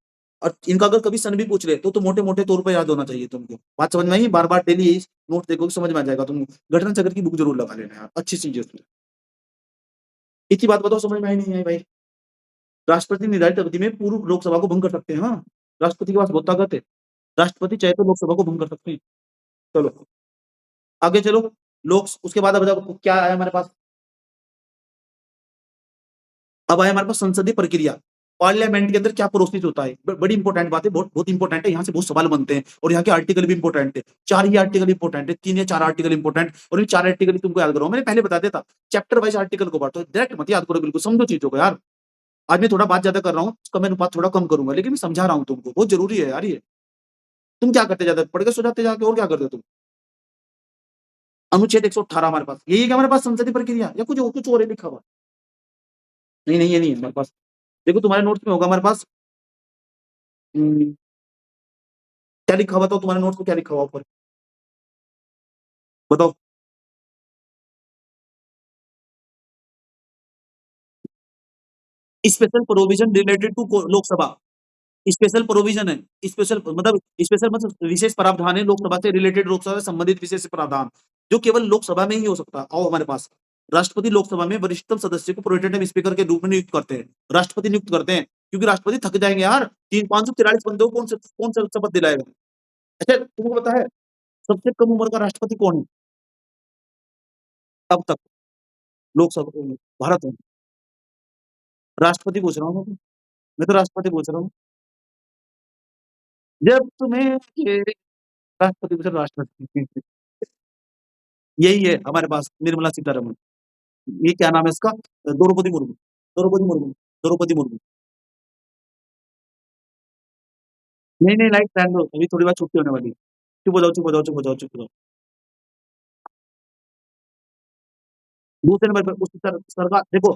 और इनका अगर कभी सन भी पूछ ले तो मोटे-मोटे तौर पे याद होना चाहिए तुमको। बात समझ में आई? बार-बार डेली यही नोट देखोगे समझ में आ जाएगा तुमको। घटना चक्र की बुक ज़रूर लगा लेना यार, अच्छी चीज़ है उसमें। एक ही बात बताओ समझ में आई नहीं आई भाई? राष्ट्रपति निर्धारित अवधि में पूर्व लोकसभा को भंग कर सकते हैं, हाँ। राष्ट्रपति के पास बहुत ताकत है। राष्ट्रपति चाहे तो लोकसभा को भंग कर सकते हैं। चलो, आगे चलो। लोक उसके बाद अब बताओ क्या आया हमारे पास? अब आया हमारे पास संसदीय प्रक्रिया। पार्लियामेंट के अंदर क्या प्रोसेस होता है? बड़ी इंपॉर्टेंट बात है, बहुत बहुत इंपॉर्टेंट है, यहाँ से बहुत सवाल बनते हैं और यहाँ के आर्टिकल भी इंपॉर्टेंट है। 4 ही आर्टिकल इंपॉर्टेंट है, 3 या 4 आर्टिकल इंपॉर्टेंट, और इन 4 आर्टिकल ही तुमको याद करो। मैंने पहले बता दिया था, चैप्टर वाइज़ आर्टिकल को पढ़ो, डायरेक्ट मत याद करो बिल्कुल, समझो चीज़ों को यार। आज मैं थोड़ा बात ज़्यादा कर रहा हूँ, इसका मैं अनुपात थोड़ा कम करूँगा, लेकिन मैं समझा रहा हूँ तुमको, बहुत ज़रूरी है यार ये। तुम क्या करते ज़्यादा? पढ़ के सो जाते जाके, और क्या करते हो तुम? अनुच्छेद 118 हमारे पास, यही है क्या हमारे पास संसदीय प्रक्रिया, या कुछ और है लिखा हुआ? नहीं, नहीं, ये नहीं है हमारे पास। देखो तुम्हारे नोट्स में होगा हमारे पास। उम, क्या लिखा हुआ था तुम्हारे नोट्स में, क्या लिखा हुआ ऊपर? बताओ। स्पेशल प्रोविज़न रिलेटेड टू को लोकसभा। स्पेशल प्रोविज़न है। स्पेशल मतलब विशेष प्रावधान है लोकसभा से रिलेटेड, लोकसभा से संबंधित विशेष प्रावधान, जो केवल लोकसभा में ही हो सकता है। आओ हमारे पास। राष्ट्रपति लोकसभा में वरिष्ठतम सदस्य को प्रोटेम स्पीकर के रूप में नियुक्त करते हैं। राष्ट्रपति नियुक्त करते हैं, क्योंकि राष्ट्रपति थक जाएँगे यार। 3 543 बंदों को कौन सा शपथ दिलाएगा? अच्छा तुमको पता है सबसे कम उम्र का राष्ट्रपति कौन है? अब तक लोकसभा भारत में। राष्ट्रपति पूछ रहा हूँ मैं तो राष्ट्रपति पूछ रहा हूँ। जब तुम्हें ये राष्ट्रपति पूछ रहा राष्ट्रपति। यही है हमारे पास निर्मला सीतारमण। ये क्या नाम है इसका? द्रौपदी मुर्मू। द्रौपदी मुर्मू। द्रौपदी मुर्मू। नहीं, नहीं लाइट रहने दो, अभी थोड़ी बाद छुट्टी होने वाली है। चुप हो जाओ, चुप हो जाओ, चुप हो जाओ, चुप हो जाओ। दूसरे नंबर पे उसी सरकार देखो,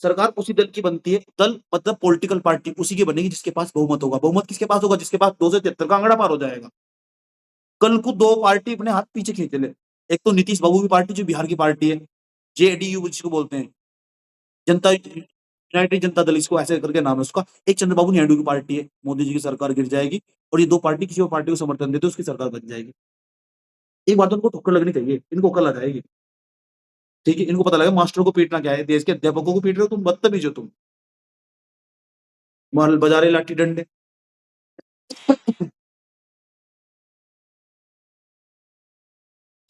सरकार उसी दल की बनती है, दल मतलब पॉलिटिकल पार्टी उसी की बनेगी जिसके पास बहुमत होगा। बहुमत किसके पास होगा? जिसके पास 273 का आंकड़ा पार हो जाएगा। कल को 2 पार्टी अपने हाथ पीछे खींच ले। एक तो नीतीश बाबू की पार्टी जो बिहार की पार्टी है, जेडीयू जिसको बोलते हैं, जनता यूनाइटेड जनता दल इसको ऐसे करके नाम है उसका। एक चंद्रबाबू नायडू की पार्टी है, मोदी जी की सरकार गिर जाएगी और ये 2 पार्टी किसी और पार्टी को समर्थन देते हैं, उसकी सरकार बन जाएगी। एक बात तो उनको ठोकर लगनी चाहिए, इनको अकल आ जाएगी। ठीक है? इनको पता लगेगा मास्टरों को पीटना क्या है, देश के अध्यापकों को पीट रहे हो तुम, बदतमीज हो तुम। माल बजा रहे लाठी डंडे।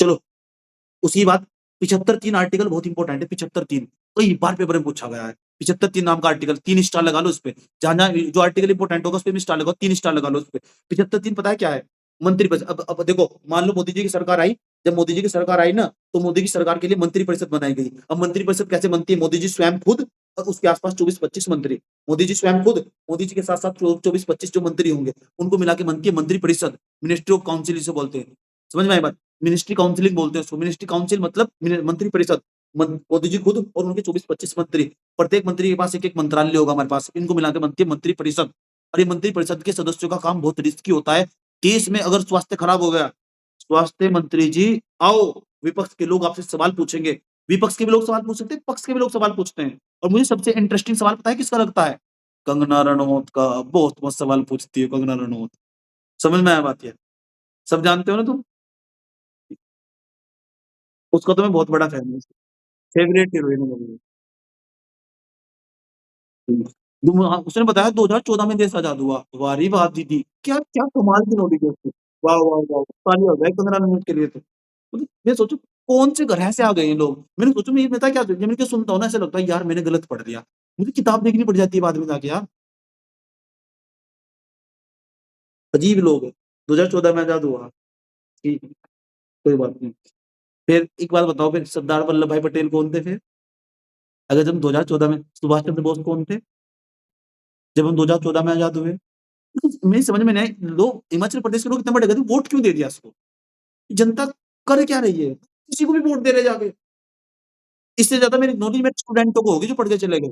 चलो, उसी बात 75-3 आर्टिकल बहुत इंपॉर्टेंट है, 75-3 कई बार पेपर में पूछा गया है। 75-3 नाम का आर्टिकल 3 स्टार लगा लो उसपे। जहाँ-जहाँ जो आर्टिकल इंपॉर्टेंट होगा उसपे भी स्टार लगाओ, 3 स्टार लगा लो उसपे। 75-3 पता है क्या है? मंत्रिपरिषद अब देखो मान लो मोदी जी की सरकार आई, जब मोदी जी की सरकार आई ना, तो मोदी की सरकार के लिए मंत्रिपरिषद बनाई गई। अब मंत्रिपरिषद कैसे बनती है? मोदी जी स्वयं खुद और उसके आस-पास 24-25 मंत्री। मोदी जी स्वयं खुद, मोदी जी के साथ-साथ 24-25 जो मंत्री होंगे, उनको मिला के बनती है मंत्रिपरिषद, मिनिस्ट्री ऑफ काउंसिल जिसे बोलते हैं। समझ में आई बात? मिनिस्ट्री काउंसिलिंग बोलते हैं उसको, मिनिस्ट्री काउंसिल मतलब मंत्रिपरिषद। मोदी जी खुद और उनके 24-25 मंत्री, प्रत्येक मंत्री के पास एक-एक मंत्रालय होगा हमारे पास, इनको मिला के बनती है मंत्रिपरिषद। और ये मंत्रिपरिषद के सदस्यों का काम बहुत रिस्की होता है। देश में अगर स्वास्थ्य खराब हो गया, स्वास्थ्य मंत्री जी आओ, विपक्ष के लोग आपसे सवाल पूछेंगे। विपक्ष के भी लोग सवाल पूछ सकते हैं, पक्ष के भी लोग सवाल पूछते हैं। और मुझे सबसे इंटरेस्टिंग सवाल पता है किसका लगता है? कंगना रनौत का, बहुत मस्त सवाल पूछती है कंगना रनौत। समझ में आया बात ये? सब जानते हो ना तुम? उसका तो मैं बहुत बड़ा फैन हूँ। फेवरेट हीरोइन है मेरी। हुँ। उसने बताया 2014 में देश आज़ाद हुआ। वाह रे वाह दीदी! क्या क्या कमाल की नॉलेज है उसकी। वाह, वाह, वाह! तालियाँ हो जाए कंगना रनौत के लिए तो। मतलब मैं सोचूँ कौन से ग्रह से आ गए ये लोग? मैंने सोचा मैं ये पता है क्या जब मैं इनको सुनता हूँ ना ऐसा लगता है यार मैंने गलत पढ़ दिया। मुझे किताब देखनी पड़ जाती है बाद में जाके यार। अजीब लोग हैं। 2014 में आज़ाद हुआ। ठीक है, कोई बात नहीं। फिर एक बात बताओ फिर सरदार वल्लभ भाई पटेल कौन थे फिर? अगर जब 2014 में सुभाष चंद्र बोस कौन थे? जब हम 2014 में आज़ाद हुए? मेरी समझ में नहीं आई, लोग हिमाचल प्रदेश के लोग इतने बड़े गधे वोट क्यों दे दिया इसको? जनता कर क्या रही है? किसी को भी वोट दे रहे जाके। इससे ज़्यादा मेरी नॉलेज मेरे स्टूडेंटों को होगी जो पढ़ के चले गए।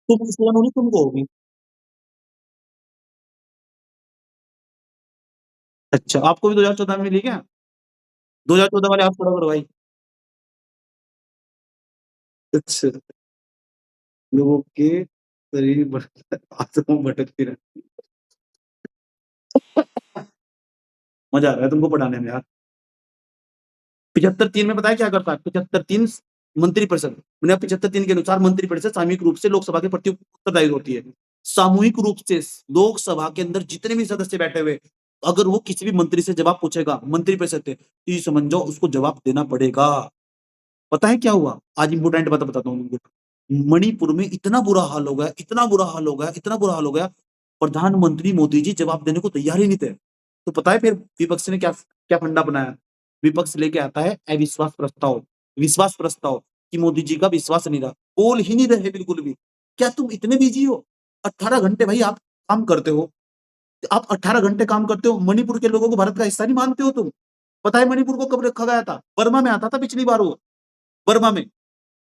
इससे ज़्यादा नॉलेज तुमको होगी। अच्छा, आपको भी 2014 में मिली क्या? 2014 वाले हाथ खड़ा करो भाई। अच्छा, लोगों के शरीर आत्मा भटकती रहती है। मज़ा आ रहा है तुमको पढ़ाने में यार। 75-3 में पता है क्या करता है? 75-3 मंत्रिपरिषद मतलब 75-3 के अनुसार मंत्रिपरिषद सामूहिक रूप से लोकसभा के प्रति उत्तरदायी होती है। सामूहिक रूप से लोकसभा के अंदर जितने भी सदस्य बैठे हुए, अगर वो किसी भी मंत्री से जवाब पूछेगा, मंत्रिपरिषद से, तो ये समझ जाओ उसको जवाब देना पड़ेगा। पता है क्या हुआ? आज इम्पोर्टेंट बात बताता हूँ तुमको। मणिपुर में इतना बुरा हाल हो गया, इतना बुरा हाल हो गया, इतना बुरा हाल हो गया, प्रधानमंत्री मोदी जी जवाब देने को तैयार ही नहीं थे। तो पता है फिर विपक्ष ने क्या क्या फंडा बनाया? विपक्ष लेके आता है अविश्वास प्रस्ताव, विश्वास प्रस्ताव कि मोदी जी का विश्वास नहीं रहा। बोल ही नहीं रहे बिल्कुल भी। क्या तुम इतने बिज़ी हो? 18 घंटे भाई आप काम करते हो। आप 18 घंटे काम करते हो, मणिपुर के लोगों को भारत का हिस्सा नहीं मानते हो तुम? पता है मणिपुर को कब रखा गया था? बर्मा में आता था पिछली बार वो, बर्मा में।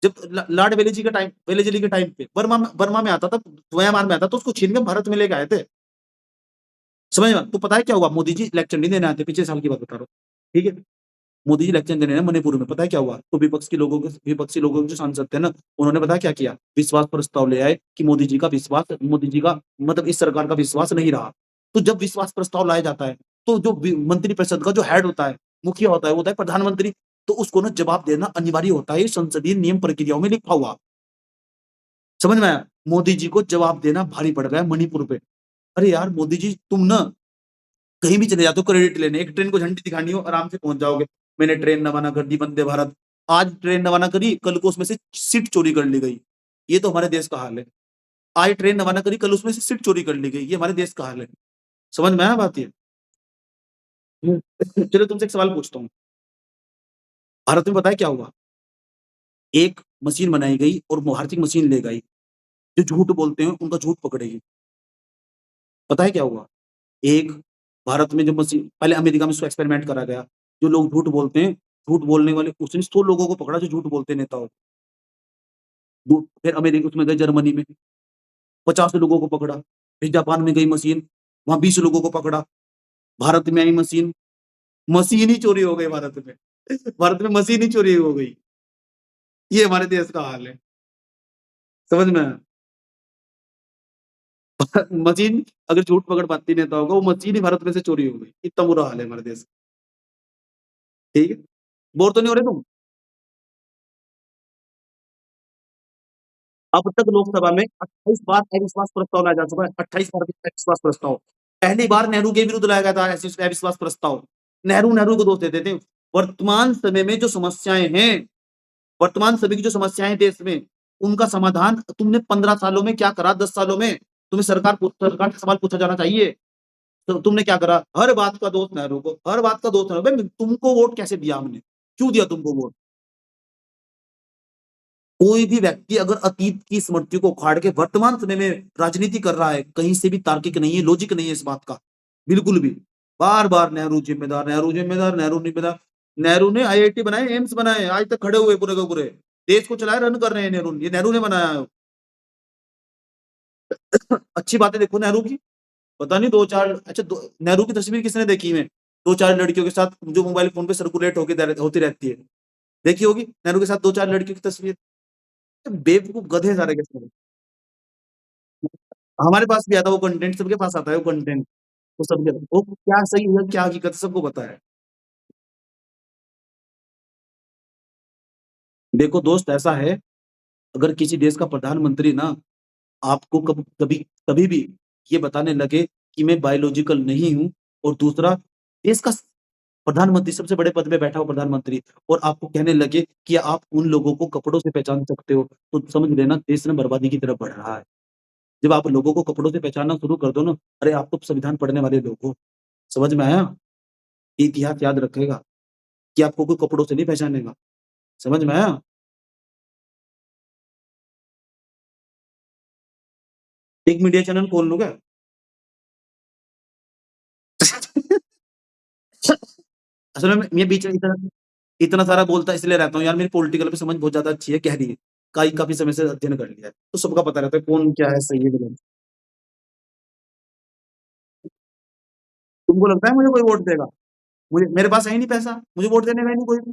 जब लॉर्ड वेलेज़ली के टाइम पे बर्मा में आता था, म्यांमार में आता था, तो उसको छीन के भारत में लेके आए थे। समझ में? तो पता है क्या हुआ? मोदी जी लेक्चर नहीं देने आए थे, पिछले साल की बात बता रहा हूँ। ठीक है? मोदी जी लेक्चर देने आए मणिपुर में, पता है क्या हुआ? तो विपक्षी लोगों के जो सांसद थे ना, उन्होंने पता है क्या किया? विश्वास प्रस्ताव ले आए कि मोदी जी का मतलब इस सरकार का विश्वास नहीं रहा। तो जब विश्वास प्रस्ताव लाया जाता है, तो जो मंत्रिपरिषद का जो हेड होता है, मुखिया होता है, वो होता है प्रधानमंत्री। तो उसको ना जवाब देना अनिवार्य होता है, ये संसदीय नियम प्रक्रियाओं में लिखा हुआ। समझ में आया? मोदी जी को जवाब देना भारी पड़ गया मणिपुर पे। अरे यार मोदी जी तुम ना कहीं भी चले जाते हो क्रेडिट लेने, एक ट्रेन को झंडी दिखानी हो आराम से पहुँच जाओगे। मैंने ट्रेन रवाना कर दी वंदे भारत। आज ट्रेन रवाना करी, कल को उसमें से सीट चोरी कर ली गई। ये तो हमारे देश का हाल है। आज ट्रेन रवाना करी, कल उसमें से सीट चोरी कर ली गई। ये हमारे देश का हाल है। समझ में आया बात ये? चलो तुमसे एक सवाल पूछता हूँ। भारत में पता है क्या हुआ? एक मशीन बनाई गई और भारतीय मशीन ले गई। जो झूठ बोलते हैं उनका झूठ पकड़ेगी। पता है क्या हुआ? एक भारत में जो मशीन पहले अमेरिका में इसको एक्सपेरिमेंट करा गया। जो लोग झूठ बोलते हैं, झूठ बोलने वाले उसने 100 लोगों को पकड़ा जो झूठ बोलते हैं नेताओं को। फिर अमेरिका उसमें गए जर्मनी में 50 लोगों को पकड़ा। फिर जापान में गई मशीन, वहाँ 20 लोगों को पकड़ा। भारत में आई मशीन, मशीन ही चोरी हो गई भारत में। भारत में मशीन ही चोरी हो गई। ये हमारे देश का हाल है। समझ में आया? मशीन अगर झूठ पकड़ पाती नेताओं का, वो मशीन ही भारत में से चोरी हो गई। इतना बुरा हाल है हमारे देश का। ठीक है? बोर तो नहीं हो रहे तुम? अब तक लोकसभा में 28 बार अविश्वास प्रस्ताव लाया जा चुका है, 28 बार अविश्वास प्रस्ताव। पहली बार नेहरू के विरुद्ध लाया गया था अविश्वास प्रस्ताव। नेहरू को दोष देते थे। वर्तमान समय में जो समस्याएँ हैं, वर्तमान सभी की जो समस्याएं देश में, उनका समाधान तुमने 15 सालों में क्या करा, 10 सालों में? तुम्हें सरकार से सवाल पूछा जाना चाहिए। तो तुमने क्या करा? हर बात का दोष नेहरू को, हर बात का दोष नेहरू। भाई तुमको वोट कैसे दिया हमने? क्यों दिया तुमको वोट? कोई भी व्यक्ति अगर अतीत की स्मृति को उखाड़ के वर्तमान समय में राजनीति कर रहा है, कहीं से भी तार्किक नहीं है, लॉजिक नहीं है इस बात का, बिल्कुल भी। बार-बार नेहरू जिम्मेदार, नेहरू जिम्मेदार, नेहरू जिम्मेदार। नेहरू ने आईआईटी बनाए, एम्स बनाए, आज तक खड़े हुए पूरे के पूरे। देश को चलाए, रन कर रहे हैं नेहरू, ये नेहरू ने बनाया है। अच्छी बातें देखो नेहरू की, पता नहीं 2-4 अच्छा दो नेहरू की तस्वीर किसने देखी है? 2-4 लड़कियों के साथ जो मोबाइल फ़ोन पे सर्कुलेट होती रहती है। देखी होगी नेहरू के साथ 2-4 लड़कियों की तस्वीर? बेवकूफ गधे सारे के सारे। हमारे पास भी आता है वो कंटेंट, सबके पास आता है वो कंटेंट। वो सबके वो क्या सही है, क्या हकीकत है, सबको पता है। देखो दोस्त ऐसा है, अगर किसी देश का प्रधानमंत्री ना आपको कभी कभी भी ये बताने लगे कि मैं बायोलॉजिकल नहीं हूँ और दूसरा देश का प्रधानमंत्री सबसे बड़े पद पे बैठा हुआ प्रधानमंत्री और आपको कहने लगे कि आप उन लोगों को कपड़ों से पहचान सकते हो, तो समझ लेना देश ना बर्बादी की तरफ बढ़ रहा है। जब आप लोगों को कपड़ों से पहचानना शुरू कर दो ना, अरे आप तो संविधान पढ़ने वाले लोग हो, समझ में आया? ये इतिहास याद रखेगा कि आपको कोई कपड़ों से नहीं पहचानेगा, समझ में आया? एक मीडिया चैनल खोल लो क्या? असल में मैं बीच में इतना इतना सारा बोलता इसलिए रहता हूँ यार, मेरी पॉलिटिकल पे समझ बहुत ज़्यादा अच्छी है, गहरी है। काफ़ी समय से अध्ययन कर लिया है, तो सबका पता रहता है कौन क्या है, सही है, गलत। तुमको लगता है मुझे कोई वोट देगा? मुझे मेरे पास है ही नहीं पैसा, मुझे वोट देने का ही नहीं कोई भी।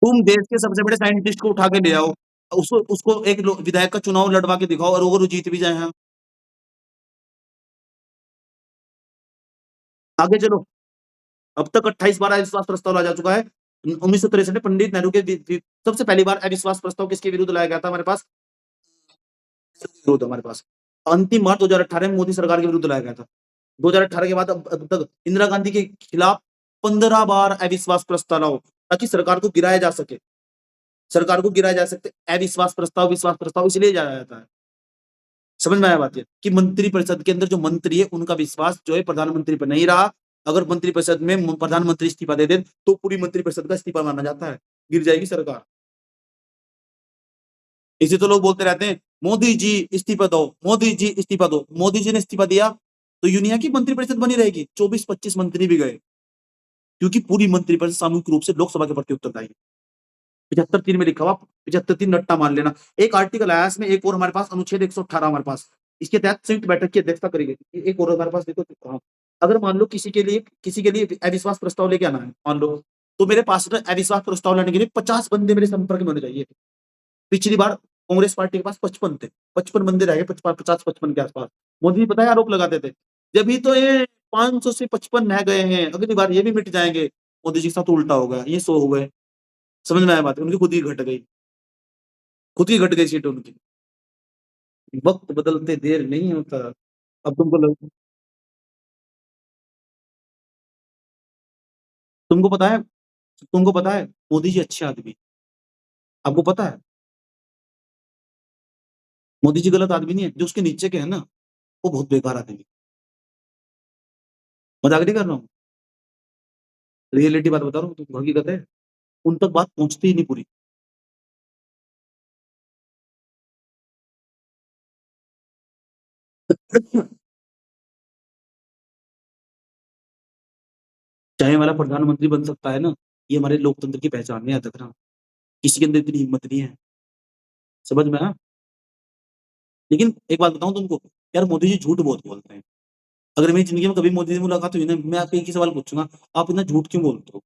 तुम देश के सबसे बड़े साइंटिस्ट को उठा के ले आओ, उसको उसको एक विधायक का चुनाव लड़वा के दिखाओ और अगर वो जीत भी जाए हाँ, आगे चलो। अब तक 28 बार अविश्वास प्रस्ताव लाया जा चुका है। 1963 में पंडित नेहरू के सबसे पहली बार अविश्वास प्रस्ताव किसके विरुद्ध लाया गया था हमारे पास? विरोध हमारे पास। अंतिम बार 2018 में मोदी सरकार के विरुद्ध लाया गया था। 2018 के बाद अब तक इंदिरा गांधी के खिलाफ 15 बार अविश्वास प्रस्ताव लाओ ताकि सरकार को गिराया जा सके। सरकार को गिराया जा सकते अविश्वास प्रस्ताव, विश्वास प्रस्ताव इसलिए जाया जाता है। समझ में आया बात ये? कि मंत्रिपरिषद के अंदर जो मंत्री है उनका विश्वास जो है प्रधानमंत्री पर नहीं रहा। अगर मंत्रिपरिषद में प्रधानमंत्री इस्तीफा दे दे तो पूरी मंत्रिपरिषद का इस्तीफा माना जाता है। गिर जाएगी सरकार। इसी तो लोग बोलते रहते हैं मोदी जी इस्तीफा दो, मोदी जी इस्तीफा दो। मोदी जी ने इस्तीफा दिया तो यूनिया की मंत्रिपरिषद बनी रहेगी। 24-25 मंत्री भी गए क्योंकि पूरी मंत्रिपरिषद सामूहिक रूप से लोकसभा के प्रति उत्तरदायी है। 75-3 में लिखा हुआ 75-3 रट्टा मान लेना। एक आर्टिकल आया इसमें एक और हमारे पास अनुच्छेद 118 हमारे पास। इसके तहत संयुक्त बैठक की अध्यक्षता करेगी। एक और हमारे पास देखो हाँ, अगर मान लो किसी के लिए अविश्वास प्रस्ताव लेके आना है, मान लो, तो मेरे पास ना अविश्वास प्रस्ताव लाने के लिए 50 बंदे मेरे संपर्क में होने चाहिए। पिछली बार कांग्रेस पार्टी के पास 55 थे। 55 बंदे रह गए 50-55 के आस-पास। मोदी जी पता है आरोप लगाते थे। जब ही तो ये 500 से 55 रह गए हैं, अगली बार ये भी मिट जाएँगे। मोदी जी के साथ उल्टा हो गया, ये 100 हो गए। समझ में आया बात? उनकी खुद ही घट गई। खुद ही घट गई सीट उनकी। वक़्त बदलते देर नहीं होता। अब तुमको पता है तुमको पता है मोदी जी अच्छे आदमी, आपको पता है? मोदी जी गलत आदमी नहीं है, जो उसके नीचे के हैं ना, वो बहुत बेकार आदमी है। मज़ाक नहीं कर रहा हूँ, रियलिटी बात बता रहा हूँ, तो हकीकत है। उन तक बात पहुँचती ही नहीं पूरी। चाहे हमारा प्रधानमंत्री बन सकता है ना, ये हमारे लोकतंत्र की पहचान है याद रखना। किसी के अंदर इतनी हिम्मत नहीं है, समझ में आया? लेकिन एक बात बताऊँ तुमको, यार मोदी जी झूठ बहुत बोलते हैं। अगर मेरी ज़िंदगी में कभी मोदी से मुलाकात हुई ना, मैं आपसे एक ही सवाल पूछूँगा, आप इतना झूठ क्यों बोलते हो?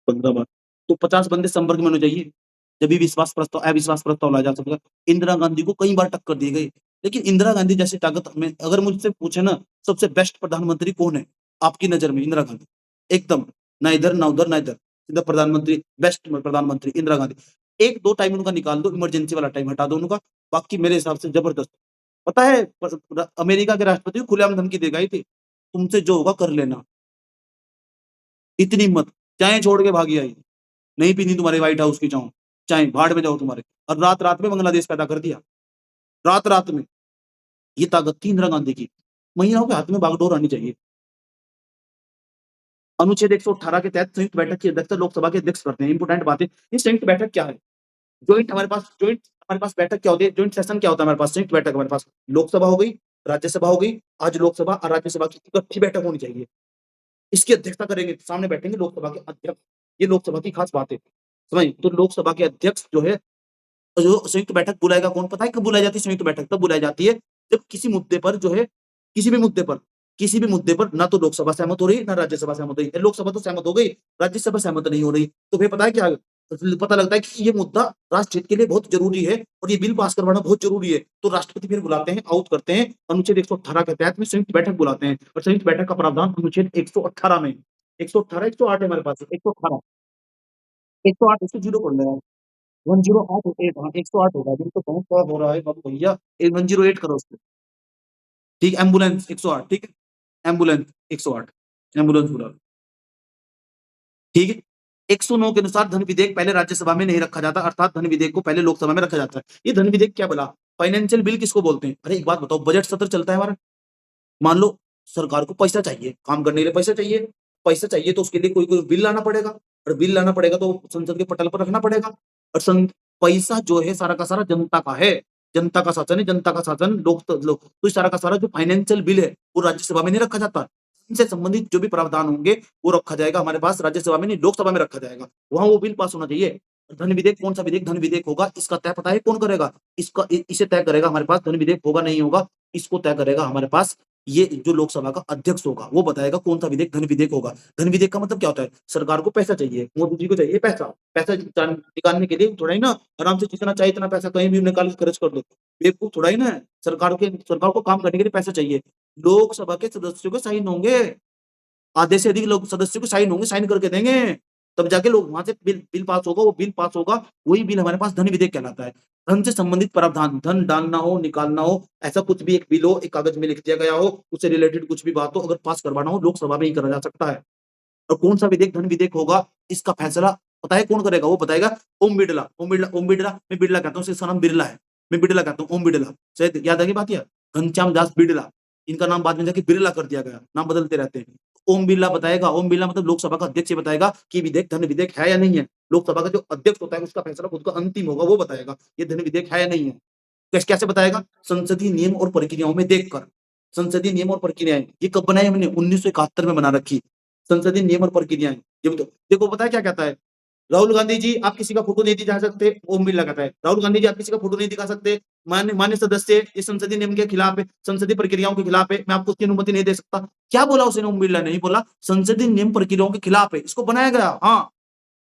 15 बार। तो 50 बंदे संपर्क में होने चाहिए, जब भी अविश्वास प्रस्ताव लाया जा सकेगा। इंदिरा गांधी को कई बार टक्कर दी गई, लेकिन इंदिरा गांधी जैसी ताकत में अगर मुझसे पूछे ना, सबसे बेस्ट प्रधानमंत्री कौन है? आपकी नज़र में इंदिरा गांधी। एकदम, ना इधर, ना उधर, ना इधर। सीधा प्रधानमंत्री, बेस्ट प्रधानमंत्री इंदिरा गांधी। 1-2 टाइम उनका निकाल दो, इमरजेंसी वाला टाइम हटा दो उनका, बाकी मेरे हिसाब से जबरदस्त। पता है अमेरिका के राष्ट्रपति को खुलेआम धमकी दे गई थी, तुमसे जो होगा कर लेना। इतनी हिम्मत, चाय छोड़ के भागी आई, नहीं पीनी तुम्हारे व्हाइट हाउस की चाय भाड़ में जाओ तुम्हारे। और रात रात में बांग्लादेश पैदा कर दिया, रात रात में। ये ताकत थी इंदिरा गांधी की। महिलाओं के हाथ में बागडोर आनी चाहिए। अनुच्छेद 118 के तहत संयुक्त बैठक की अध्यक्षता लोकसभा के अध्यक्ष करते हैं। इंपोर्टेंट बात है, ये संयुक्त बैठक क्या है? जॉइंट हमारे पास बैठक क्या होती है? जॉइंट सेशन क्या होता है हमारे पास? संयुक्त बैठक हमारे पास लोकसभा हो गई, राज्यसभा हो गई। आज लोकसभा और राज्यसभा की इकट्ठी बैठक होनी चाहिए। इसकी अध्यक्षता करेंगे, सामने बैठेंगे लोकसभा के अध्यक्ष। ये लोकसभा की खास बात है, समझ? तो लोकसभा के अध्यक्ष जो है, जो संयुक्त बैठक बुलाएगा कौन? पता है कब बुलाई जाती है संयुक्त बैठक? तब बुलाई जाती है जब किसी मुद्दे पर जो है, किसी भी मुद्दे पर ना तो लोकसभा सहमत हो रही, ना राज्यसभा सहमत हो रही। लोकसभा तो सहमत हो गई, राज्यसभा सहमत नहीं हो रही, तो फिर पता है क्या? पता लगता है कि ये मुद्दा राष्ट्र हित के लिए बहुत जरूरी है और ये बिल पास करवाना बहुत जरूरी है। तो राष्ट्रपति फिर बुलाते हैं, आउट करते हैं, अनुच्छेद 118 के तहत में संयुक्त बैठक बुलाते हैं। और संयुक्त बैठक का प्रावधान अनुच्छेद 118 में, 118 108 है हमारे पास, 118 108 इसको जीरो कर लेना, 108 हाँ 108 होगा। अभी तो बहुत कम हो रहा है बाबू भैया, 108 करो उसको। ठीक, एम्बुलेंस 108, ठीक है, एम्बुलेंस 108, एम्बुलेंस बुला लो। ठीक है। 109 के अनुसार धन विधेयक पहले राज्यसभा में नहीं रखा जाता, अर्थात धन विधेयक को पहले लोकसभा में रखा जाता है। ये धन विधेयक क्या बोला? फाइनेंशियल बिल किसको बोलते हैं? अरे एक बात बताओ, बजट सत्र चलता है हमारा, मान लो सरकार को पैसा चाहिए, काम करने के लिए पैसा चाहिए तो उसके लिए कोई कोई बिल लाना पड़ेगा, और बिल लाना पड़ेगा तो संसद के पटल पर रखना पड़ेगा। और पैसा जो है सारा का सारा जनता का है, जनता का शासन है, जनता का शासन तो इस सारा का सारा जो फाइनेंशियल बिल है वो राज्यसभा में नहीं रखा जाता। इनसे संबंधित जो भी प्रावधान होंगे वो रखा जाएगा हमारे पास राज्यसभा में नहीं, लोकसभा में रखा जाएगा, वहां वो बिल पास होना चाहिए। धन विधेयक कौन सा विधेयक धन विधेयक होगा, इसका तय पता है कौन करेगा? इसे तय करेगा हमारे पास, धन विधेयक होगा नहीं होगा इसको तय करेगा हमारे पास ये जो लोकसभा का अध्यक्ष होगा, वो बताएगा कौन सा विधेयक धन विधेयक होगा। धन विधेयक का मतलब क्या होता है? सरकार को पैसा चाहिए, मोदी जी को चाहिए पैसा, पैसा निकालने के लिए थोड़ा ही ना आराम से जितना चाहिए इतना पैसा कहीं भी निकाल के खर्च कर दो, बेवकूफ थोड़ा ही ना है। सरकार को काम करने के लिए पैसा चाहिए, लोकसभा के सदस्यों के साइन होंगे, आधे से अधिक लोग सदस्यों के साइन होंगे, साइन करके देंगे, तब जाके लोग वहां से बिल पास होगा, वो बिल पास होगा, वही बिल हमारे पास धन विधेयक कहलाता है। धन से संबंधित प्रावधान, धन डालना हो निकालना हो, ऐसा कुछ भी एक बिल हो, एक कागज में लिख दिया गया हो, उससे रिलेटेड कुछ भी बात हो, अगर पास करवाना हो लोकसभा में ही करा जा सकता है। और कौन सा विधेयक धन विधेयक होगा इसका फैसला पता है कौन करेगा? वो बताएगा ओम बिड़ला, मैं बिड़ला कहता हूँ, इसका नाम बिरला है, मैं बिड़ला कहता हूँ, ओम बिड़ला, शायद याद आ गई बात? या घनश्याम दास बिड़ला, इनका नाम बाद में जाके बिरला कर दिया गया, नाम बदलते रहते हैं। ओम बिरला बताएगा, ओम बिरला मतलब लोकसभा का अध्यक्ष बताएगा कि विधेयक धन विधेयक है या नहीं है। लोकसभा का जो अध्यक्ष होता है उसका फैसला खुद का अंतिम होगा, वो बताएगा ये धन विधेयक है या नहीं है। कैसे बताएगा? संसदीय नियम और प्रक्रियाओं में देखकर। संसदीय नियम और प्रक्रियाएं ये कब बनाई हमने? 1971 में बना रखी संसदीय नियम और प्रक्रियाएं। ये तो देखो पता है क्या कहता है? राहुल गांधी जी आप किसी का फोटो नहीं दिखा सकते, ओम बिरला कहता है। राहुल गांधी जी आप किसी का फोटो नहीं दिखा सकते, मान्य सदस्य ये संसदीय नियम के खिलाफ है, संसदीय प्रक्रियाओं के खिलाफ है, मैं आपको उसकी अनुमति नहीं दे सकता। क्या बोला उसने? ओम बिरला ने नहीं बोला, संसदीय नियम प्रक्रियाओं के खिलाफ है, इसको बनाया गया। हाँ,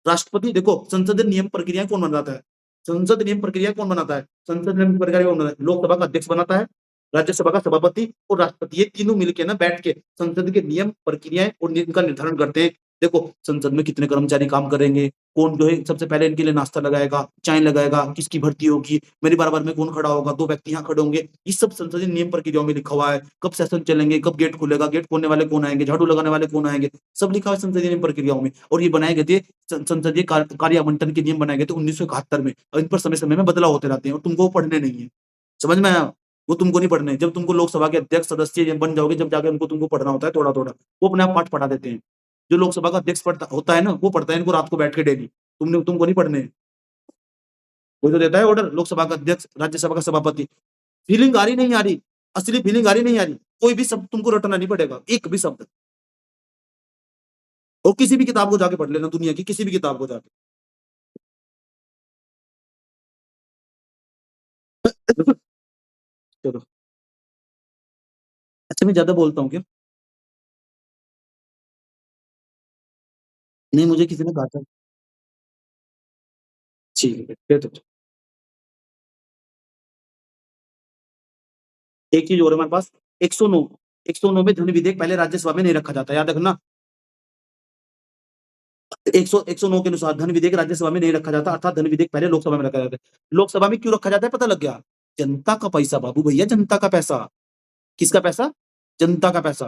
राष्ट्रपति देखो संसदीय नियम प्रक्रिया कौन बनाता है? संसद नियम प्रक्रिया कौन बनाता है? संसद नियम प्रक्रिया कौन बनाता है? लोकसभा का अध्यक्ष बनाता है, राज्यसभा का सभापति और राष्ट्रपति, ये तीनों मिलके ना बैठ के संसद के नियम प्रक्रियाएं और इनका निर्धारण करते हैं। देखो संसद में कितने कर्मचारी काम करेंगे, कौन जो है सबसे पहले इनके लिए नाश्ता लगाएगा, चाय लगाएगा, किसकी भर्ती होगी, मेरी बार में कौन खड़ा होगा, 2 व्यक्ति यहाँ खड़े होंगे, ये सब संसदीय नियम प्रक्रियाओं में लिखा हुआ है। कब सेशन चलेंगे, कब गेट खुलेगा, गेट खोलने वाले कौन आएंगे, झाड़ू लगाने वाले कौन आएंगे, सब लिखा हुआ है संसदीय नियम प्रक्रियाओं में। और ये बनाए गए थे संसदीय कार्य आवंटन के नियम बनाए गए थे 1971 में, और इन पर समय-समय में बदलाव होते रहते हैं और तुमको वो पढ़ने नहीं है। समझ में आया? वो तुमको नहीं पढ़ने, जब तुमको लोकसभा के अध्यक्ष सदस्य बन जाओगे जब जाके उनको तुमको पढ़ना होता है थोड़ा-थोड़ा, वो अपने आप पाठ पढ़ा देते हैं। जो लोकसभा का अध्यक्ष पढ़ता होता है ना, वो पढ़ता है इनको रात को बैठ के डेली, तुमको नहीं पढ़ने। वो जो देता है ऑर्डर लोकसभा का अध्यक्ष, राज्यसभा का सभापति। फीलिंग आ रही नहीं आ रही? असली फीलिंग आ रही नहीं आ रही? कोई भी शब्द तुमको रटना नहीं पड़ेगा, एक भी शब्द। और किसी भी किताब को जाके पढ़ लेना, दुनिया की किसी भी किताब को जाके। चलो, अच्छा मैं ज़्यादा बोलता हूँ क्या? नहीं, मुझे किसी ने कहा था। ठीक है, फिर तो एक चीज़ और है हमारे पास, 109 109 में धन विधेयक पहले राज्यसभा में नहीं रखा जाता, याद रखना। 109 के अनुसार धन विधेयक राज्यसभा में नहीं रखा जाता, अर्थात धन विधेयक पहले लोकसभा में रखा जाता है। लोकसभा में क्यों रखा जाता है पता लग गया? जनता का पैसा बाबू भैया, जनता का पैसा। किसका पैसा? जनता का पैसा।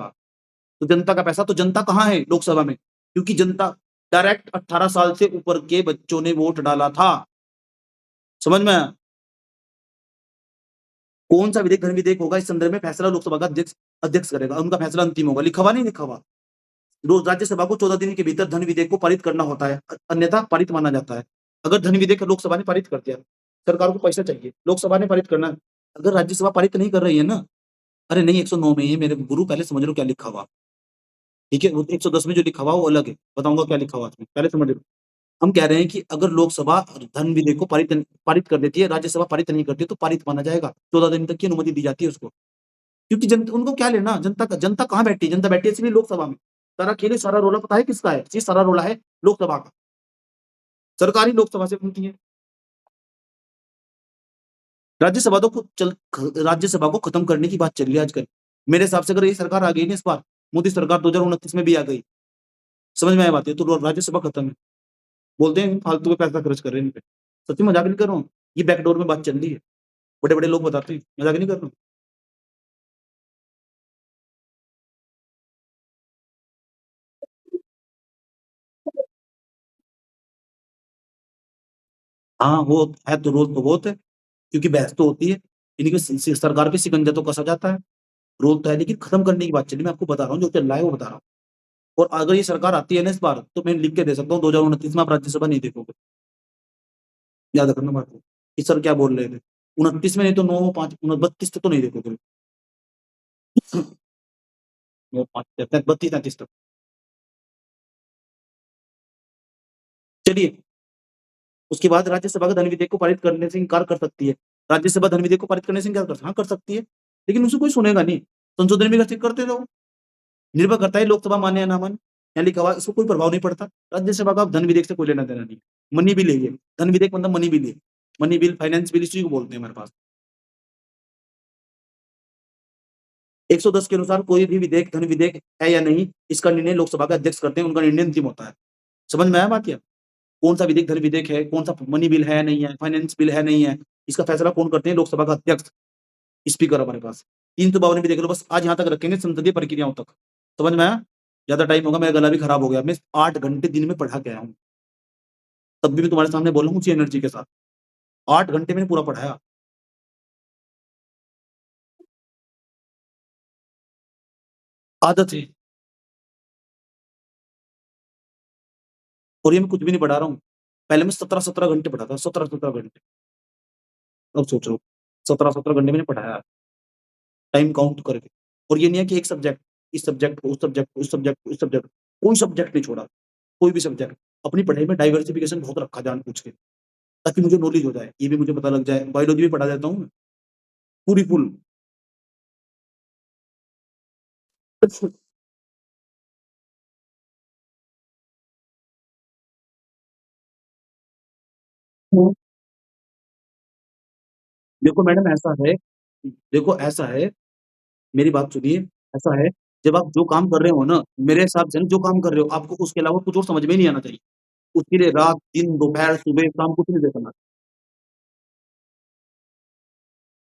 तो जनता का पैसा, तो जनता कहाँ है लोकसभा में? क्योंकि जनता डायरेक्ट 18 साल से ऊपर के बच्चों ने वोट डाला था। समझ में आया? कौन सा विधेयक धन विधेयक होगा, इस संदर्भ में फैसला लोकसभा का अध्यक्ष अध्यक्ष करेगा, उनका फैसला अंतिम होगा। लिखा हुआ नहीं लिखा हुआ? रोज राज्यसभा को 14 दिन के भीतर धन विधेयक को पारित करना होता है, अन्यथा पारित माना जाता है। अगर धन विधेयक लोकसभा ने पारित कर दिया, सरकार को पैसा चाहिए, लोकसभा ने पारित करना है। अगर राज्यसभा पारित नहीं कर रही है ना, अरे नहीं 109 में ही है मेरे गुरु, पहले समझ लो क्या लिखा हुआ। ठीक है, वो 110 में जो लिखा हुआ वो अलग है, बताऊंगा क्या लिखा हुआ उसमें, पहले समझ लो। हम कह रहे हैं कि अगर लोकसभा धन विधेयक को पारित पारित कर देती है, राज्यसभा पारित नहीं करती, तो पारित माना जाएगा। 14 दिन तक की अनुमति दी जाती है उसको। क्योंकि जनता, उनको क्या लेना, जनता कहाँ बैठी है? जनता बैठी है सिर्फ लोकसभा में। सारा खेल, सारा रोला पता है किसका है? ये सारा रोला है लोकसभा का। सरकार ही लोकसभा से बनती है। राज्यसभा तो राज्यसभा को खत्म करने की बात चल रही है आजकल। मेरे हिसाब से अगर ये सरकार आ गई ना इस बार, मोदी सरकार 2029 में भी आ गई, समझ में आया बात है, तो राज्यसभा खत्म है। बोलते हैं फालतू का पैसा खर्च कर रहे हैं इन पे। सच्ची मजाक नहीं कर रहा हूँ, ये बैकडोर में बात चल रही है, बड़े बड़े लोग बताते हैं, मजाक नहीं कर रहा हूँ। हाँ, वो है तो रोल तो बहुत है, क्योंकि बहस तो होती है, इनकी सरकार पे शिकंजा तो कसा जाता है। रोल तो है, लेकिन खत्म करने की बात चली, मैं आपको बता रहा हूँ जो चल रहा है वो बता रहा हूँ। और अगर ये सरकार आती है ना इस बार, तो मैं लिख के दे सकता हूँ 2029 में आप राज्यसभा नहीं देखोगे। याद रखना बात को। कि सर क्या बोल रहे थे, 29 में नहीं तो 9 5 32 तक तो नहीं देखोगे। 9 5 32 33 तक। चलिए, उसके बाद राज्यसभा का धन विधेयक को पारित करने से इनकार कर सकती है। राज्यसभा धन विधेयक को पारित करने से इनकार कर, हाँ कर सकती है, लेकिन उसे कोई सुनेगा नहीं। संशोधन भी करते रहो, निर्भर करता है लोकसभा माने या ना माने। यहाँ लिखा हुआ, इसको कोई प्रभाव नहीं पड़ता। राज्यसभा का धन विधेयक से कोई लेना देना नहीं। मनी बिल है ये, धन विधेयक मतलब मनी बिल है। मनी बिल, फाइनेंस बिल, इसी को बोलते हैं हमारे पास। 110 के अनुसार कोई भी विधेयक धन विधेयक है या नहीं, इसका निर्णय लोकसभा के अध्यक्ष करते हैं, उनका निर्णय अंतिम होता है। समझ में आया बात? क्या कौन सा विधेयक धन विधेयक है, कौन सा मनी बिल है नहीं है, फाइनेंस बिल है नहीं है, इसका फैसला कौन करते हैं? लोकसभा का अध्यक्ष, स्पीकर हमारे पास। 352 भी देख लो, बस आज यहाँ तक रखेंगे, संसदीय प्रक्रियाओं तक। समझ में आया? ज्यादा टाइम होगा, मेरा गला भी खराब हो गया, मैं 8 घंटे दिन में पढ़ा के आया हूँ, तब भी मैं तुम्हारे सामने बोल रहा हूँ उसी एनर्जी के साथ। 8 घंटे मैंने पूरा पढ़ाया। आदत है। और ये मैं कुछ भी नहीं पढ़ा रहा हूँ। पहले मैं 17-17 घंटे पढ़ा था, 17-17 घंटे। अब सोच लो, 17-17 घंटे मैंने पढ़ाया, टाइम काउंट करके। और ये नहीं है कि एक सब्जेक्ट, इस सब्जेक्ट, उस सब्जेक्ट, उस सब्जेक्ट, उस सब्जेक्ट, कोई सब्जेक्ट नहीं छोड़ा, कोई भी सब्जेक्ट। अपनी पढ़ाई में डाइवर्सिफिकेशन बहुत रखा जानबूझ के, ताकि मुझे नॉलेज हो जाए, ये भी मुझे पता लग जाए। बायोलॉजी भी पढ़ा देता हूँ मैं, पूरी फुल। देखो मैडम ऐसा है, देखो ऐसा है, मेरी बात सुनिए, ऐसा है, जब आप जो काम कर रहे हो ना, मेरे हिसाब से ना जो काम कर रहे हो, आपको उसके अलावा कुछ और समझ में ही नहीं आना चाहिए। उसके लिए रात, दिन, दोपहर, सुबह, शाम कुछ नहीं देखना।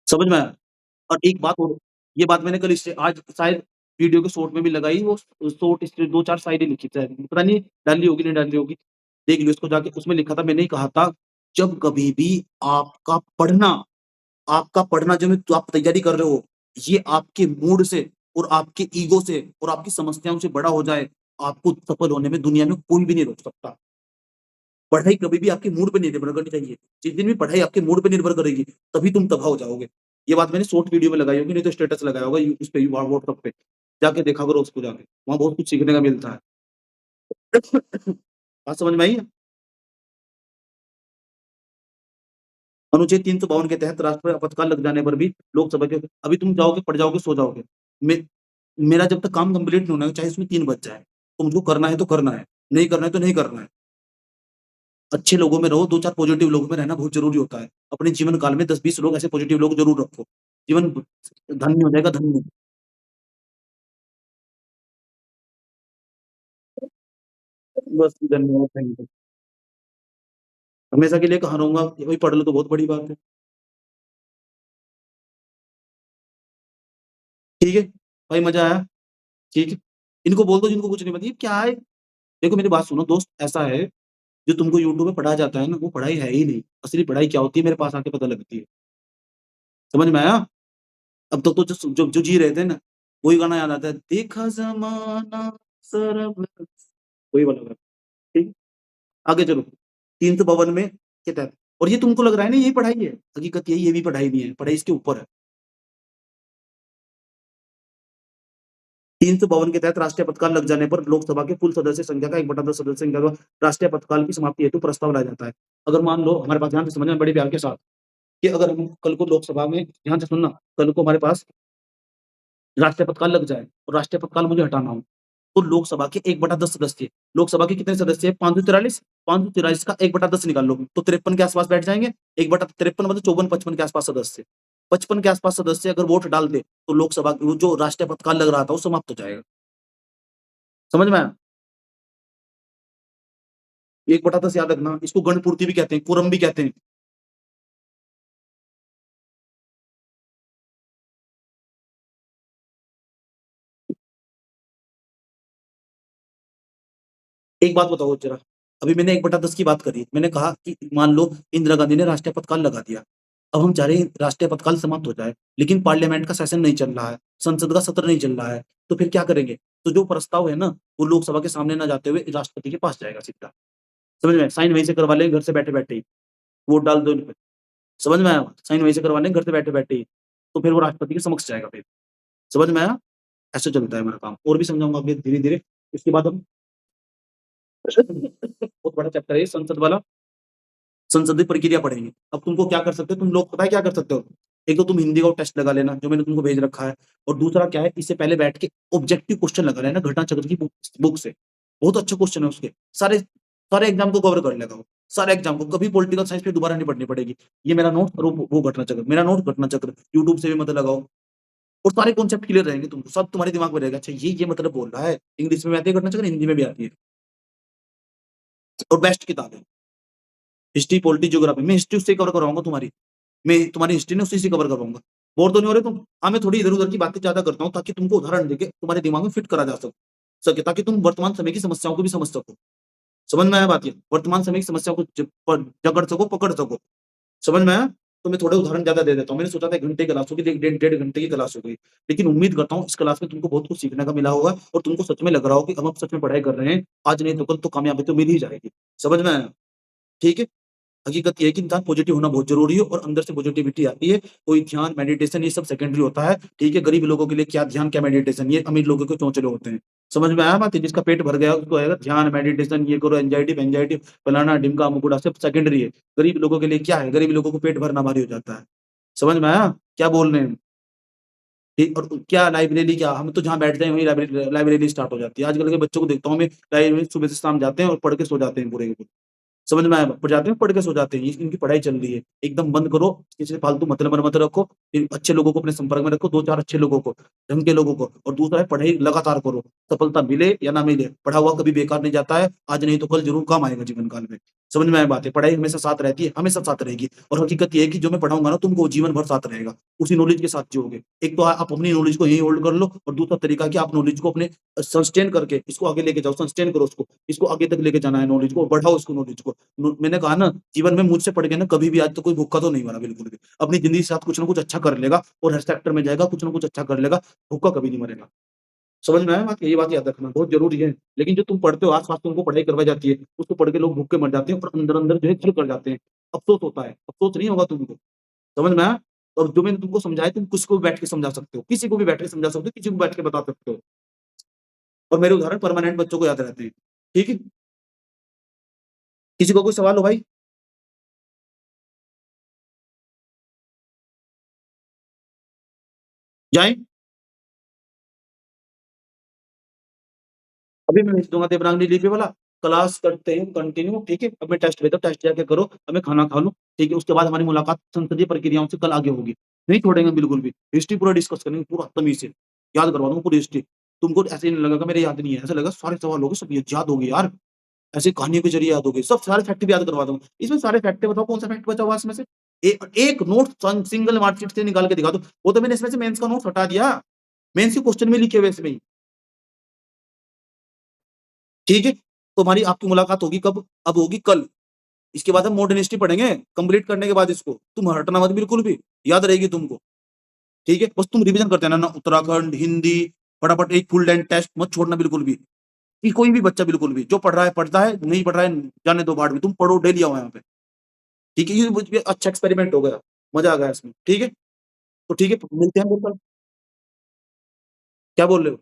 समझ में आया? और एक बात और, ये बात मैंने कल इससे आज शायद वीडियो के शॉर्ट में भी लगाई, वो शॉर्ट इसलिए 2-4 साइडें लिखी थी, पता नहीं डाली होगी नहीं डाली होगी। देख लियो इसको जाके, उसमें लिखा था, मैंने ही कहा था, जब कभी भी आपका पढ़ना आपका पढ़ना जो में, जो आप तैयारी कर रहे हो, ये आपके मूड से और आपके ईगो से और आपकी समस्याओं से बड़ा हो जाए, आपको सफल होने में दुनिया में कोई भी नहीं रोक सकता। पढ़ाई कभी भी आपके मूड पे नहीं निर्भर करनी चाहिए। जिस दिन भी पढ़ाई आपके मूड पे निर्भर करेगी, तभी तुम तबाह हो जाओगे। ये बात मैंने शॉर्ट वीडियो में लगाई होगी, नहीं तो स्टेटस लगाया होगा उस पे, व्हाट्सएप पे। जाके देखा करो उसको जाके, वहाँ बहुत कुछ सीखने का मिलता है। बात समझ में आई है? अनुच्छेद 352 के तहत राष्ट्रीय आपातकाल लग जाने पर भी लोकसभा के, अभी तुम जाओगे, पढ़ जाओगे, सो जाओगे। मे मेरा जब तक काम कंप्लीट नहीं होना है, चाहे उसमें 3 बज जाए, तुमको करना है तो करना है, नहीं करना है तो नहीं करना है। अच्छे लोगों में रहो, 2-4 पॉजिटिव लोगों में रहना बहुत ज़रूरी होता है। अपने जीवन काल में 10-20 लोग ऐसे पॉजिटिव लोग ज़रूर रखो। जीवन धन्य हो जाएगा, धन्य। बस धन्यवाद, थैंक यू। हमेशा के लिए कहाँ रहूँगा, वही पढ़ लो तो बहुत बड़ी बात है। ठीक है? भाई मज़ा आया? ठीक है? इनको बोल दो जिनको कुछ नहीं पता, ये क्या है? देखो मेरी बात सुनो दोस्त, ऐसा है, जो तुमको यूट्यूब पे पढ़ाया जाता है ना, वो पढ़ाई है ही नहीं। असली पढ़ाई क्या होती है, मेरे पास आके पता लगती है। समझ में आया? अब तक तो जो जी रहे थे ना, वही गाना याद आता है, देखा ज़माना सरब वही वाला गाना, ठीक? आगे चलो, 3 भवन में के तहत और ये तुमको लग रहा है ना यही पढ़ाई है, हकीकत यही ये भी पढ़ाई नहीं है, पढ़ाई इसके ऊपर है। 3 भवन के तहत राष्ट्रीय पदकाल लग जाने पर लोकसभा के कुल सदस्य संख्या का 1/10 सदस्य संख्या द्वारा राष्ट्रीय पदकाल की समाप्ति हेतु प्रस्ताव लाया जाता है। अगर मान लो हमारे पास ध्यान से समझना बड़े प्यार के साथ कि अगर हम कल को लोकसभा में ध्यान से सुनना, कल को हमारे पास राष्ट्रीय पदकाल लग जाए और राष्ट्रीय पदकाल मुझे हटाना हो, तो लोकसभा के 1/10 सदस्य लोकसभा के कितने सदस्य हैं? 543 543 का 1/10 निकाल लो, तो 53 के आस-पास बैठ जाएँगे। 1/53 मतलब 54-55 के आस-पास सदस्य। 55 के आस-पास सदस्य अगर वोट डाल दे, तो लोकसभा वो जो राष्ट्रीय पदकाल लग रहा था, वो समाप्त हो जाएगा। समझ में आया? 1/10 याद रखना, इसको गणपूर्ति भी कहते हैं, कोरम भी कहते हैं। एक बात बताओ ज़रा, अभी मैंने 1/10 की बात करी। मैंने कहा कि मान लो इंदिरा गांधी ने राष्ट्रीय पदकाल लगा दिया। अब हम चाह रहे हैं राष्ट्रीय पदकाल समाप्त हो जाए, लेकिन पार्लियामेंट का सेशन नहीं चल रहा है, संसद का सत्र नहीं चल रहा है, तो फिर क्या करेंगे? तो जो प्रस्ताव है ना, वो लोकसभा के सामने ना जाते हुए राष्ट्रपति के पास जाएगा सीधा। समझ में आया? साइन वहीं से करवा लेंगे घर से बैठे-बैठे ही, वोट डाल दो इन पे। समझ में आया? साइन वहीं से करवा लेंगे घर से बैठे-बैठे ही, तो फिर वो राष्ट्रपति के समक्ष जाएगा फिर। समझ में आया? ऐसे चलता है मेरा काम और भी समझाऊँगा आगे धीरे-धीरे। इसके बाद हम बहुत बड़ा चैप्टर है ये संसद वाला। संसदीय प्रक्रिया पढ़ेंगे। अब तुमको क्या कर सकते हो, तुम लोग पता है क्या कर सकते हो? एक तो तुम हिंदी का टेस्ट लगा लेना, जो मैंने तुमको भेज रखा है और दूसरा क्या है, इससे पहले बैठ के ऑब्जेक्टिव क्वेश्चन लगा लेना घटनाचक्र की बुक से। बहुत अच्छे क्वेश्चन है उसके। सारे सारे एग्ज़ाम को कवर कर लेगा वो। सारे एग्ज़ाम को, कभी पॉलिटिकल साइंस पे दोबारा नहीं पढ़नी पड़ेगी। ये मेरा नोट और वो घटनाचक्र, मेरा नोट घटनाचक्र, यूट्यूब से भी मत लगाओ और सारे कॉन्सेप्ट क्लियर रहेंगे तुमको, सब तुम्हारे दिमाग में रहेगा। अच्छा ये मतलब बोल रहा है, इंग्लिश में भी आती है घटनाचक्र, हिंदी में भी आती है और बेस्ट किताब है। हिस्ट्री, पॉलिटी, ज्योग्राफी मैं हिस्ट्री उससे कवर करवाऊँगा तुम्हारी। मैं तुम्हारी हिस्ट्री ना उसी से कवर करवाऊँगा। बोर तो नहीं हो रहे तुम? हाँ, मैं थोड़ी इधर-उधर की बातें ज़्यादा करता हूँ ताकि तुमको उदाहरण देके तुम्हारे दिमाग में फिट करा जा सके ताकि तुम वर्तमान समय की समस्याओं को भी समझ सको। समझ में आया बात ये? वर्तमान समय की समस्याओं को जकड़ सको, पकड़ सको। समझ में आया? तो मैं थोड़े उदाहरण ज़्यादा दे देता हूँ। मैंने सोचा था 1 घंटे की क्लास होगी, लेकिन डेढ़ डेढ़ घंटे की क्लास हो गई। लेकिन उम्मीद करता हूँ इस क्लास में तुमको बहुत कुछ सीखने का मिला होगा और तुमको सच में लग रहा हो कि अब हम सच में पढ़ाई कर रहे हैं। आज नहीं तो कल तो कामयाबी तो मिल ही जाएगी। समझ में आया? ठीक है? हकीकत ये है कि इंसान पॉजिटिव होना बहुत ज़रूरी है और अंदर से पॉजिटिविटी आती है। कोई ध्यान, मेडिटेशन ये सब सेकेंडरी होता है, ठीक है? गरीब लोगों के लिए क्या ध्यान, क्या मेडिटेशन, ये अमीर लोगों के चौचले होते हैं। समझ में आया बात? ये जिसका पेट भर गया उसको आएगा ध्यान, मेडिटेशन ये करो, एंग्जायटी फलाना-ढिमका-मुकुड़ा सब सेकेंडरी है। गरीब लोगों के लिए क्या है? गरीब लोगों को पेट भरना भारी हो जाता है। समझ में आया? क्या बोल रहे हैं? ठीक और क्या लाइब्रेरी क्या, हम तो जहाँ बैठ जाएँ वहीं लाइब्रेरी स्टार्ट हो जाती है। आजकल के बच्चों को देखता हूँ मैं लाइब्रेरी सुबह से शाम जाते हैं और पढ़ के सो जाते हैं पूरे के पूरे। समझ में आया? पढ़ जाते हैं, पढ़ के सो जाते हैं। ये इनकी पढ़ाई चल रही है। एकदम बंद करो, किसी से फालतू मतलब मत रखो। फिर अच्छे लोगों को अपने संपर्क में रखो, 2-4 अच्छे लोगों को, ढंग के लोगों को और दूसरा है पढ़ाई लगातार करो। सफलता मिले या ना मिले, पढ़ा हुआ कभी बेकार नहीं जाता है। आज नहीं तो कल ज़रूर काम आएगा जीवन काल में। समझ में आया बात है? पढ़ाई हमेशा साथ रहती है, हमेशा साथ रहेगी और हकीकत ये है कि जो मैं पढ़ाऊँगा ना तुमको वो जीवन भर साथ रहेगा। उसी नॉलेज के साथ जियोगे। एक तो आप अपनी नॉलेज को यहीं होल्ड कर लो और दूसरा तरीका कि आप नॉलेज को अपने सस्टेन करके इसको आगे लेके जाओ, सस्टेन करो उसको। इसको आगे तक लेके जाना है नॉलेज को, बढ़ाओ इसको नॉलेज को। मैंने कहा ना जीवन में मुझसे पढ़ के ना कभी भी आज तक कोई भूखा तो नहीं मरा बिल्कुल भी। अपनी ज़िंदगी के साथ कुछ ना कुछ अच्छा कर लेगा और हर सेक्टर में जाएगा, कुछ ना कुछ अच्छा कर लेगा, भूखा कभी नहीं मरेगा। समझ में आया बात? यही बात याद रखना बहुत ज़रूरी है। लेकिन जो तुम पढ़ते हो आस-पास तुमको पढ़ाई करवाई जाती है, उसको पढ़ के लोग भूख के मर जाते हैं और अंदर-अंदर जो है छल कर जाते हैं। अफ़सोस होता है, अफ़सोस नहीं होगा तुमको। समझ में आया? और जो मैंने तुमको समझाया तुम किसको भी बैठ के समझा सकते हो, किसी को भी बैठ के समझा सकते हो, किसी को बैठ के बता सकते हो। और मेरे उदाहरण परमानेंट बच्चों को याद रहते हैं। ठीक है? किसी को कोई सवाल हो भाई? जाएँ? अभी मैं भेज दूँगा देवनागरी लिपि वाला, क्लास करते हैं कंटिन्यू, ठीक है? अब मैं टेस्ट भेजता हूँ, टेस्ट जाके करो, अब मैं खाना खा लूँ, ठीक है? उसके बाद हमारी मुलाकात संसदीय प्रक्रियाओं से कल आगे होगी। नहीं छोड़ेंगे बिल्कुल भी, हिस्ट्री पूरा डिस्कस करेंगे, पूरा तमीज़ से, याद करवा दूँगा पूरी हिस्ट्री। तुमको ऐसे ही नहीं लगेगा मेरे याद नहीं है, ऐसा लगेगा सारे सवाल हो गए, सब ये याद हो गए यार, ऐसे कहानियों के ज़रिए याद हो गए, सब सारे फैक्ट भी याद करवा दूँगा। इसमें सारे फैक्ट है, बताओ कौन-सा फैक्ट बचा हुआ है इसमें से? एक नोट सिंगल मार्कशीट से निकाल के दिखा दो, वो तो मैंने इसमें से मेंस का नोट्स हटा दिया। मेंस के क्वेश्चन में लिखे हुए इसमें ही। ठीक है? तो हमारी आपकी मुलाकात होगी कब? अब होगी कल। इसके बाद हम मॉडर्न हिस्ट्री पढ़ेंगे, कंप्लीट करने के बाद इसको। तुम हटना मत बिल्कुल भी, याद रहेगी तुमको। ठीक है? बस तुम रिवीजन करते रहना ना, उत्तराखंड, हिंदी, फटाफट एक फुल लेंथ टेस्ट मत छोड़ना बिल्कुल भी। कि कोई भी बच्चा बिल्कुल भी, जो पढ़ रहा है पढ़ता है, नहीं पढ़ रहा है जाने दो बाद में, तुम पढ़ो डेली आओ यहाँ पे। ठीक है? ये मुझ पे अच्छा एक्सपेरिमेंट हो गया, मज़ा आ गया इसमें। ठीक है? तो ठीक है, मिलते हैं फिर कल। क्या बोल रहे हो?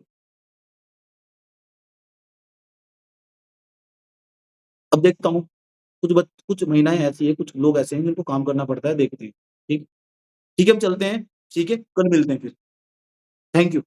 अब देखता हूँ, कुछ महिलाएँ ऐसी हैं, कुछ लोग ऐसे हैं जिनको काम करना पड़ता है, देखते हैं। ठीक ठीक है, हम चलते हैं। ठीक है? कल मिलते हैं फिर। Thank you.